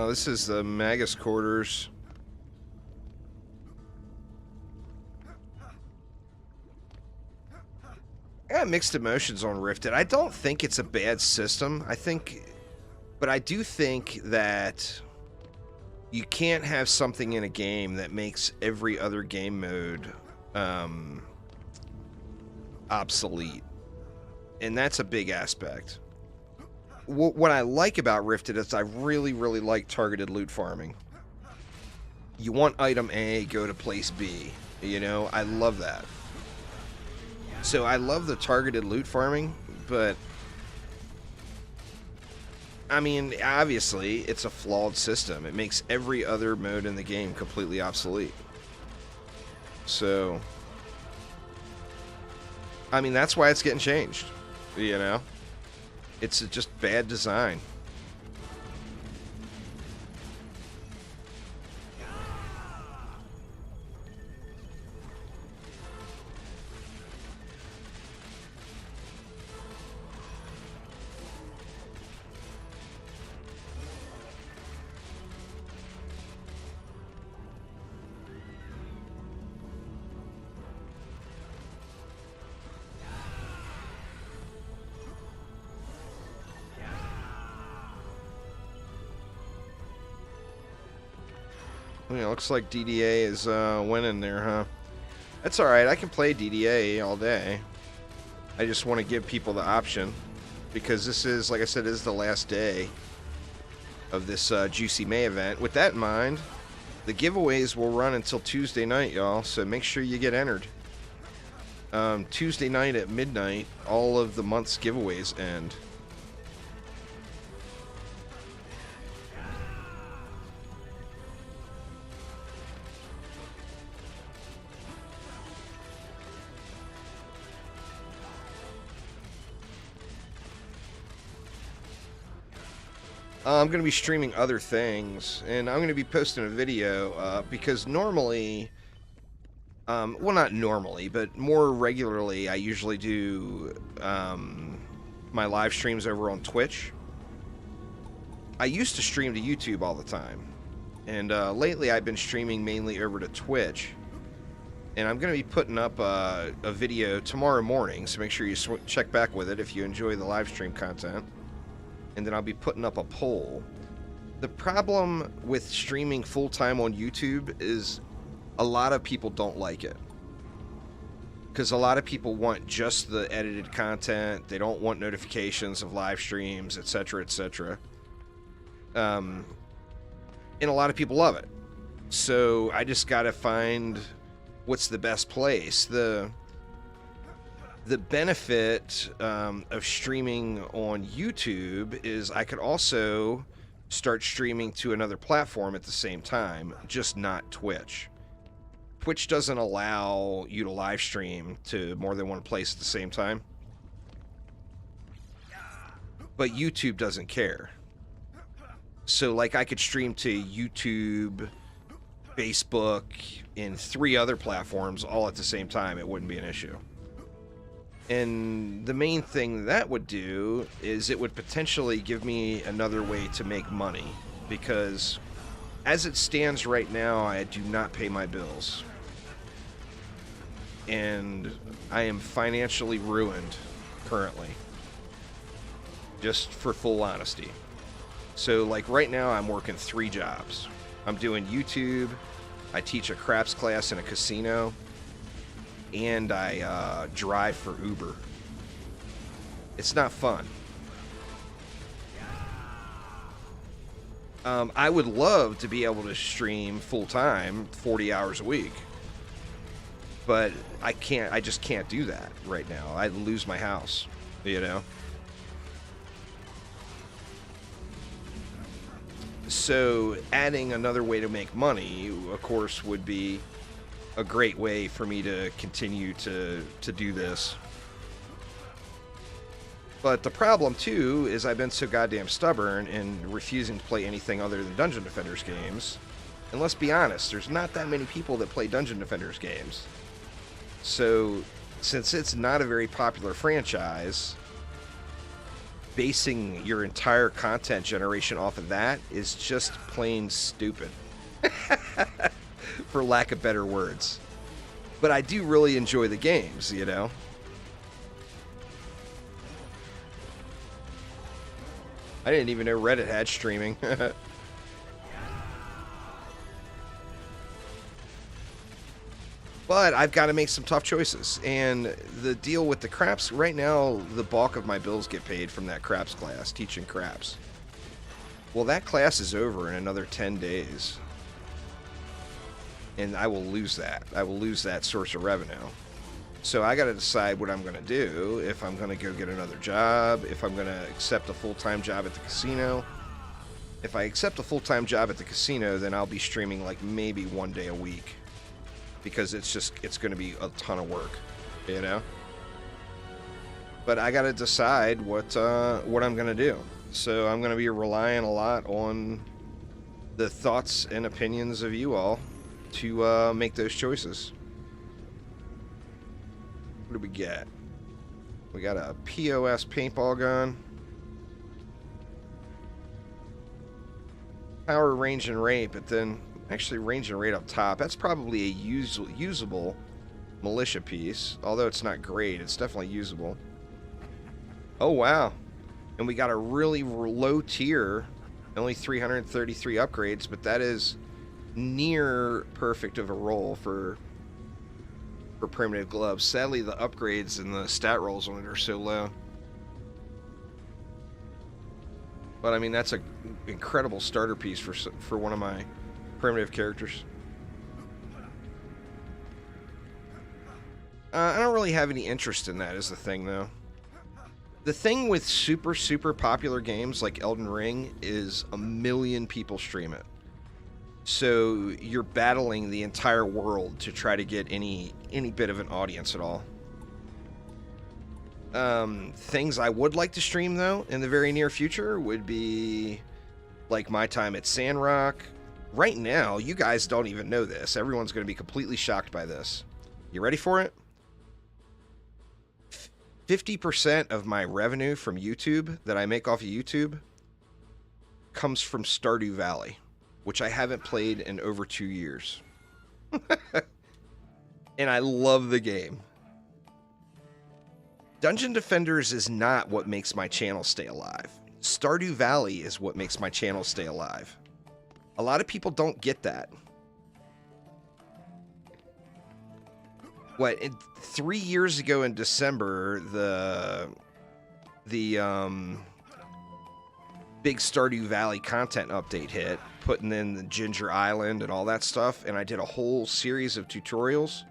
This is the Magus quarters. I got mixed emotions on Rifted. I don't think it's a bad system. But I do think that you can't have something in a game that makes every other game mode obsolete. And that's a big aspect. What I like about Rifted is I really, really like targeted loot farming. You want item A, go to place B. You know, I love that. So I love the targeted loot farming, but I mean, obviously, it's a flawed system. It makes every other mode in the game completely obsolete. So, I mean, that's why it's getting changed, you know? It's just bad design. Yeah, looks like DDA is winning there, huh? That's alright, I can play DDA all day. I just want to give people the option, because this is, like I said, this is the last day of this Juicy May event. With that in mind, the giveaways will run until Tuesday night, y'all, so make sure you get entered. Tuesday night at midnight, all of the month's giveaways end. I'm going to be streaming other things, and I'm going to be posting a video, because normally, well, not normally, but more regularly, I usually do my live streams over on Twitch. I used to stream to YouTube all the time, and lately I've been streaming mainly over to Twitch, and I'm going to be putting up a video tomorrow morning, so make sure you check back with it if you enjoy the live stream content. And then I'll be putting up a poll. The problem with streaming full-time on YouTube is a lot of people don't like it. Because a lot of people want just the edited content. They don't want notifications of live streams, etc., etc. And a lot of people love it. So I just got to find what's the best place. The benefit of streaming on YouTube is I could also start streaming to another platform at the same time, just not Twitch. Twitch doesn't allow you to live stream to more than one place at the same time. But YouTube doesn't care. So, like, I could stream to YouTube, Facebook, and 3 other platforms all at the same time. It wouldn't be an issue. And the main thing that would do is it would potentially give me another way to make money, because as it stands right now, I do not pay my bills. And I am financially ruined currently, just for full honesty. So, like, right now I'm working 3 jobs. I'm doing YouTube, I teach a craps class in a casino, and I drive for Uber. It's not fun. I would love to be able to stream full-time 40 hours a week. But I can't. I just can't do that right now. I'd lose my house, you know? So adding another way to make money, of course, would be a great way for me to continue to do this. But the problem, too, is I've been so goddamn stubborn in refusing to play anything other than Dungeon Defenders games. And let's be honest, there's not that many people that play Dungeon Defenders games. So, since it's not a very popular franchise, basing your entire content generation off of that is just plain stupid. For lack of better words. But I do really enjoy the games, you know? I didn't even know Reddit had streaming. But I've got to make some tough choices. And the deal with the craps, right now, the bulk of my bills get paid from that craps class, teaching craps. Well, that class is over in another 10 days. And I will lose that. I will lose that source of revenue. So I got to decide what I'm going to do, if I'm going to go get another job, if I'm going to accept a full-time job at the casino. If I accept a full-time job at the casino, then I'll be streaming like maybe one day a week. Because it's going to be a ton of work, you know? But I got to decide what I'm going to do. So I'm going to be relying a lot on the thoughts and opinions of you all to make those choices. What do we get? We got a POS paintball gun. Power, range, and rate, but then actually range and rate up top. That's probably a usable militia piece. Although it's not great, it's definitely usable. Oh, wow. And we got a really low tier. Only 333 upgrades, but that is near perfect of a roll for primitive gloves. Sadly, the upgrades and the stat rolls on it are so low. But I mean, that's an incredible starter piece for one of my primitive characters. I don't really have any interest in that, is the thing, though. The thing with super popular games like Elden Ring is 1 million people stream it. So you're battling the entire world to try to get any bit of an audience at all. Things I would like to stream, though, in the very near future would be like my time at Sandrock. Right now, you guys don't even know this. Everyone's going to be completely shocked by this. You ready for it? 50% of my revenue from YouTube that I make off of YouTube comes from Stardew Valley, which I haven't played in over 2 years. And I love the game. Dungeon Defenders is not what makes my channel stay alive. Stardew Valley is what makes my channel stay alive. A lot of people don't get that. What, 3 years ago in December, the big Stardew Valley content update hit, putting in the Ginger Island and all that stuff, and I did a whole series of tutorials.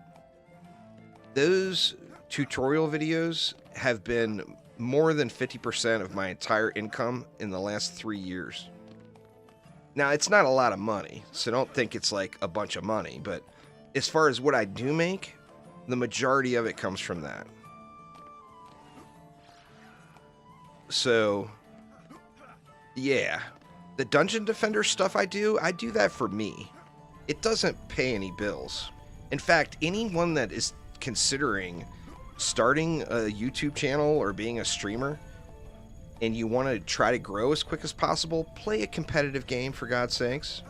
Those tutorial videos have been more than 50% of my entire income in the last 3 years. Now, it's not a lot of money, so don't think it's like a bunch of money, but as far as what I do make, the majority of it comes from that. So, yeah. The Dungeon Defender stuff I do that for me. It doesn't pay any bills. In fact, anyone that is considering starting a YouTube channel or being a streamer and you want to try to grow as quick as possible, play a competitive game, for God's sakes.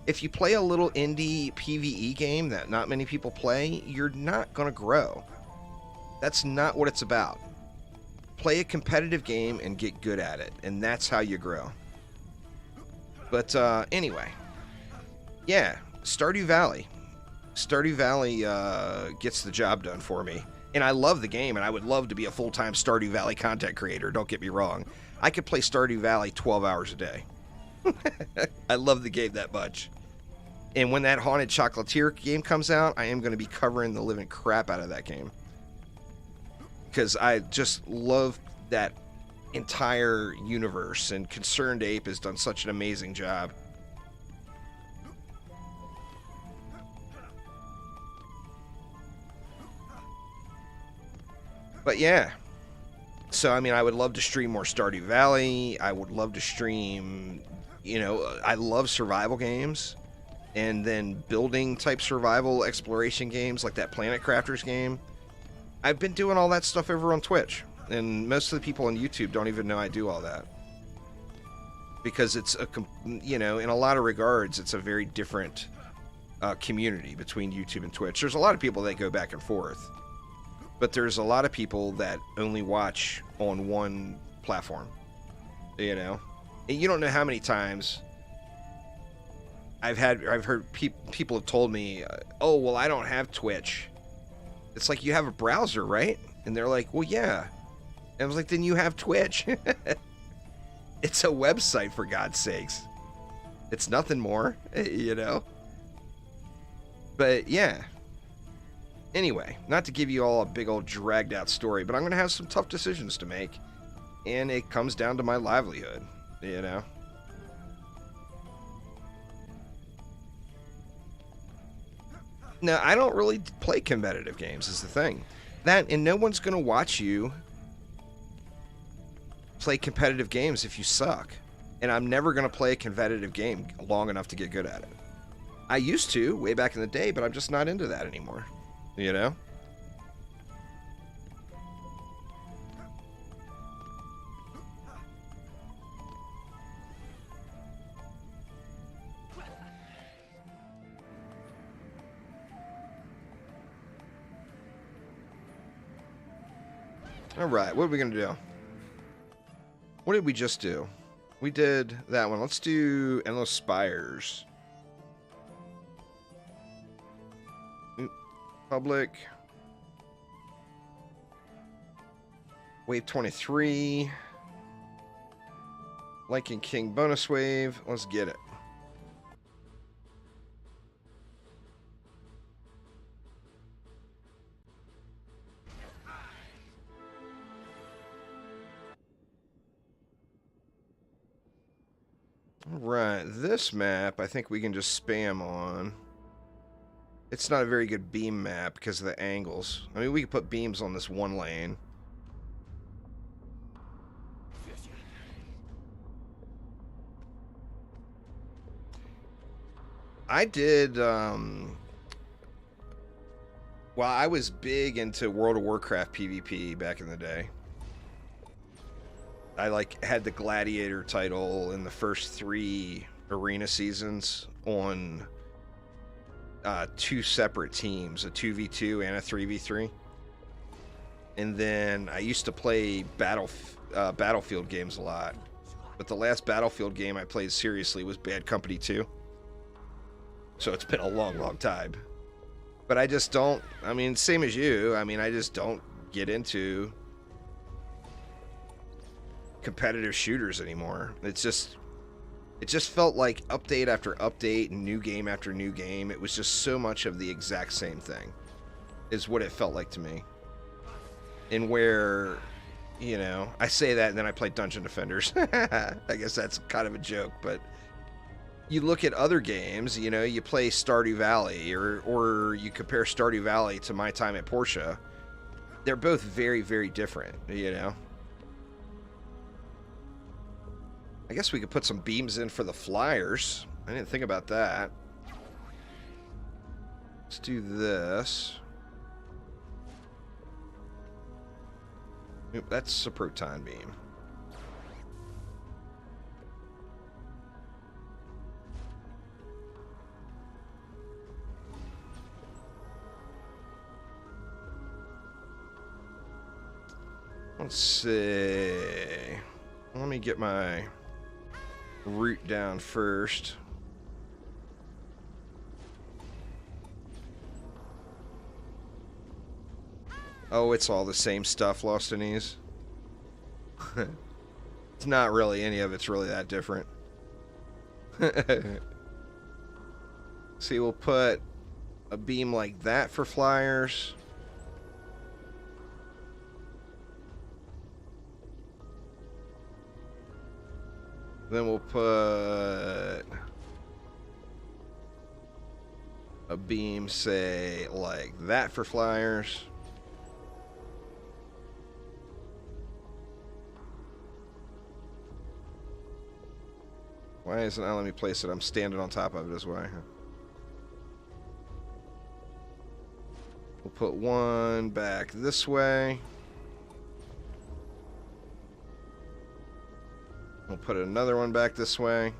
If you play a little indie PvE game that not many people play, you're not going to grow. That's not what it's about. Play a competitive game and get good at it, and that's how you grow. But anyway, yeah, Stardew Valley. Stardew Valley gets the job done for me. And I love the game, and I would love to be a full-time Stardew Valley content creator, don't get me wrong. I could play Stardew Valley 12 hours a day. I love the game that much. And when that Haunted Chocolatier game comes out, I am going to be covering the living crap out of that game. Because I just love that entire universe, and Concerned Ape has done such an amazing job. But yeah. So, I mean, I would love to stream more Stardew Valley. I would love to stream, you know, I love survival games. And then building type survival exploration games like that Planet Crafters game. I've been doing all that stuff over on Twitch. And most of the people on YouTube don't even know I do all that. Because it's a, you know, in a lot of regards, it's a very different community between YouTube and Twitch. There's a lot of people that go back and forth. But there's a lot of people that only watch on one platform, you know? And you don't know how many times I've heard people have told me, oh, well, I don't have Twitch. It's like, you have a browser, right? And they're like, well, yeah. And I was like, then you have Twitch. It's a website, for God's sakes. It's nothing more, you know? But, yeah. Anyway, not to give you all a big old dragged out story, but I'm going to have some tough decisions to make. And it comes down to my livelihood, you know? Now, I don't really play competitive games, is the thing. That, and no one's going to watch you play competitive games if you suck. And I'm never going to play a competitive game long enough to get good at it. I used to, way back in the day, but I'm just not into that anymore. You know? Alright, what are we going to do? What did we just do? We did that one. Let's do Endless Spires. Public. Wave 23. Lichen King bonus wave. Let's get it. Alright, this map I think we can just spam on. It's not a very good beam map because of the angles. I mean, we could put beams on this one lane. I did, well, I was big into World of Warcraft PvP back in the day. I, like, had the Gladiator title in the first 3 arena seasons on... 2 separate teams, a 2v2 and a 3v3. And then I used to play Battlefield games a lot. But the last Battlefield game I played seriously was Bad Company 2. So it's been a long, long time. But I just don't, I mean, same as you, I mean, I just don't get into competitive shooters anymore. It just felt like update after update, new game after new game. It was just so much of the exact same thing, is what it felt like to me. And where, you know, I say that and then I play Dungeon Defenders. I guess that's kind of a joke, but you look at other games, you know, you play Stardew Valley, or you compare Stardew Valley to my time at Porsche. They're both very, very different, you know. I guess we could put some beams in for the flyers. I didn't think about that. Let's do this. Oop, that's a proton beam. Let's see. Let me get my route down first. Oh, it's all the same stuff, Lost in Ease. It's not really any of it's really that different. See, we'll put a beam like that for flyers. Then we'll put a beam, say, like that for flyers. Why isn't it letting me place it? I'm standing on top of it is why. We'll put one back this way. We'll put another one back this way.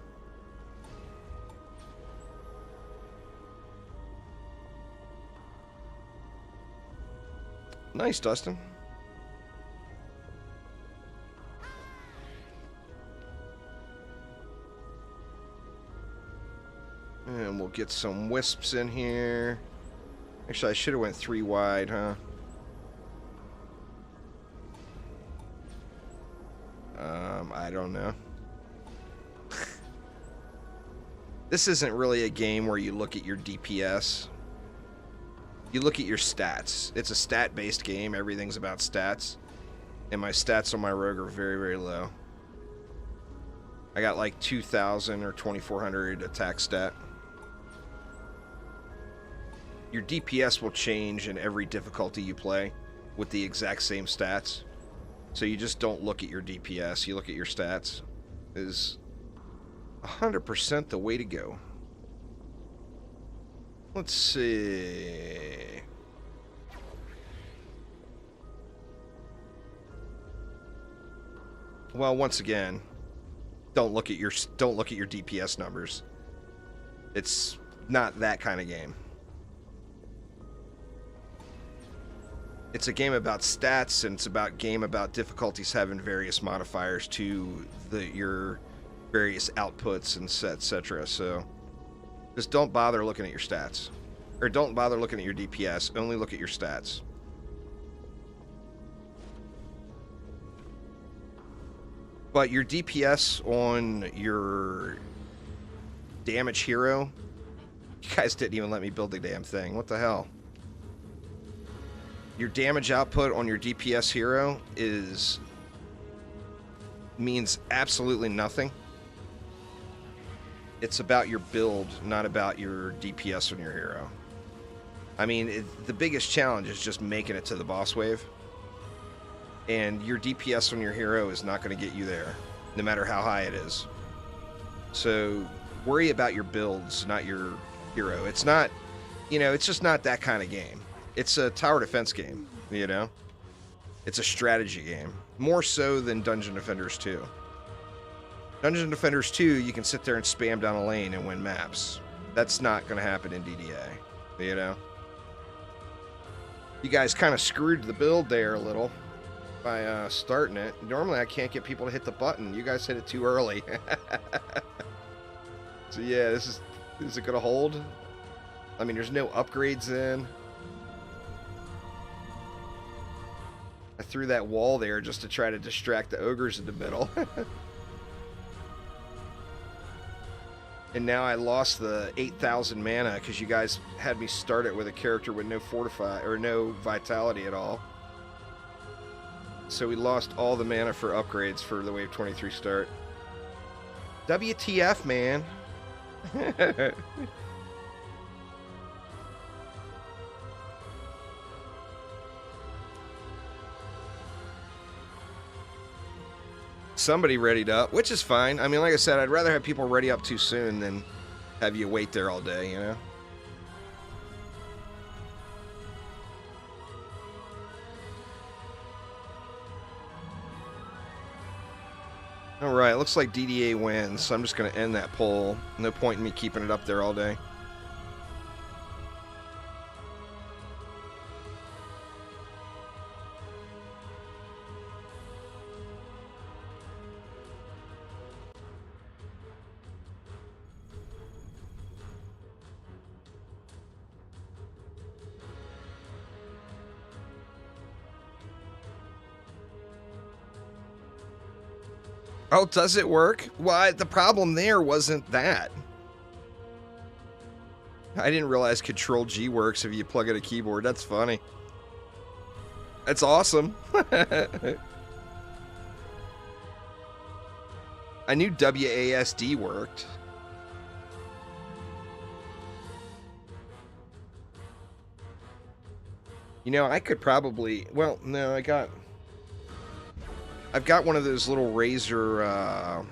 Nice, Dustin. And we'll get some wisps in here. Actually, I should have went 3 wide, huh? I don't know. This isn't really a game where you look at your DPS. You look at your stats. It's a stat-based game. Everything's about stats. And my stats on my rogue are very, very low. I got like 2,000 or 2,400 attack stat. Your DPS will change in every difficulty you play with the exact same stats. So you just don't look at your DPS, you look at your stats. Is 100% the way to go. Let's see. Well, once again, don't look at your DPS numbers. It's not that kind of game. It's a game about stats, and it's about difficulties having various modifiers to your various outputs and etc. So just don't bother looking at your stats. Or don't bother looking at your DPS, only look at your stats. But your DPS on your damage hero, you guys didn't even let me build the damn thing. What the hell? Your damage output on your DPS hero means absolutely nothing. It's about your build, not about your DPS on your hero. I mean, the biggest challenge is just making it to the boss wave. And your DPS on your hero is not going to get you there, no matter how high it is. So worry about your builds, not your hero. It's not, it's just not that kind of game. It's a tower defense game, It's a strategy game. More so than Dungeon Defenders 2. Dungeon Defenders 2, you can sit there and spam down a lane and win maps. That's not going to happen in DDA, You guys kind of screwed the build there a little by starting it. Normally, I can't get people to hit the button. You guys hit it too early. So yeah, is it going to hold? I mean, there's no upgrades in. I threw that wall there just to try to distract the ogres in the middle. And now I lost the 8,000 mana because you guys had me start it with a character with no fortify or no vitality at all. So we lost all the mana for upgrades for the Wave 23 start. WTF, man. Somebody readied up, which is fine. I mean, like I said, I'd rather have people ready up too soon than have you wait there all day, Alright, looks like DDA wins, so I'm just going to end that poll. No point in me keeping it up there all day. Oh, does it work? Well, the problem there wasn't that. I didn't realize Control G works if you plug in a keyboard. That's funny. That's awesome. I knew WASD worked. You know, I could probably... Well, no, I've got one of those little Razer...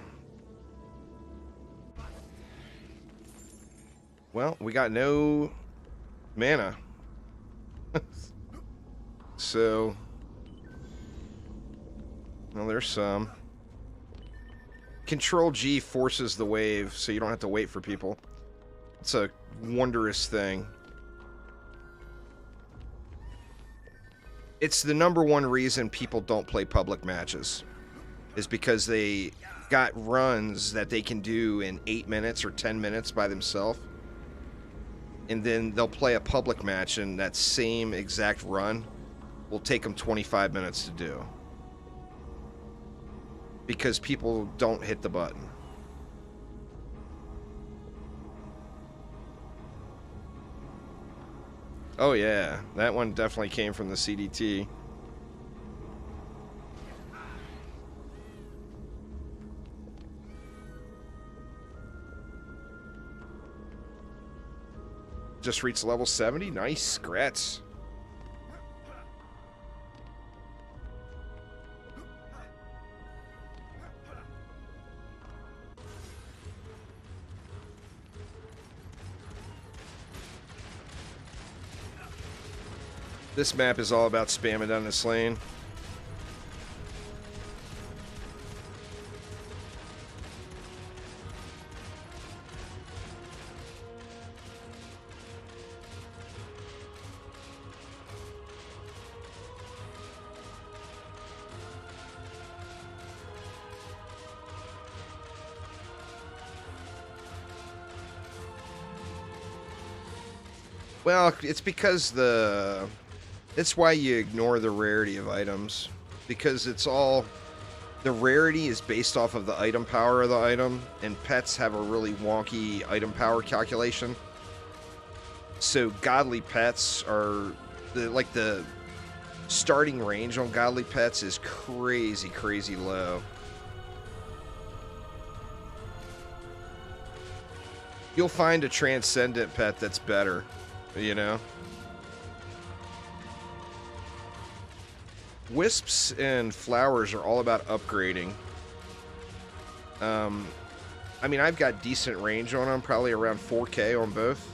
Well, we got no mana. So... Well, there's some. Control G forces the wave, so you don't have to wait for people. It's a wondrous thing. It's the #1 reason people don't play public matches, is because they got runs that they can do in 8 minutes or 10 minutes by themselves, and then they'll play a public match, and that same exact run will take them 25 minutes to do, because people don't hit the button. Oh yeah, that one definitely came from the CDT. Just reached level 70. Nice, scrats. This map is all about spamming down this lane. Well, it's because it's why you ignore the rarity of items, because it's all, the rarity is based off of the item power of the item, and pets have a really wonky item power calculation. So godly pets are, the starting range on godly pets is crazy, crazy low. You'll find a transcendent pet that's better, you know? Wisps and flowers are all about upgrading. I mean, I've got decent range on them, probably around 4K on both.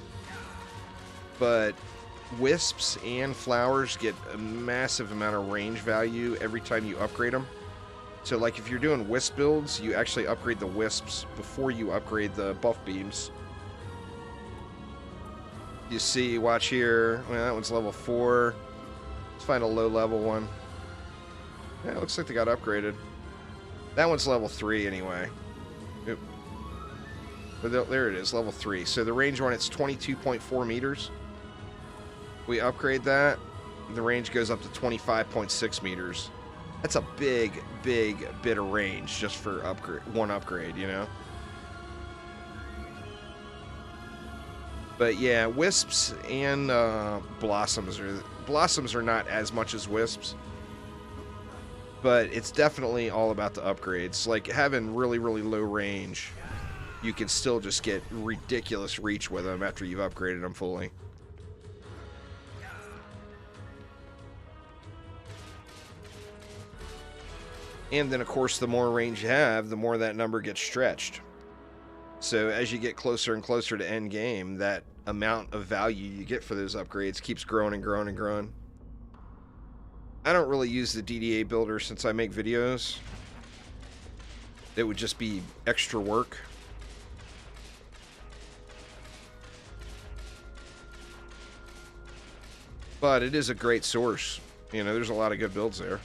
But wisps and flowers get a massive amount of range value every time you upgrade them. So, like, if you're doing wisp builds, you actually upgrade the wisps before you upgrade the buff beams. You see, watch here. Well, that one's level 4. Let's find a low-level one. Yeah, it looks like they got upgraded. That one's level 3 anyway. Oop. But there it is, level 3. So the range on it's 22.4 meters. We upgrade that, the range goes up to 25.6 meters. That's a big, big bit of range just for one upgrade, you know? But yeah, wisps and blossoms are not as much as wisps. But it's definitely all about the upgrades. Like, having really, really low range, you can still just get ridiculous reach with them after you've upgraded them fully. And then, of course, the more range you have, the more that number gets stretched. So as you get closer and closer to end game, that amount of value you get for those upgrades keeps growing and growing and growing. I don't really use the DDA builder since I make videos. It would just be extra work. But it is a great source. You know, there's a lot of good builds there.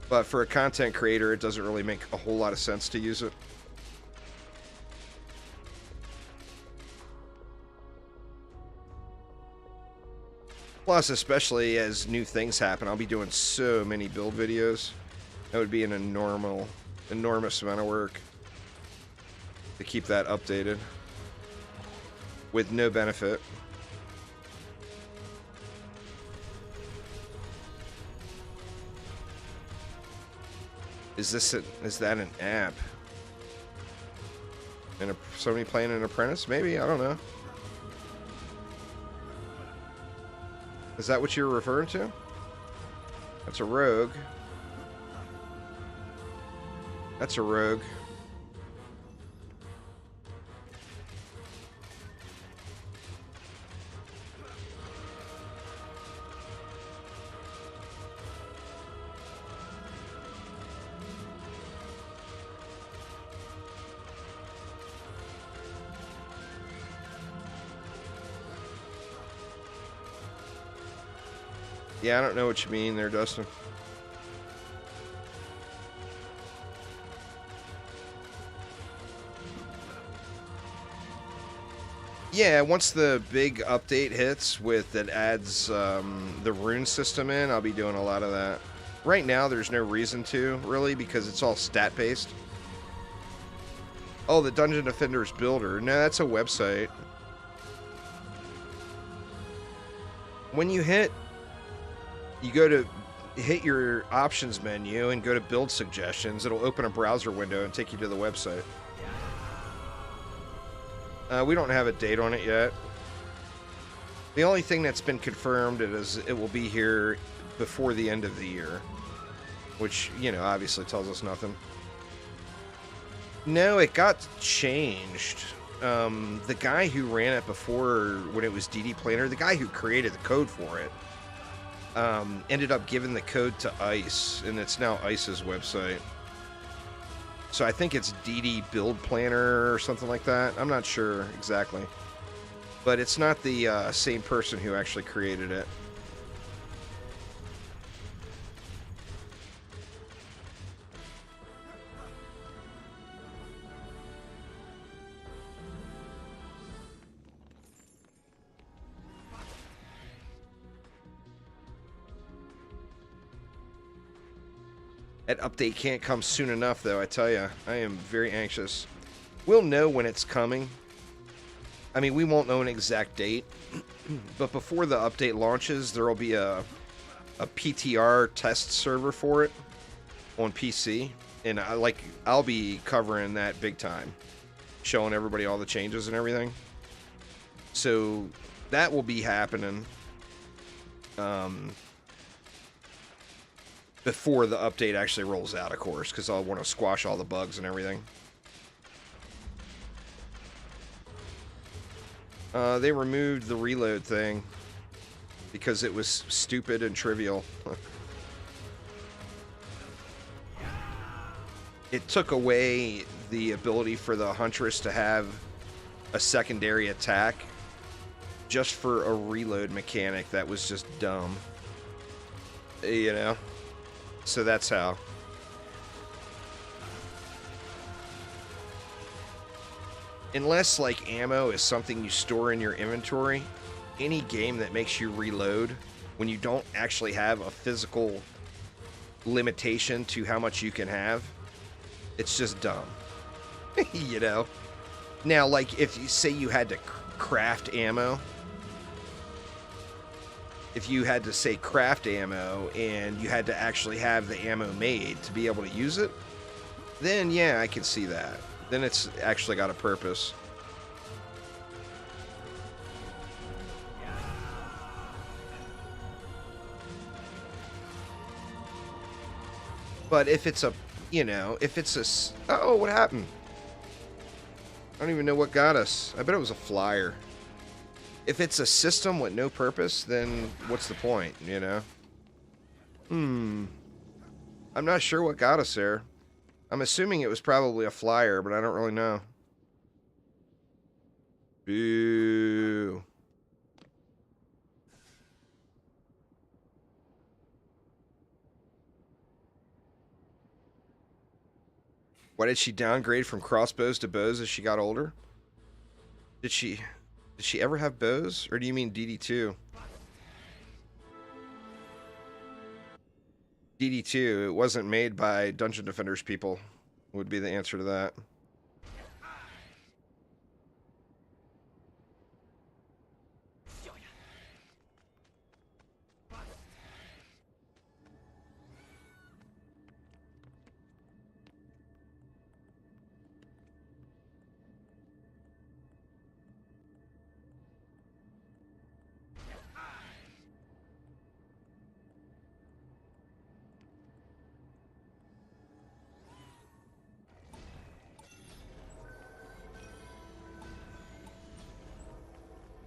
But for a content creator, it doesn't really make a whole lot of sense to use it. Plus, especially as new things happen, I'll be doing so many build videos. That would be an enormous amount of work to keep that updated with no benefit. Is that an app? And somebody playing an apprentice? Maybe, I don't know. Is that what you're referring to? That's a rogue. That's a rogue. Yeah, I don't know what you mean there, Dustin. Yeah, once the big update hits that adds the rune system in, I'll be doing a lot of that. Right now, there's no reason to, really, because it's all stat-based. Oh, the Dungeon Defenders Builder. No, that's a website. When you go to hit your options menu and go to build suggestions, it'll open a browser window and take you to the website. We don't have a date on it yet. The only thing that's been confirmed is it will be here before the end of the year, which, you know, obviously tells us nothing. No, it got changed. The guy who ran it before, when it was DD Planner, the guy who created the code for it, ended up giving the code to ICE, and it's now ICE's website. So I think it's DD Build Planner or something like that. I'm not sure exactly. But it's not the same person who actually created it. That update can't come soon enough, though, I tell you. I am very anxious. We'll know when it's coming. I mean, we won't know an exact date. But before the update launches, there will be a PTR test server for it on PC. And I'll be covering that big time. Showing everybody all the changes and everything. So that will be happening. Before the update actually rolls out, of course, because I'll want to squash all the bugs and everything. They removed the reload thing because it was stupid and trivial. It took away the ability for the Huntress to have a secondary attack just for a reload mechanic that was just dumb. You know? So that's how. Unless, like, ammo is something you store in your inventory, any game that makes you reload when you don't actually have a physical limitation to how much you can have, it's just dumb. You know? Now, like, if you say you had to craft ammo, if you had to, say, craft ammo and you had to actually have the ammo made to be able to use it, then, yeah, I can see that. Then it's actually got a purpose. But if it's a, you know, if it's a... Oh, what happened? I don't even know what got us. I bet it was a flyer. If it's a system with no purpose, then what's the point, you know? I'm not sure what got us there. I'm assuming it was probably a flyer, but I don't really know. Boo. Why did she downgrade from crossbows to bows as she got older? Did she ever have bows? Or do you mean DD2? DD2, it wasn't made by Dungeon Defenders people, would be the answer to that.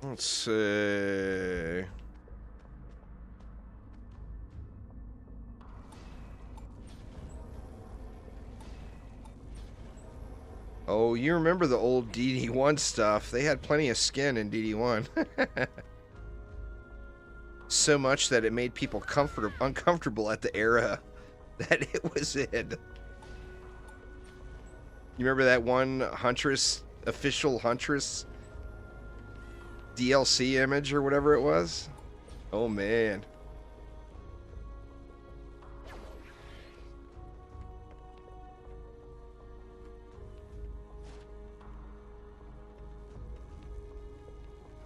Let's see. Oh, you remember the old DD1 stuff? They had plenty of skin in DD1. So much that it made people uncomfortable at the era that it was in. You remember that one Huntress, official Huntress DLC image or whatever it was? Oh, man.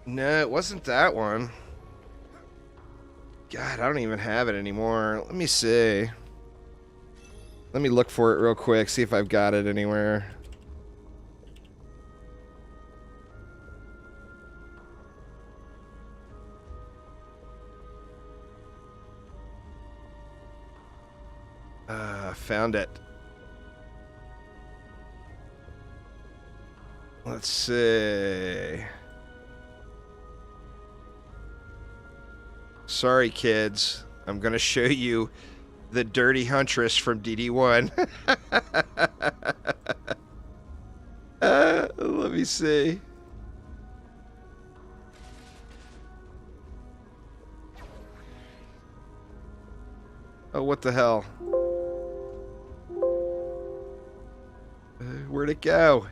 No, it wasn't that one. God, I don't even have it anymore. Let me see. Let me look for it real quick, see if I've got it anywhere. Found it. Let's see. Sorry, kids. I'm going to show you the dirty Huntress from DD1. Let me see. Oh, what the hell? Where'd it go?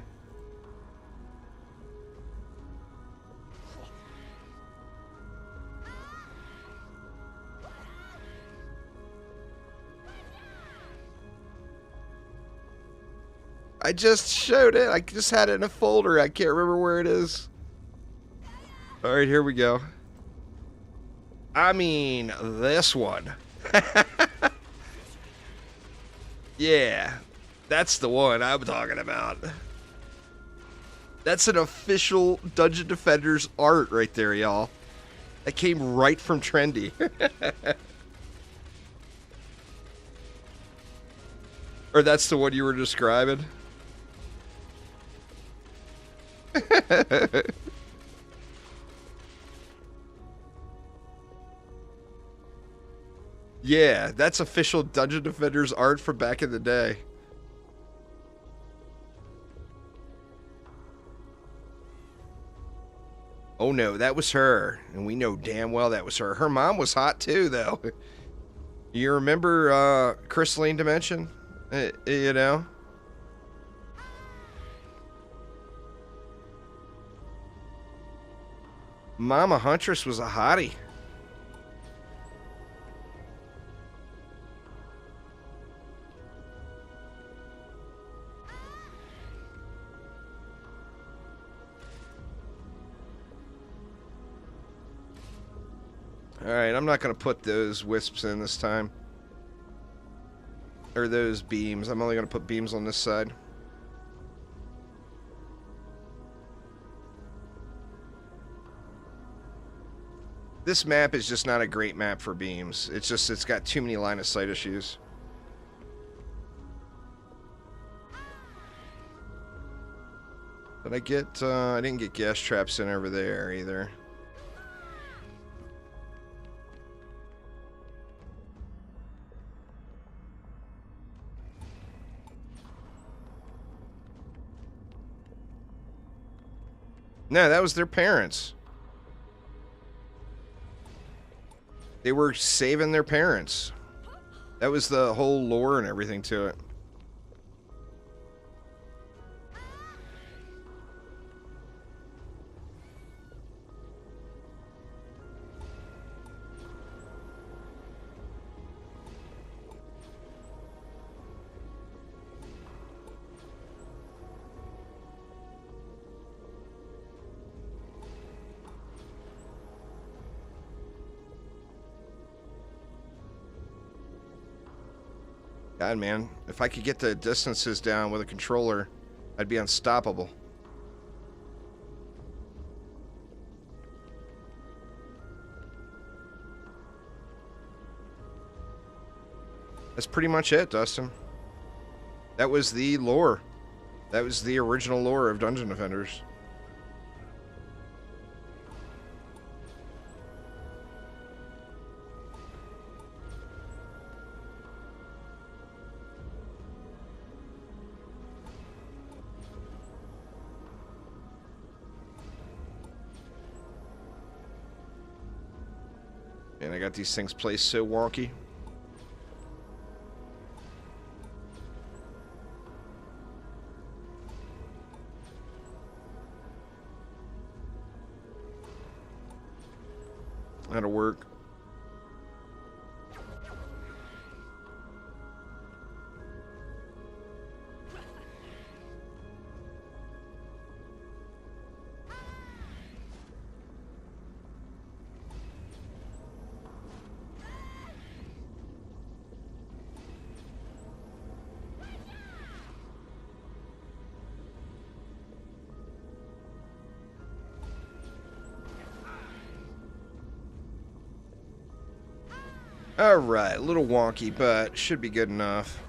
I just showed it. I just had it in a folder. I can't remember where it is. All right, here we go. I mean, this one. Yeah, that's the one I'm talking about. That's an official Dungeon Defenders art right there, y'all. That came right from Trendy. Or that's the one you were describing? Yeah, that's official Dungeon Defenders art from back in the day. Oh no, that was her. And we know damn well that was her. Her mom was hot too, though. You remember Crystalline Dimension? You know? Mama Huntress was a hottie. Alright, I'm not going to put those wisps in this time. Or those beams. I'm only going to put beams on this side. This map is just not a great map for beams. It's got too many line of sight issues. But I didn't get gas traps in over there either. No, that was their parents. They were saving their parents. That was the whole lore and everything to it. God, man, if I could get the distances down with a controller, I'd be unstoppable. That's pretty much it, Dustin. That was the lore. That was the original lore of Dungeon Defenders. And I got these things placed so wonky. That'll work. Alright, a little wonky, but should be good enough.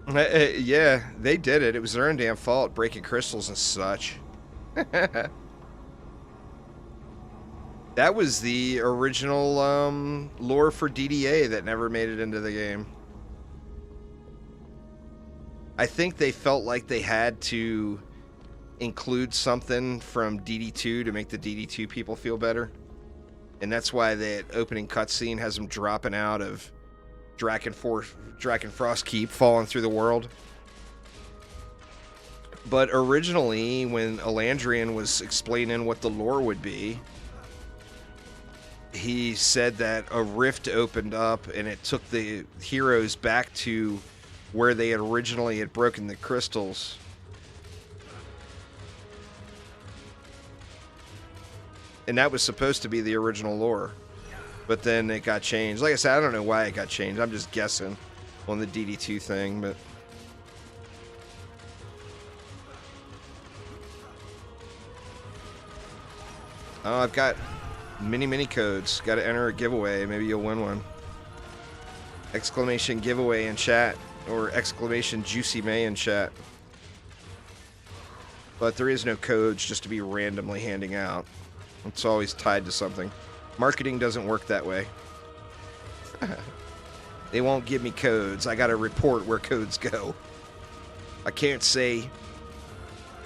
Yeah, they did it. It was their own damn fault, breaking crystals and such. That was the original lore for DDA that never made it into the game. I think they felt like they had to include something from DD2 to make the DD2 people feel better. And that's why that opening cutscene has them dropping out of Drakenfrost Keep, falling through the world. But originally, when Elandrian was explaining what the lore would be, he said that a rift opened up and it took the heroes back to where they had originally had broken the crystals. And that was supposed to be the original lore. But then it got changed. Like I said, I don't know why it got changed. I'm just guessing on the DD2 thing, but... Oh, I've got mini codes. Got to enter a giveaway. Maybe you'll win one. Exclamation giveaway in chat. Or exclamation Juicy May in chat. But there is no codes just to be randomly handing out. It's always tied to something. Marketing doesn't work that way. They won't give me codes. I gotta report where codes go. I can't say,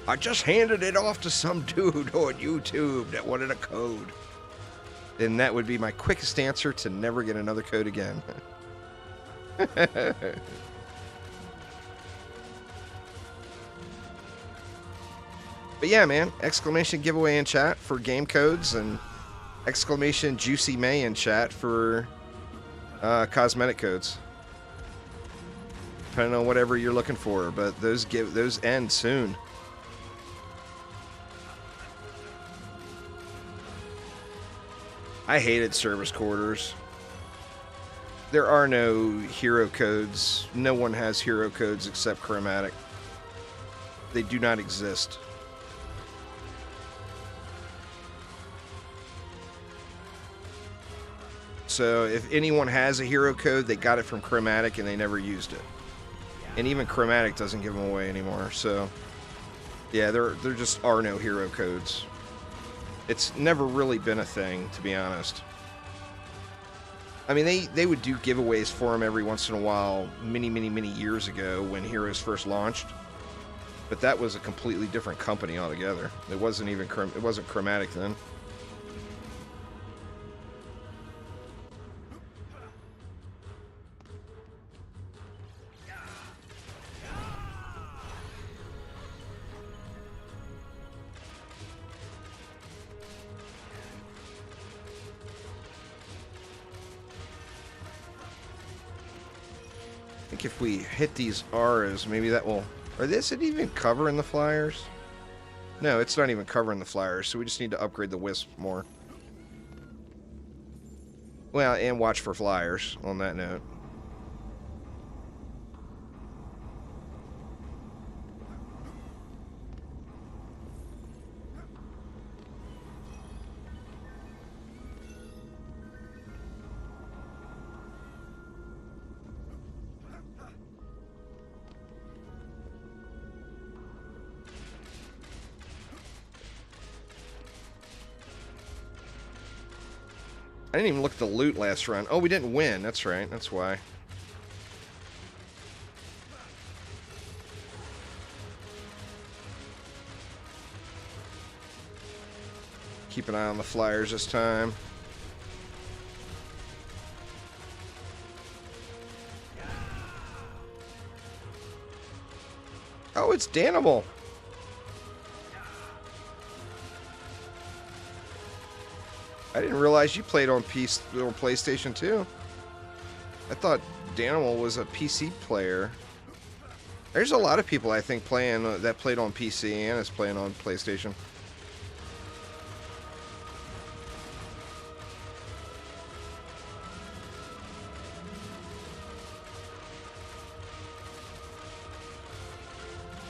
I just handed it off to some dude on YouTube that wanted a code. Then that would be my quickest answer to never get another code again. But yeah, man, exclamation giveaway in chat for game codes and exclamation Juicy May in chat for cosmetic codes. Depending on whatever you're looking for, but those end soon. I hated service quarters. There are no hero codes. No one has hero codes except Chromatic. They do not exist. So if anyone has a hero code, they got it from Chromatic and they never used it. And even Chromatic doesn't give them away anymore. So yeah, there just are no hero codes. It's never really been a thing, to be honest. I mean, they would do giveaways for them every once in a while, many years ago when Heroes first launched. But that was a completely different company altogether. It wasn't Chromatic then. I think if we hit these auras, maybe that will... Or this it even covering the flyers? No, it's not even covering the flyers, so we just need to upgrade the wisp more. Well, and watch for flyers on that note. I didn't even look at the loot last run. Oh, we didn't win. That's right. That's why. Keep an eye on the flyers this time. Oh, it's Danimal. I didn't realize you played on PlayStation 2. I thought Danimal was a PC player. There's a lot of people I think playing that played on PC and is playing on PlayStation.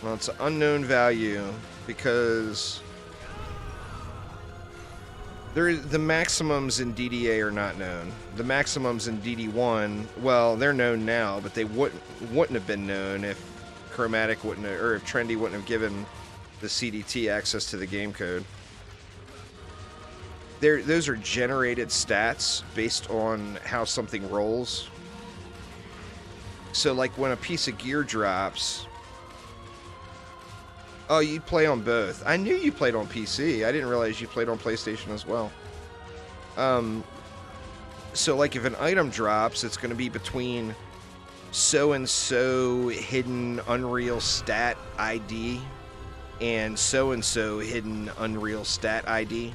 Well, it's an unknown value because the maximums in DDA are not known. The maximums in DD1, well, they're known now, but they wouldn't have been known if Chromatic wouldn't have, or if Trendy wouldn't have given the CDT access to the game code. Those are generated stats based on how something rolls. So, like when a piece of gear drops. Oh, you play on both. I knew you played on PC. I didn't realize you played on PlayStation as well. So, like, if an item drops, it's going to be between so-and-so hidden Unreal Stat ID and so-and-so hidden Unreal Stat ID.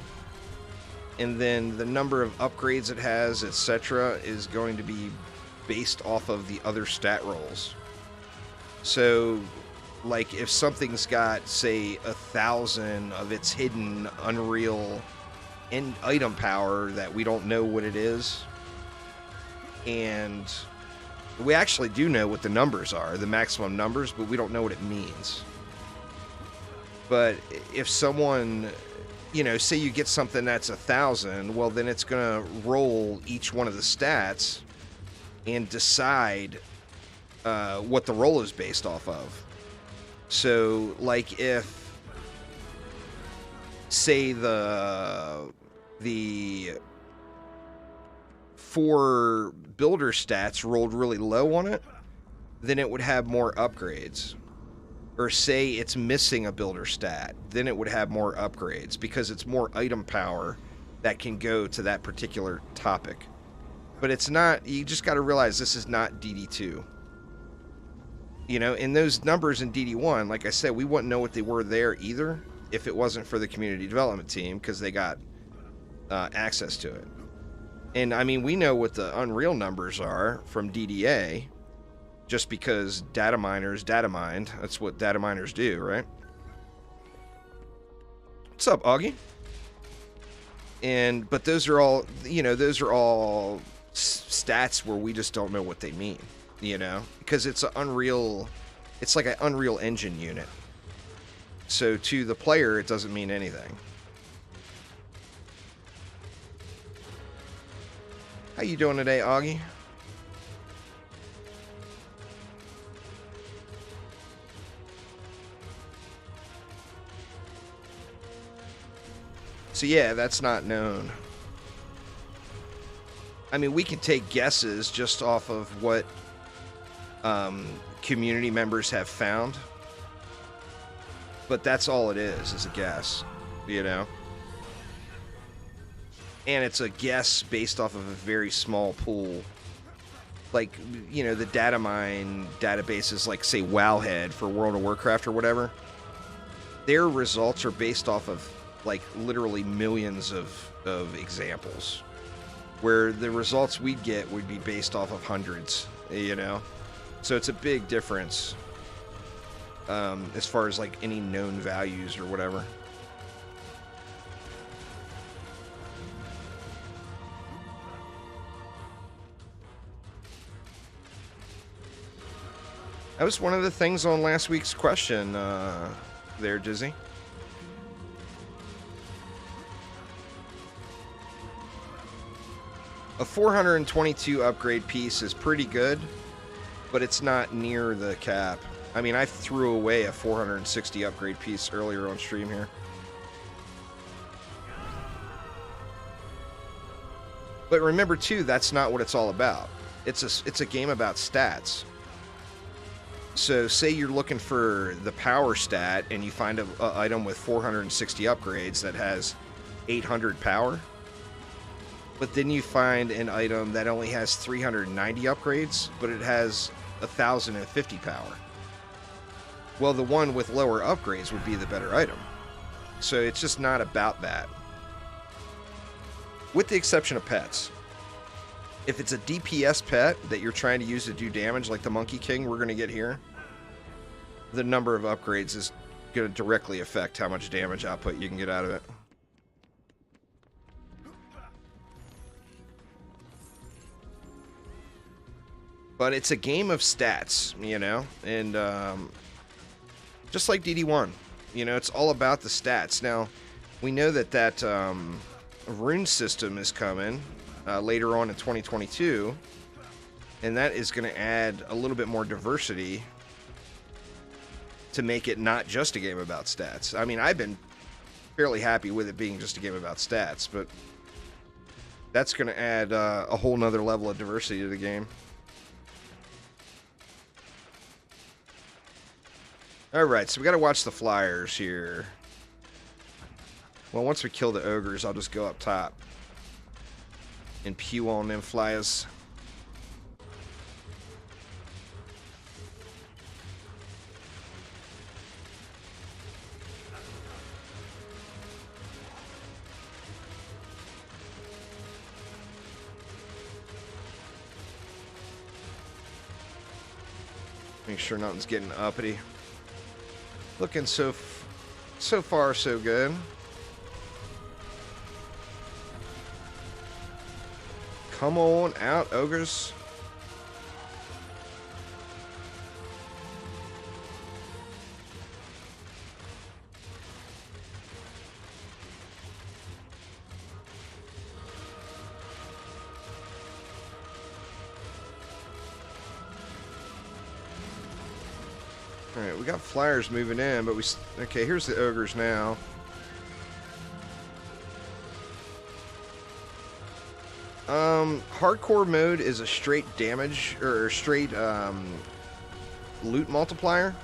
And then the number of upgrades it has, etc., is going to be based off of the other stat rolls. So, like, if something's got, say, 1,000 of its hidden Unreal item power that we don't know what it is, and we actually do know what the numbers are, the maximum numbers, but we don't know what it means. But if someone, you know, say you get something that's 1,000, well, then it's going to roll each one of the stats and decide what the roll is based off of. So, like, if, say, the 4 builder stats rolled really low on it, then it would have more upgrades. Or say it's missing a builder stat, then it would have more upgrades because it's more item power that can go to that particular topic. But it's not, you just got to realize this is not DD2. You know, and those numbers in DD1, like I said, we wouldn't know what they were there either if it wasn't for the community development team because they got access to it. And, I mean, we know what the Unreal numbers are from DDA just because data miners data mined. That's what data miners do, right? What's up, Augie? But those are all, you know, those are all stats where we just don't know what they mean. You know, because it's an Unreal, it's like an Unreal Engine unit. So to the player, it doesn't mean anything. How you doing today, Augie? So yeah, that's not known. I mean, we can take guesses just off of what community members have found, but that's all it is a guess, you know, and it's a guess based off of a very small pool. Like, you know, the data mine databases, like, say, Wowhead for World of Warcraft or whatever, their results are based off of, like, literally millions of examples, where the results we'd get would be based off of hundreds, you know. So it's a big difference as far as, like, any known values or whatever. That was one of the things on last week's question there, Dizzy. A 422 upgrade piece is pretty good, but it's not near the cap. I mean, I threw away a 460 upgrade piece earlier on stream here. But remember, too, that's not what it's all about. It's a game about stats. So say you're looking for the power stat and you find an item with 460 upgrades that has 800 power. But then you find an item that only has 390 upgrades, but it has 1,050 power. Well, the one with lower upgrades would be the better item. So it's just not about that. With the exception of pets. If it's a DPS pet that you're trying to use to do damage, like the Monkey King we're going to get here, the number of upgrades is going to directly affect how much damage output you can get out of it. But it's a game of stats, you know, and just like DD1, you know, it's all about the stats. Now, we know that rune system is coming later on in 2022, and that is going to add a little bit more diversity to make it not just a game about stats. I mean, I've been fairly happy with it being just a game about stats, but that's going to add a whole nother level of diversity to the game. Alright, so we gotta watch the flyers here. Well, once we kill the ogres, I'll just go up top and pew on them flyers. Make sure nothing's getting uppity. Looking so far so good. Come on out, ogres. Alright, we got flyers moving in, but okay, here's the ogres now. Hardcore mode is a straight damage, or straight loot multiplier.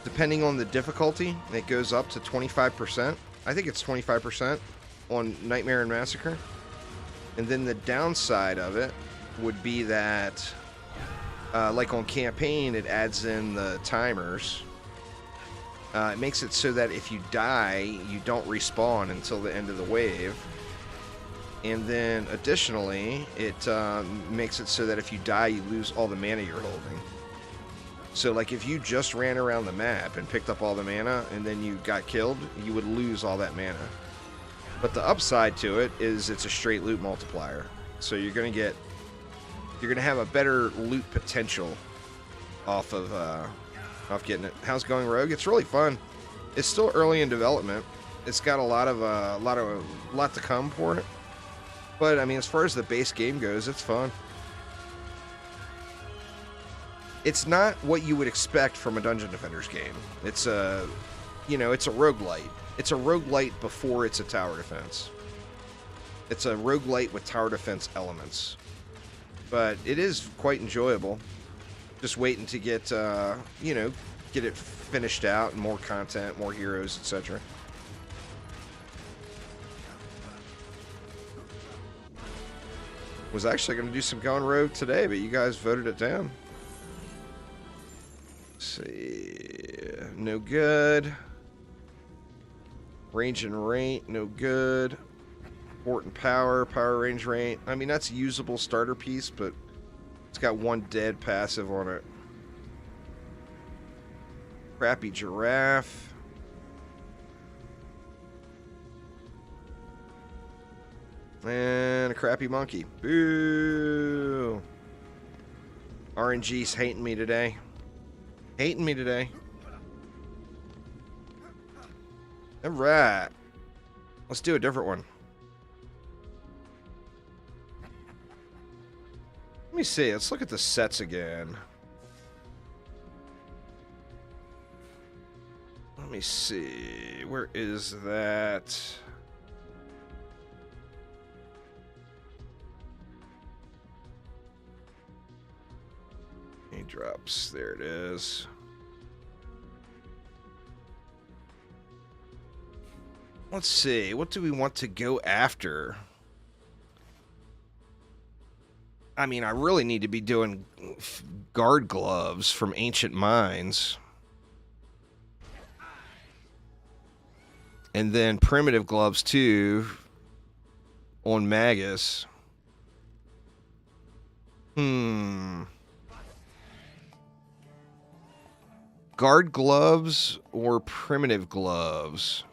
Depending on the difficulty, it goes up to 25%. I think it's 25% on Nightmare and Massacre. And then the downside of it would be that like on campaign, it adds in the timers. It makes it so that if you die, you don't respawn until the end of the wave. And then additionally, it makes it so that if you die, you lose all the mana you're holding. So like if you just ran around the map and picked up all the mana and then you got killed, you would lose all that mana. But the upside to it is it's a straight loot multiplier. So you're going to have a better loot potential off getting it. How's it going, Rogue? It's really fun. It's still early in development. It's got a lot to come for it. But I mean, as far as the base game goes, it's fun. It's not what you would expect from a Dungeon Defenders game. It's a roguelite. It's a roguelite before it's a tower defense. It's a roguelite with tower defense elements. But it is quite enjoyable. Just waiting to get it finished out and more content, more heroes, etc. Was actually going to do some going rogue today, but you guys voted it down. Let's see. No good. Range and rate, no good. Fort and power range rate. I mean, that's a usable starter piece, but it's got one dead passive on it. Crappy giraffe. And a crappy monkey. Boo! RNG's hating me today. Hating me today. Alright. Let's do a different one. Let me see. Let's look at the sets again. Let me see. Where is that? He drops. There it is. Let's see. What do we want to go after? I mean, I really need to be doing guard gloves from Ancient Mines. And then primitive gloves, too, on Magus. Guard gloves or primitive gloves?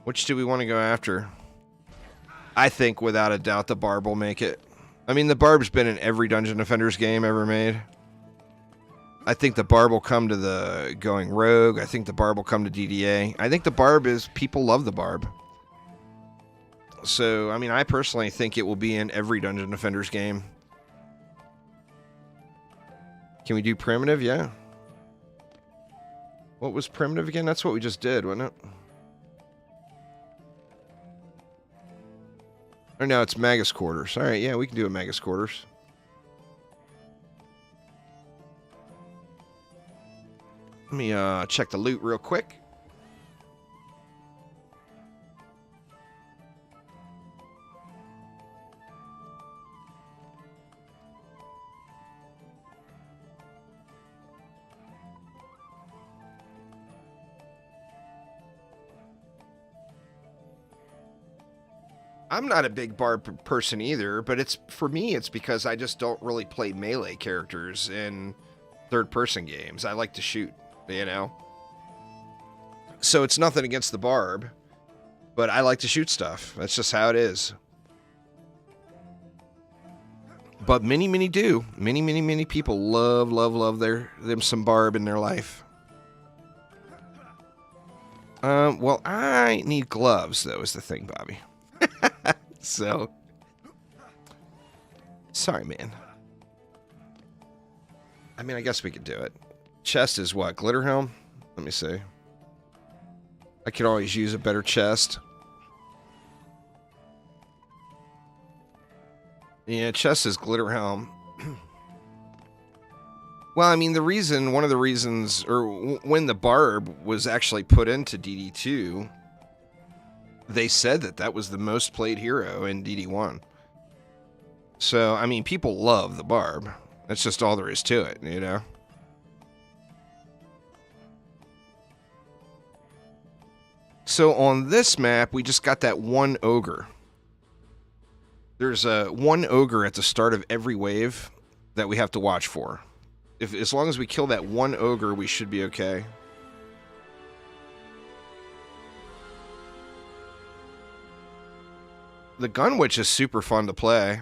Which do we want to go after? I think, without a doubt, the barb will make it. I mean, the barb's been in every Dungeon Defenders game ever made. I think the barb will come to the going rogue. I think the barb will come to DDA. I think the barb is... people love the barb. So, I mean, I personally think it will be in every Dungeon Defenders game. Can we do primitive? Yeah. What was primitive again? That's what we just did, wasn't it? Or no, it's Magus Quarters. Alright, yeah, we can do a Magus Quarters. Let me check the loot real quick. I'm not a big barb person either, but it's for me, it's because I just don't really play melee characters in third-person games. I like to shoot, you know? So it's nothing against the barb, but I like to shoot stuff. That's just how it is. But many do. Many people love them some barb in their life. Well, I need gloves, though, is the thing, Bobby. So, sorry, man. I mean, I guess we could do it. Chest is what? Glitter helm? Let me see. I could always use a better chest. Yeah, chest is glitter helm. Well, I mean, one of the reasons, or when the barb was actually put into DD2, they said that that was the most played hero in DD1. So, I mean, people love the barb. That's just all there is to it, you know? So, on this map, we just got that one ogre. There's one ogre at the start of every wave that we have to watch for. As long as we kill that one ogre, we should be okay. The Gun Witch is super fun to play.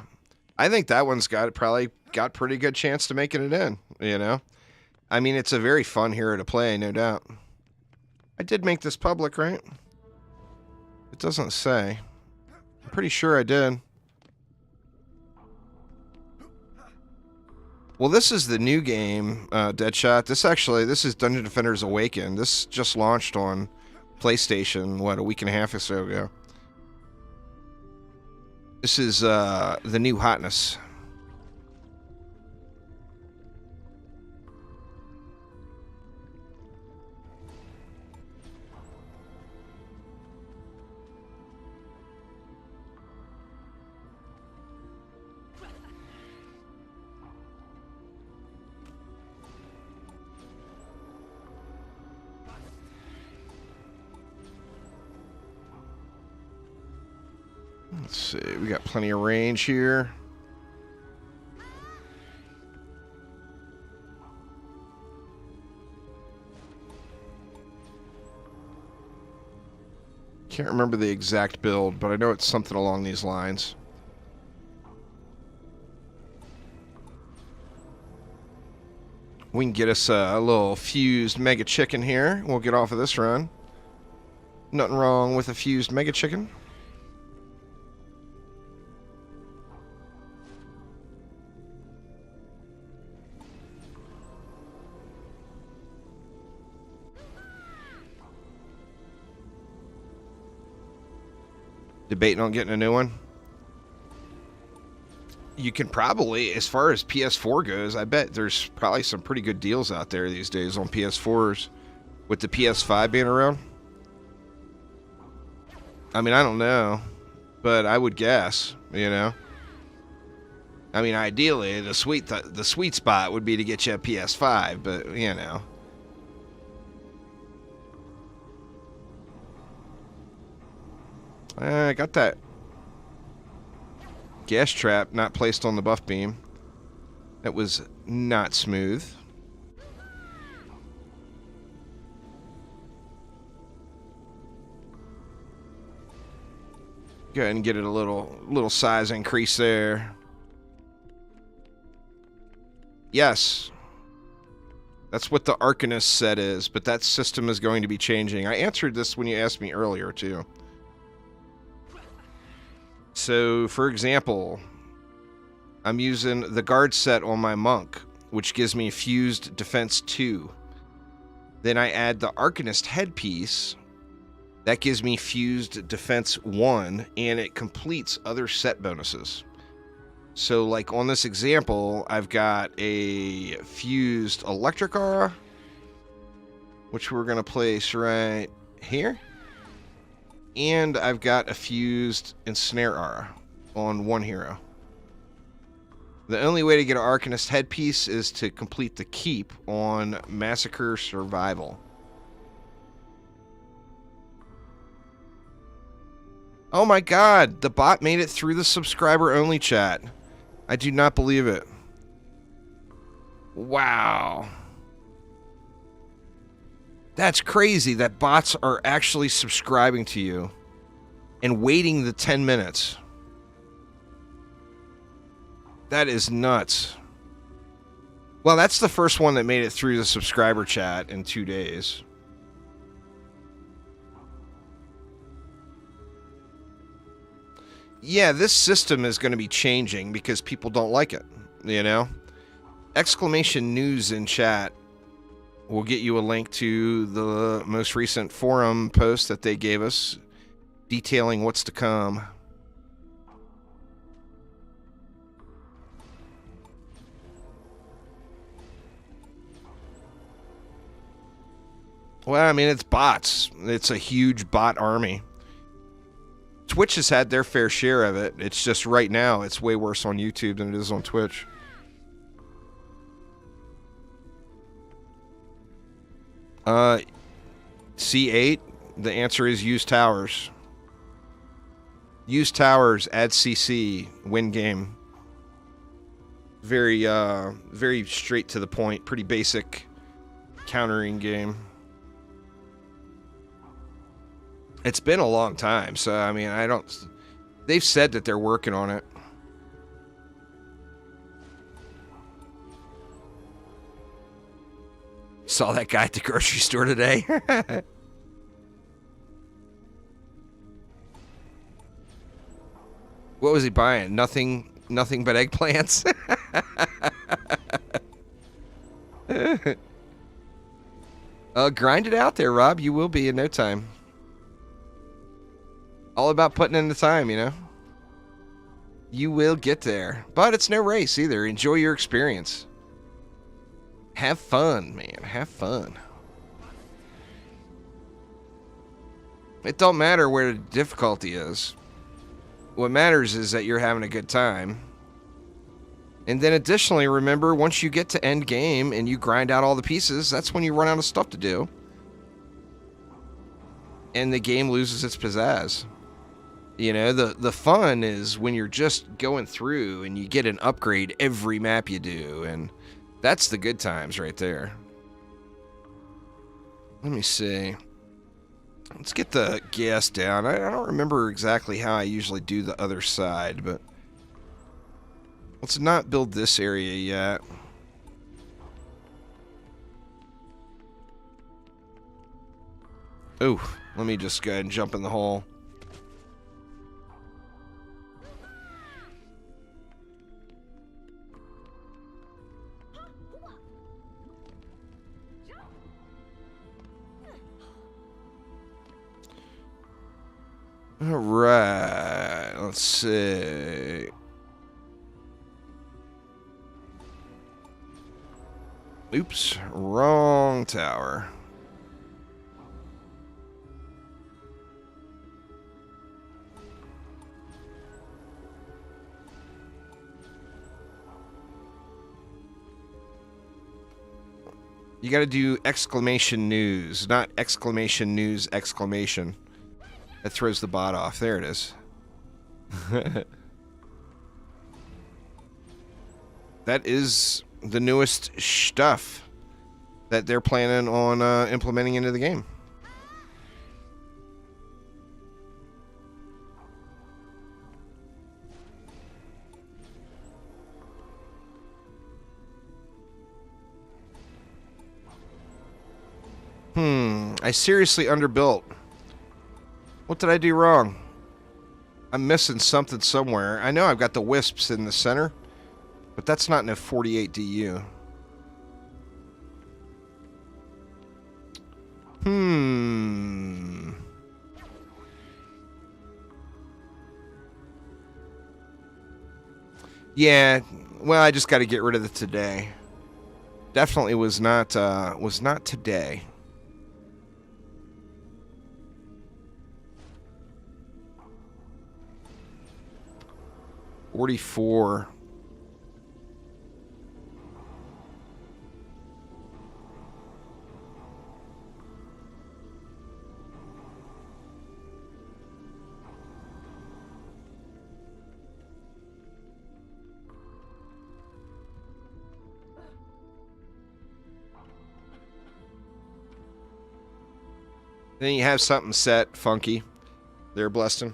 I think that one's probably got pretty good chance to making it in, you know? I mean, it's a very fun hero to play, no doubt. I did make this public, right? It doesn't say. I'm pretty sure I did. Well, this is the new game, Deadshot. This is Dungeon Defenders Awakened. This just launched on PlayStation, what, a week and a half or so ago. This is the new hotness. Let's see, we got plenty of range here. Can't remember the exact build, but I know it's something along these lines. We can get us a little fused mega chicken here. We'll get off of this run. Nothing wrong with a fused mega chicken. Debating on getting a new one. You can probably, as far as PS4 goes, I bet there's probably some pretty good deals out there these days on PS4s with the PS5 being around. I mean, I don't know, but I would guess, you know. I mean, ideally, the sweet spot would be to get you a PS5, but, you know. I got that gas trap not placed on the buff beam. That was not smooth. Go ahead and get it a little size increase there. Yes. That's what the Arcanist set is, but that system is going to be changing. I answered this when you asked me earlier, too. So, for example, I'm using the guard set on my monk, which gives me fused defense 2. Then I add the Arcanist headpiece. That gives me fused defense 1, and it completes other set bonuses. So, like on this example, I've got a fused electric aura, which we're going to place right here. And I've got a fused ensnare aura on one hero. The only way to get an Arcanist headpiece is to complete the keep on Massacre Survival. Oh my god, the bot made it through the subscriber-only chat. I do not believe it. Wow. That's crazy that bots are actually subscribing to you and waiting the 10 minutes. That is nuts. Well, that's the first one that made it through the subscriber chat in 2 days. Yeah, this system is going to be changing because people don't like it, you know? Exclamation news in chat. We'll get you a link to the most recent forum post that they gave us detailing what's to come. Well, I mean, it's bots. It's a huge bot army. Twitch has had their fair share of it. It's just right now, it's way worse on YouTube than it is on Twitch. C8, the answer is use towers. Use towers, add CC, win game. Very straight to the point, pretty basic countering game. It's been a long time, so I mean, they've said that they're working on it. Saw that guy at the grocery store today. What was he buying? Nothing but eggplants? Grind it out there, Rob. You will be in no time. All about putting in the time, you know? You will get there. But it's no race either. Enjoy your experience. Have fun, man. Have fun. It don't matter where the difficulty is. What matters is that you're having a good time. And then additionally, remember, once you get to end game and you grind out all the pieces, that's when you run out of stuff to do. And the game loses its pizzazz. You know, the fun is when you're just going through and you get an upgrade every map you do, and that's the good times right there. Let me see. Let's get the gas down. I don't remember exactly how I usually do the other side, but let's not build this area yet. Ooh, let me just go ahead and jump in the hole. All right, let's see. Oops, wrong tower. You gotta do exclamation news, not exclamation news exclamation. That throws the bot off. There it is. That is the newest stuff that they're planning on implementing into the game. I seriously underbuilt. What did I do wrong? I'm missing something somewhere. I know I've got the wisps in the center, but that's not in a 48 DU. Yeah, well, I just got to get rid of it today. Definitely was not today. $44. Then you have something set, funky. There, Bleston.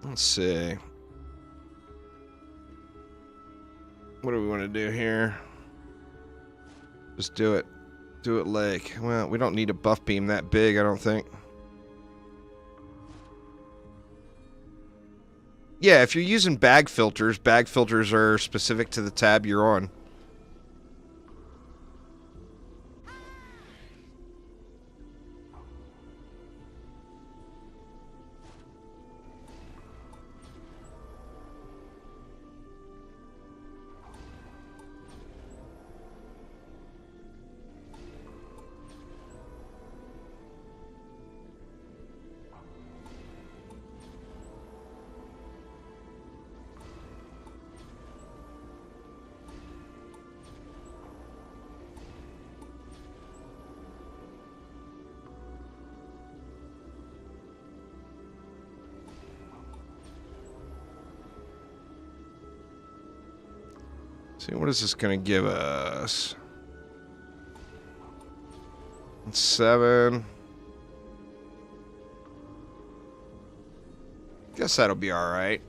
Let's see. What do we want to do here? Just do it. Do it, Lake. Well, we don't need a buff beam that big, I don't think. Yeah, if you're using bag filters are specific to the tab you're on. See, what is this going to give us? 7. Guess that'll be alright.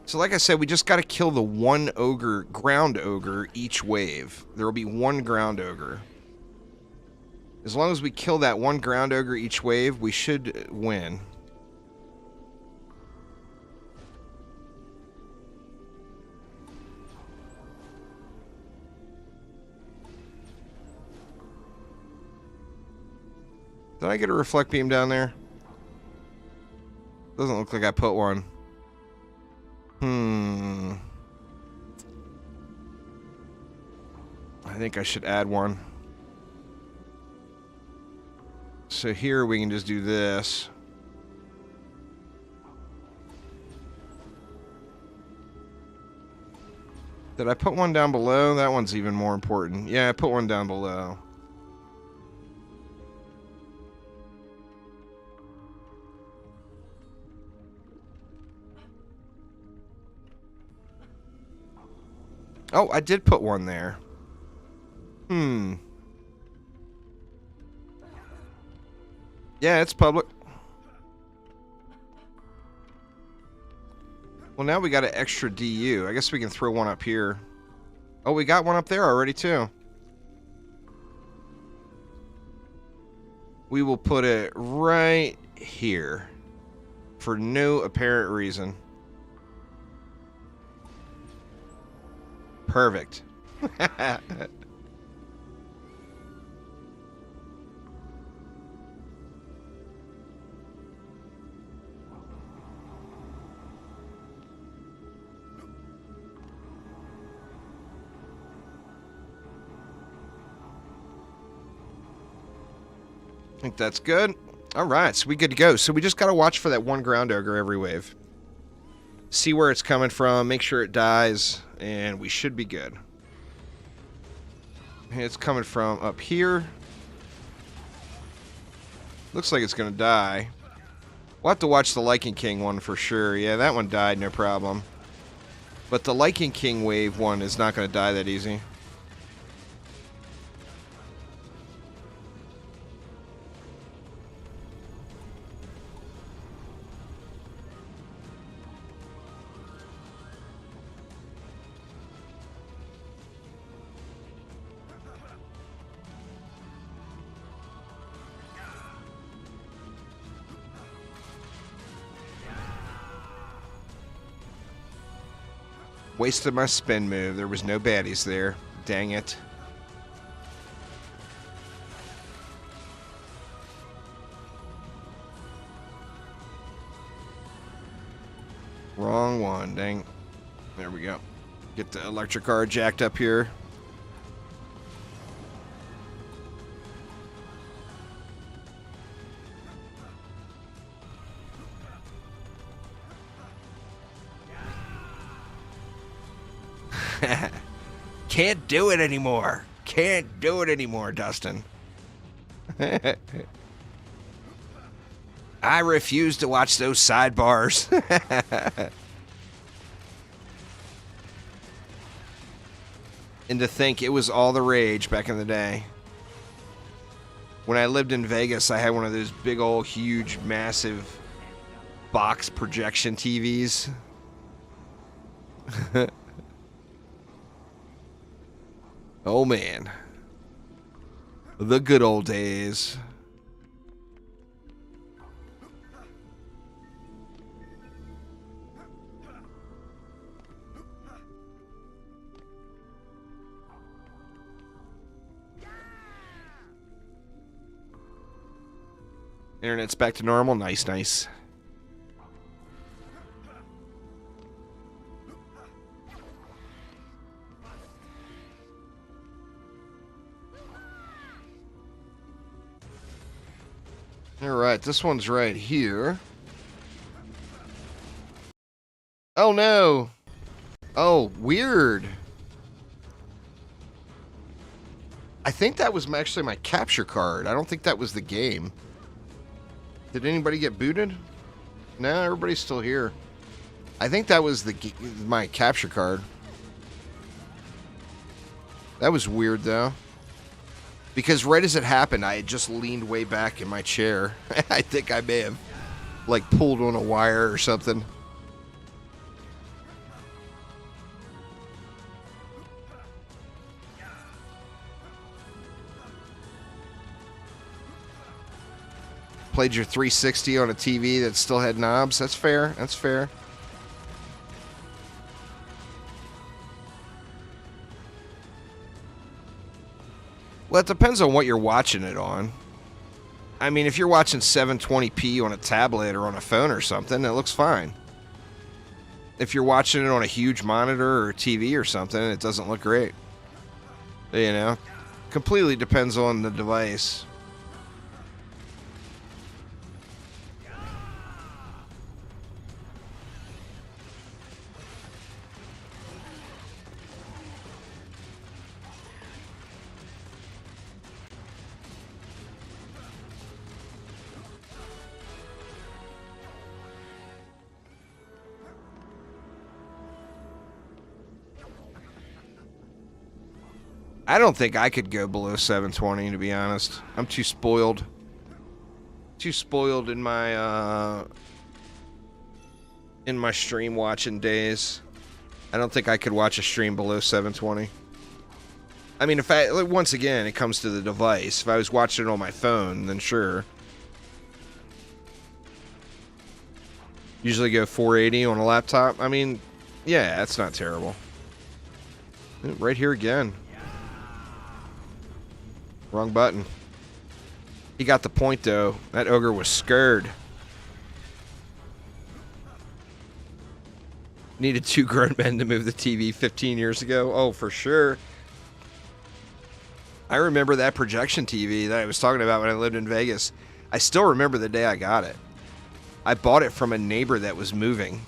So like I said, we just got to kill the one ogre, ground ogre, each wave. There will be one ground ogre. As long as we kill that one ground ogre each wave, we should win. Did I get a reflect beam down there? Doesn't look like I put one. I think I should add one. So here we can just do this. Did I put one down below? That one's even more important. Yeah, I put one down below. Oh, I did put one there. Yeah, it's public. Well, now we got an extra DU. I guess we can throw one up here. Oh, we got one up there already, too. We will put it right here. For no apparent reason. Perfect. I think that's good. Alright, so we good to go. So we just gotta watch for that one ground ogre every wave. See where it's coming from, make sure it dies, and we should be good. It's coming from up here. Looks like it's gonna die. We'll have to watch the Lichen King one for sure. Yeah, that one died, no problem. But the Lichen King wave one is not gonna die that easy. Wasted my spin move. There was no baddies there. Dang it. Wrong one. Dang. There we go. Get the electric car jacked up here. Can't do it anymore. Can't do it anymore, Dustin. I refuse to watch those sidebars. And to think it was all the rage back in the day. When I lived in Vegas, I had one of those big old huge massive box projection TVs. Oh man. The good old days. Internet's back to normal. Nice, nice. Alright, this one's right here. Oh no! Oh, weird. I think that was actually my capture card. I don't think that was the game. Did anybody get booted? No, everybody's still here. I think that was my capture card. That was weird though. Because right as it happened, I had just leaned way back in my chair. I think I may have, like, pulled on a wire or something. Played your 360 on a TV that still had knobs. That's fair. That's fair. Well, it depends on what you're watching it on. I mean, if you're watching 720p on a tablet or on a phone or something, it looks fine. If you're watching it on a huge monitor or TV or something, it doesn't look great. You know? Completely depends on the device. I don't think I could go below 720, to be honest. I'm too spoiled. Too spoiled in my in my stream watching days. I don't think I could watch a stream below 720. I mean, once again, it comes to the device. If I was watching it on my phone, then sure. Usually go 480 on a laptop. I mean, yeah, that's not terrible. Right here again. Wrong button. He got the point, though. That ogre was scared. Needed 2 grown men to move the TV 15 years ago. Oh, for sure. I remember that projection TV that I was talking about when I lived in Vegas. I still remember the day I got it. I bought it from a neighbor that was moving.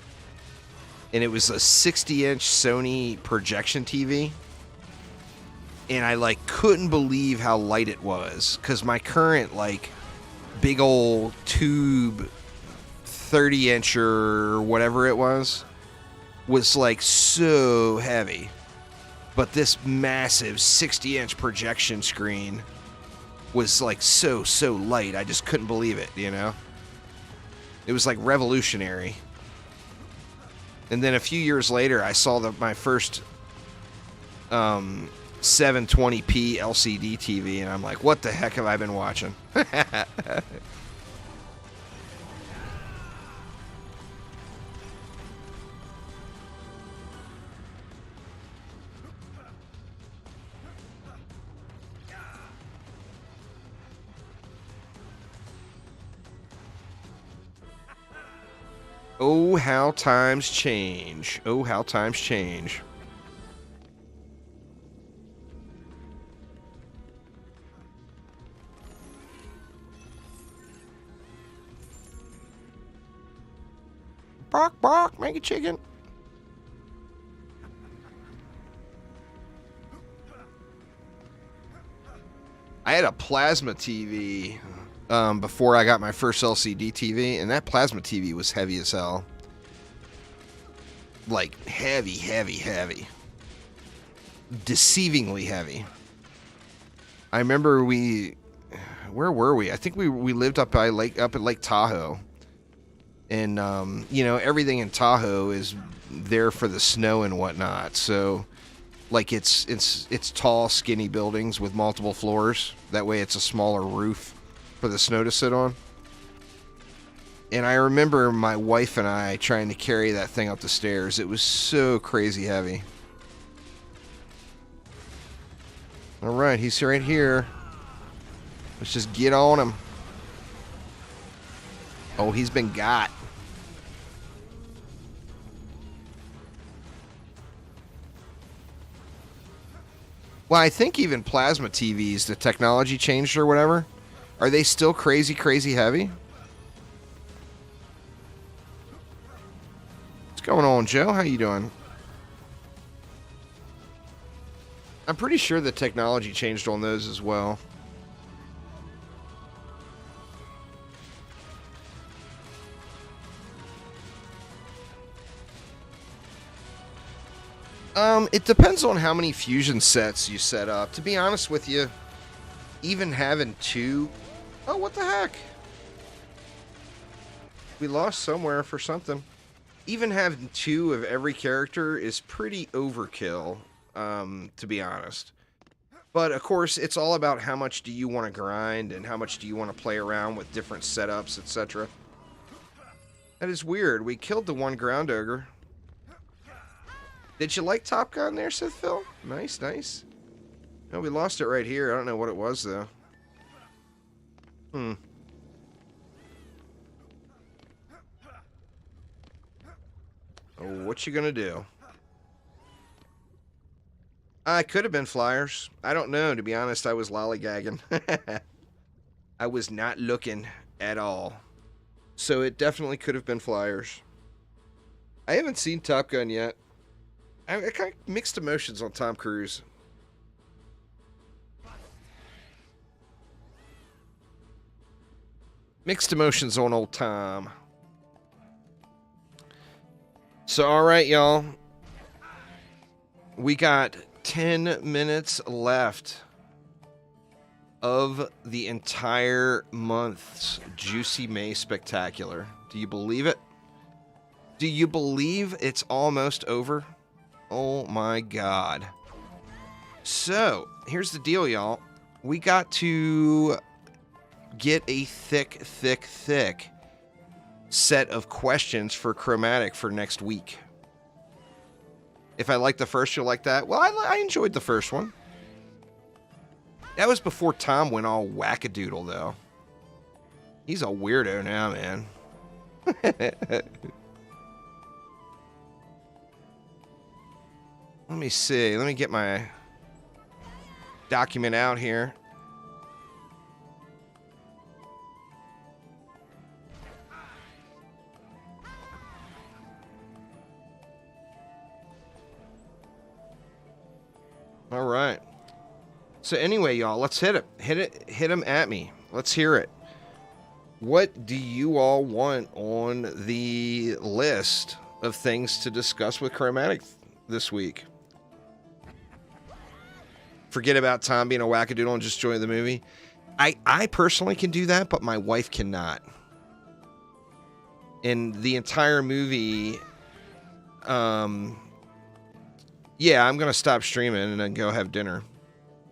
And it was a 60-inch Sony projection TV. And I, like, couldn't believe how light it was. Because my current, like, big old tube 30-incher or whatever it was, like, so heavy. But this massive 60-inch projection screen was, like, so light. I just couldn't believe it, you know? It was, like, revolutionary. And then a few years later, I saw my first 720p LCD TV, and I'm like, what the heck have I been watching? Oh, how times change. Oh, how times change. Bark, bark, make a chicken. I had a plasma TV before I got my first LCD TV, and that plasma TV was heavy as hell. Like, heavy. Deceivingly heavy. I remember where were we? I think we lived up at Lake Tahoe. And, you know, everything in Tahoe is there for the snow and whatnot. So, like, it's tall, skinny buildings with multiple floors. That way it's a smaller roof for the snow to sit on. And I remember my wife and I trying to carry that thing up the stairs. It was so crazy heavy. All right, he's right here. Let's just get on him. Oh, he's been got. Well, I think even plasma TVs, the technology changed or whatever. Are they still crazy heavy? What's going on, Joe? How you doing? I'm pretty sure the technology changed on those as well. It depends on how many fusion sets you set up. To be honest with you, even having 2... Oh, what the heck? We lost somewhere for something. Even having 2 of every character is pretty overkill, to be honest. But, of course, it's all about how much do you want to grind and how much do you want to play around with different setups, etc. That is weird. We killed the one ground ogre. Did you like Top Gun there, Sith Phil? Nice. No, we lost it right here. I don't know what it was, though. Oh, what you gonna do? I could have been flyers. I don't know. To be honest, I was lollygagging. I was not looking at all. So it definitely could have been flyers. I haven't seen Top Gun yet. I kind of mixed emotions on Tom Cruise. Mixed emotions on old Tom. So, alright, y'all. We got 10 minutes left of the entire month's Juicy May Spectacular. Do you believe it? Do you believe it's almost over? Oh my god. So, here's the deal, y'all. We got to get a thick set of questions for Chromatic for next week. If I like the first, you'll like that. Well, I enjoyed the first one. That was before Tom went all wackadoodle, though. He's a weirdo now, man. Let me see. Let me get my document out here. All right. So anyway, y'all, let's hit it. Hit him at me. Let's hear it. What do you all want on the list of things to discuss with Chromatic this week? Forget about Tom being a wackadoodle and just enjoy the movie. I personally can do that, but my wife cannot. And the entire movie, yeah, I'm going to stop streaming and then go have dinner.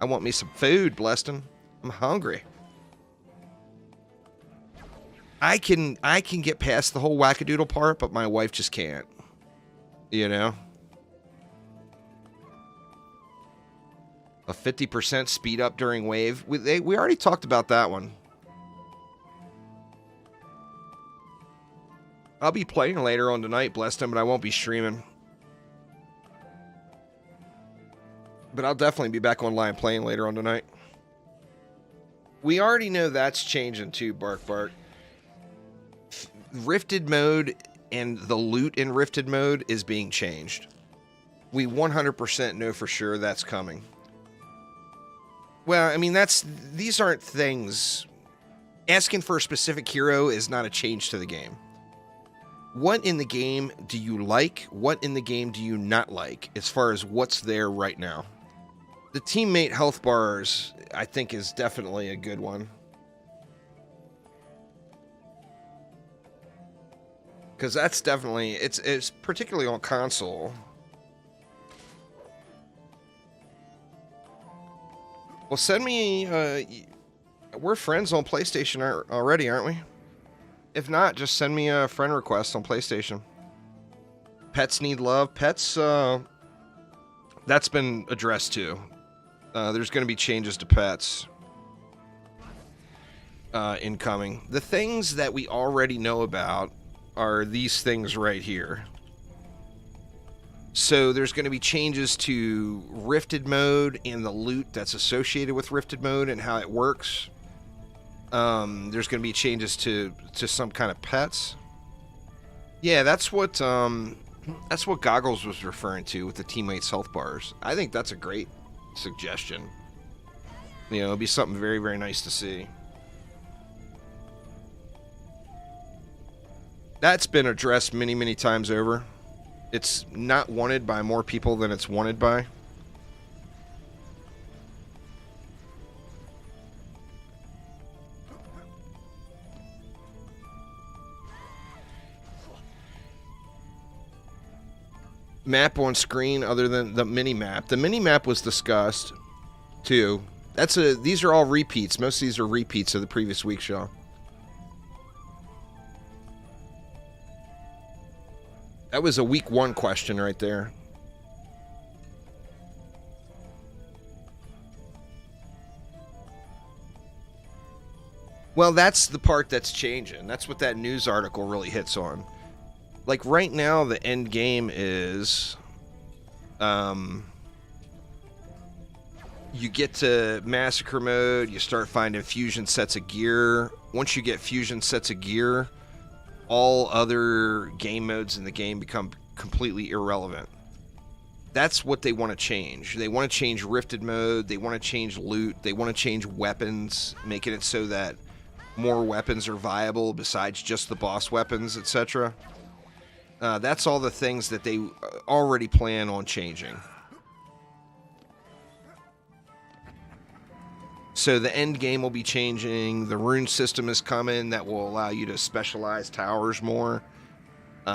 I want me some food, Bleston. I'm hungry. I can get past the whole wackadoodle part, but my wife just can't. You know? A 50% speed up during wave. We already talked about that one. I'll be playing later on tonight, Bleston, but I won't be streaming. But I'll definitely be back online playing later on tonight. We already know that's changing too, Bark Bark. Rifted mode and the loot in Rifted mode is being changed. We 100% know for sure that's coming. Well, I mean, these aren't things. Asking for a specific hero is not a change to the game. What in the game do you like? What in the game do you not like as far as what's there right now? The teammate health bars, I think, is definitely a good one. Because that's definitely, it's particularly on console. Well, send me, we're friends on PlayStation already, aren't we? If not, just send me a friend request on PlayStation. Pets need love. Pets, that's been addressed too. There's going to be changes to pets incoming. The things that we already know about are these things right here. So there's going to be changes to Rifted mode and the loot that's associated with Rifted mode and how it works. There's going to be changes to some kind of pets. Yeah, that's what Goggles was referring to with the teammates health bars. I think that's a great suggestion. You know, it'll be something very, very nice to see. That's been addressed many, many times over. It's not wanted by more people than it's wanted by. Map on screen other than the mini-map. The mini-map was discussed, too. These are all repeats. Most of these are repeats of the previous week's show. That was a week 1 question right there. Well, that's the part that's changing. That's what that news article really hits on. Like, right now, the end game is... you get to Massacre mode, you start finding fusion sets of gear. Once you get fusion sets of gear, all other game modes in the game become completely irrelevant. That's what they want to change. They want to change Rifted mode, they want to change loot, they want to change weapons, making it so that more weapons are viable besides just the boss weapons, etc. That's all the things that they already plan on changing. So the end game will be changing. The rune system is coming that will allow you to specialize towers more.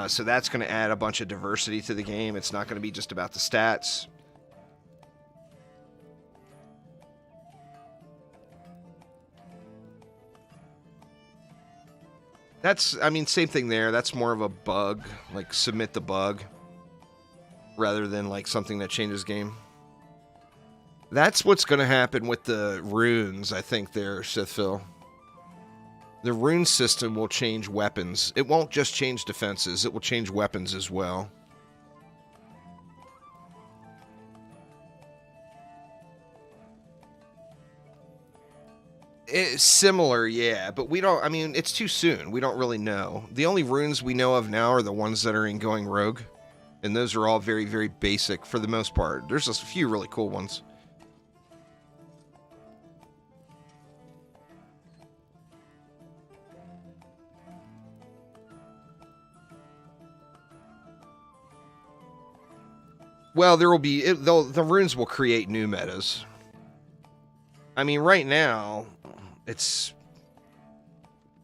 So that's going to add a bunch of diversity to the game. It's not going to be just about the stats. That's, I mean, same thing there. That's more of a bug, like submit the bug, rather than like something that changes game. That's what's going to happen with the runes, I think, there, Sithphil. The rune system will change weapons. It won't just change defenses, it will change weapons as well. It's similar, yeah, but we don't, I mean, it's too soon. We don't really know. The only runes we know of now are the ones that are in Going Rogue, and those are all very, very basic for the most part. There's just a few really cool ones. Well, there will be, the runes will create new metas. I mean, right now, it's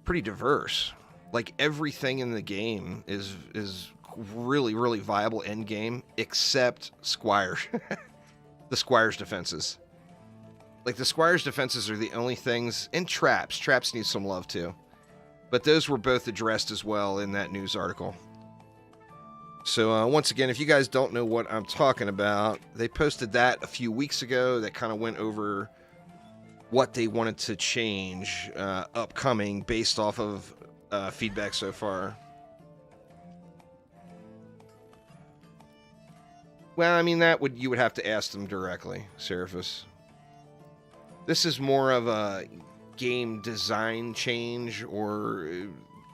pretty diverse. Like, everything in the game is really, really viable end game, except Squire. The Squire's defenses. Like, the Squire's defenses are the only things, and traps. Traps need some love, too. But those were both addressed as well in that news article. So, once again, if you guys don't know what I'm talking about, they posted that a few weeks ago that kind of went over what they wanted to change upcoming based off of feedback so far. Well, I mean, you would have to ask them directly, Seraphis. This is more of a game design change, or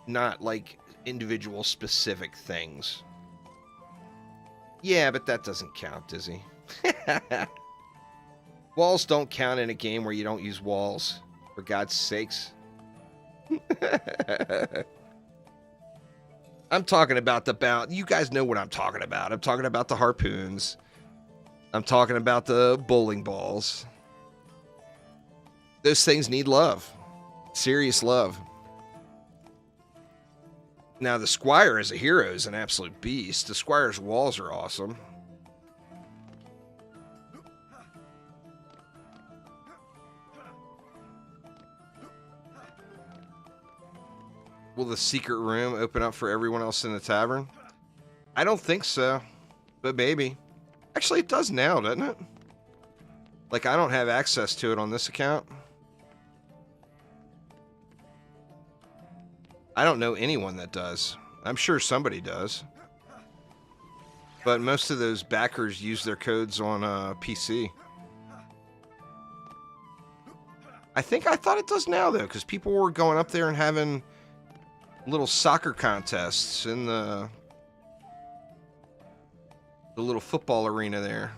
not like individual specific things. Yeah, but that doesn't count, does he? Walls don't count in a game where you don't use walls, for God's sakes. I'm talking about you guys know what I'm talking about. I'm talking about the harpoons. I'm talking about the bowling balls. Those things need love. Serious love. Now, the Squire as a hero is an absolute beast. The Squire's walls are awesome. Will the secret room open up for everyone else in the tavern? I don't think so, but maybe. Actually, it does now, doesn't it? Like, I don't have access to it on this account. I don't know anyone that does. I'm sure somebody does. But most of those backers use their codes on PC. I thought it does now, though, because people were going up there and having little soccer contests in the little football arena there.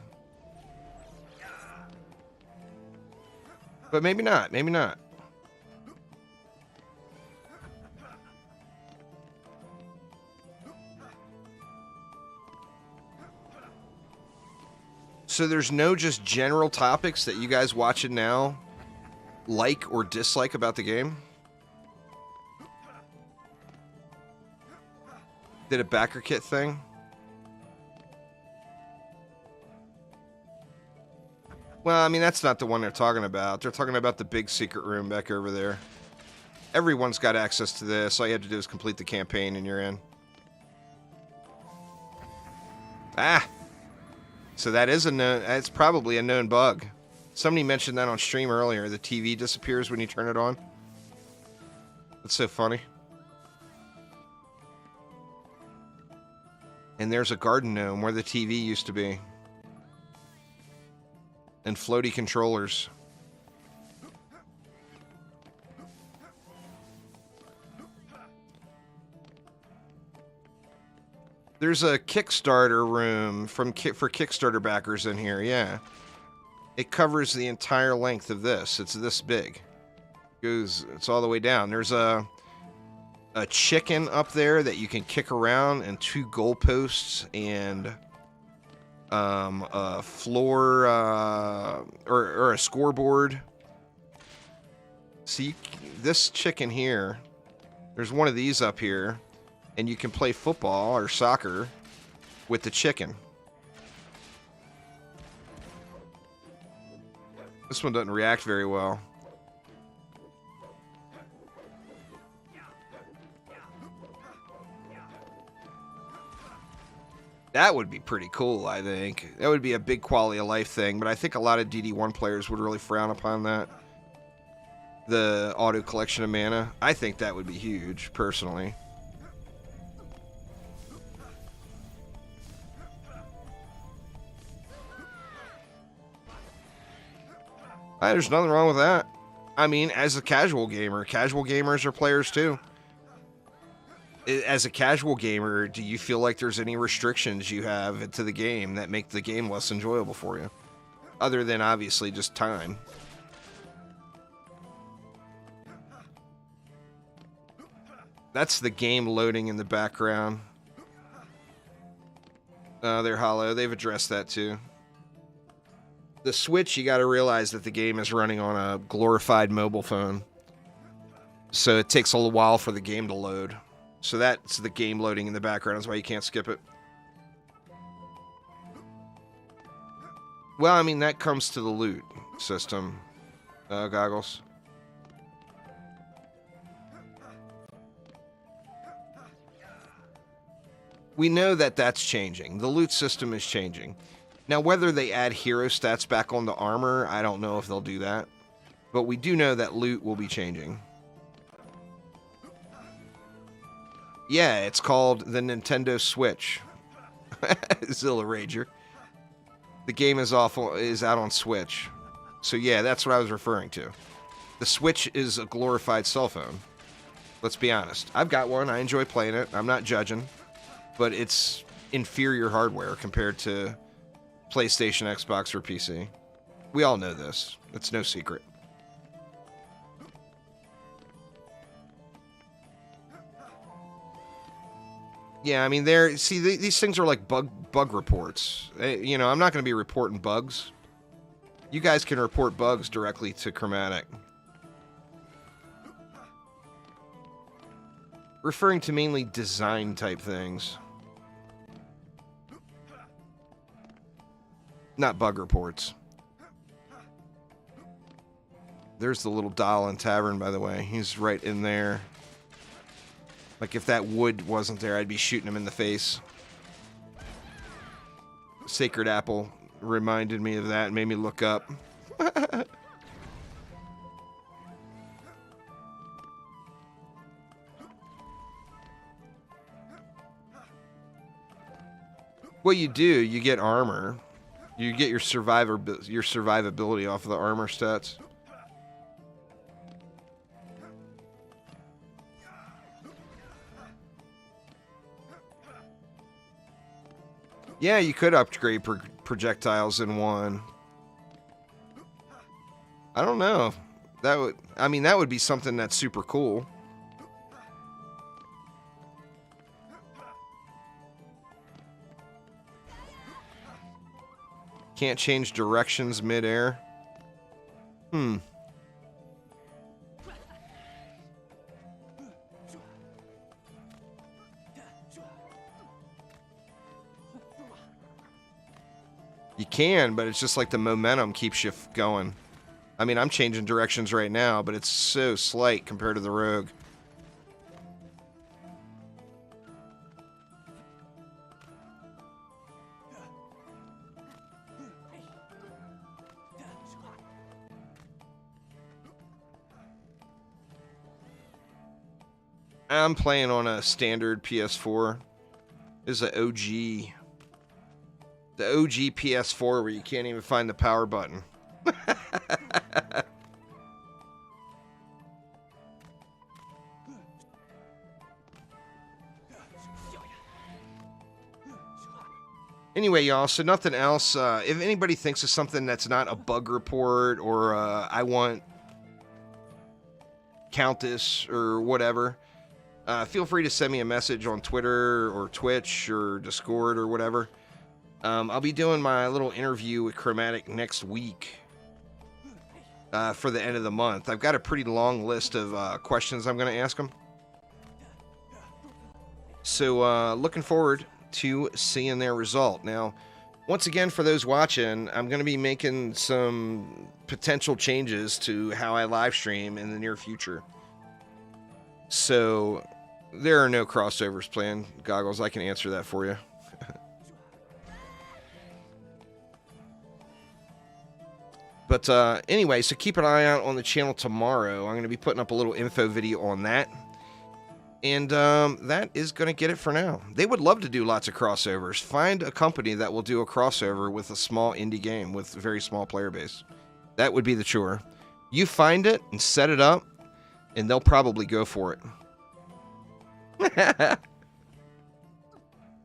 But maybe not. Maybe not. So there's no just general topics that you guys watching now like or dislike about the game? Did a backer kit thing? Well, I mean, that's not the one they're talking about. They're talking about the big secret room back over there. Everyone's got access to this. All you have to do is complete the campaign and you're in. Ah! So that is it's probably a known bug. Somebody mentioned that on stream earlier. The TV disappears when you turn it on. That's so funny. And there's a garden gnome where the TV used to be. And floaty controllers. There's a Kickstarter room for Kickstarter backers in here, yeah. It covers the entire length of this. It's this big. It's all the way down. There's a chicken up there that you can kick around, and 2 goalposts, and a floor or a scoreboard. See, this chicken here, there's one of these up here, and you can play football or soccer with the chicken. This one doesn't react very well. That would be pretty cool, I think. That would be a big quality of life thing, but I think a lot of DD1 players would really frown upon that. The auto collection of mana. I think that would be huge, personally. There's nothing wrong with that. I mean, as a casual gamer, casual gamers are players too. As a casual gamer, do you feel like there's any restrictions you have to the game that make the game less enjoyable for you? Other than, obviously, just time. That's the game loading in the background. They're hollow. They've addressed that too. The Switch, you got to realize that the game is running on a glorified mobile phone. So it takes a little while for the game to load. So that's the game loading in the background. That's why you can't skip it. Well, I mean, that comes to the loot system. Goggles. We know that that's changing. The loot system is changing. Now, whether they add hero stats back onto armor, I don't know if they'll do that. But we do know that loot will be changing. Yeah, it's called the Nintendo Switch. Zilla Rager. The game is out on Switch. So yeah, that's what I was referring to. The Switch is a glorified cell phone. Let's be honest. I've got one. I enjoy playing it. I'm not judging. But it's inferior hardware compared to PlayStation, Xbox, or PC. We all know this. It's no secret. Yeah, I mean, these things are like bug reports. You know, I'm not going to be reporting bugs. You guys can report bugs directly to Chromatic. Referring to mainly design type things. Not bug reports. There's the little Dahlin Tavern, by the way. He's right in there. Like, if that wood wasn't there, I'd be shooting him in the face. Sacred Apple reminded me of that and made me look up. What you do, you get armor. You get your survivability off of the armor stats. Yeah, you could upgrade projectiles in one. I don't know. That would be something that's super cool. Can't change directions mid-air. You can, but it's just like the momentum keeps you going. I mean, I'm changing directions right now, but it's so slight compared to the rogue. I'm playing on a standard PS4. This is an OG. The OG PS4 where you can't even find the power button. Anyway, y'all, so nothing else. If anybody thinks of something that's not a bug report or I want Countess or whatever, feel free to send me a message on Twitter or Twitch or Discord or whatever. I'll be doing my little interview with Chromatic next week for the end of the month. I've got a pretty long list of questions I'm going to ask him. So looking forward to seeing their result. Now, once again, for those watching, I'm going to be making some potential changes to how I live stream in the near future. So there are no crossovers planned, Goggles. I can answer that for you. But anyway, so keep an eye out on the channel tomorrow. I'm going to be putting up a little info video on that. And that is going to get it for now. They would love to do lots of crossovers. Find a company that will do a crossover with a small indie game with a very small player base. That would be the chore. You find it and set it up, and they'll probably go for it.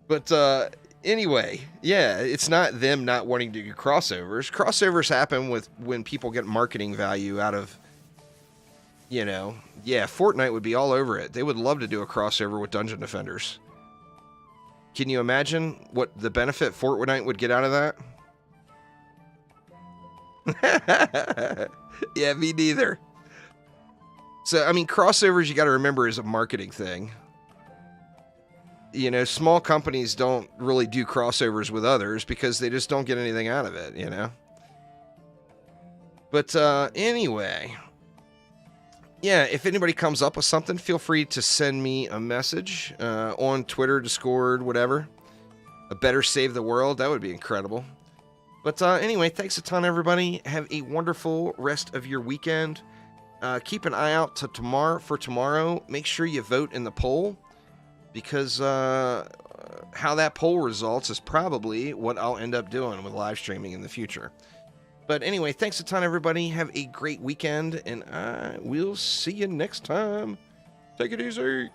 But anyway, yeah, it's not them not wanting to do crossovers. Crossovers happen when people get marketing value out of, you know, yeah, Fortnite would be all over it. They would love to do a crossover with Dungeon Defenders. Can you imagine what the benefit Fortnite would get out of that? Yeah, me neither. So, I mean, crossovers, you got to remember, is a marketing thing. You know, small companies don't really do crossovers with others because they just don't get anything out of it, you know? But anyway, yeah, if anybody comes up with something, feel free to send me a message on Twitter, Discord, whatever. A better save the world, that would be incredible. But anyway, thanks a ton, everybody. Have a wonderful rest of your weekend. Keep an eye out to tomorrow. Make sure you vote in the poll, because how that poll results is probably what I'll end up doing with live streaming in the future. But anyway, thanks a ton, everybody. Have a great weekend, and I will see you next time. Take it easy.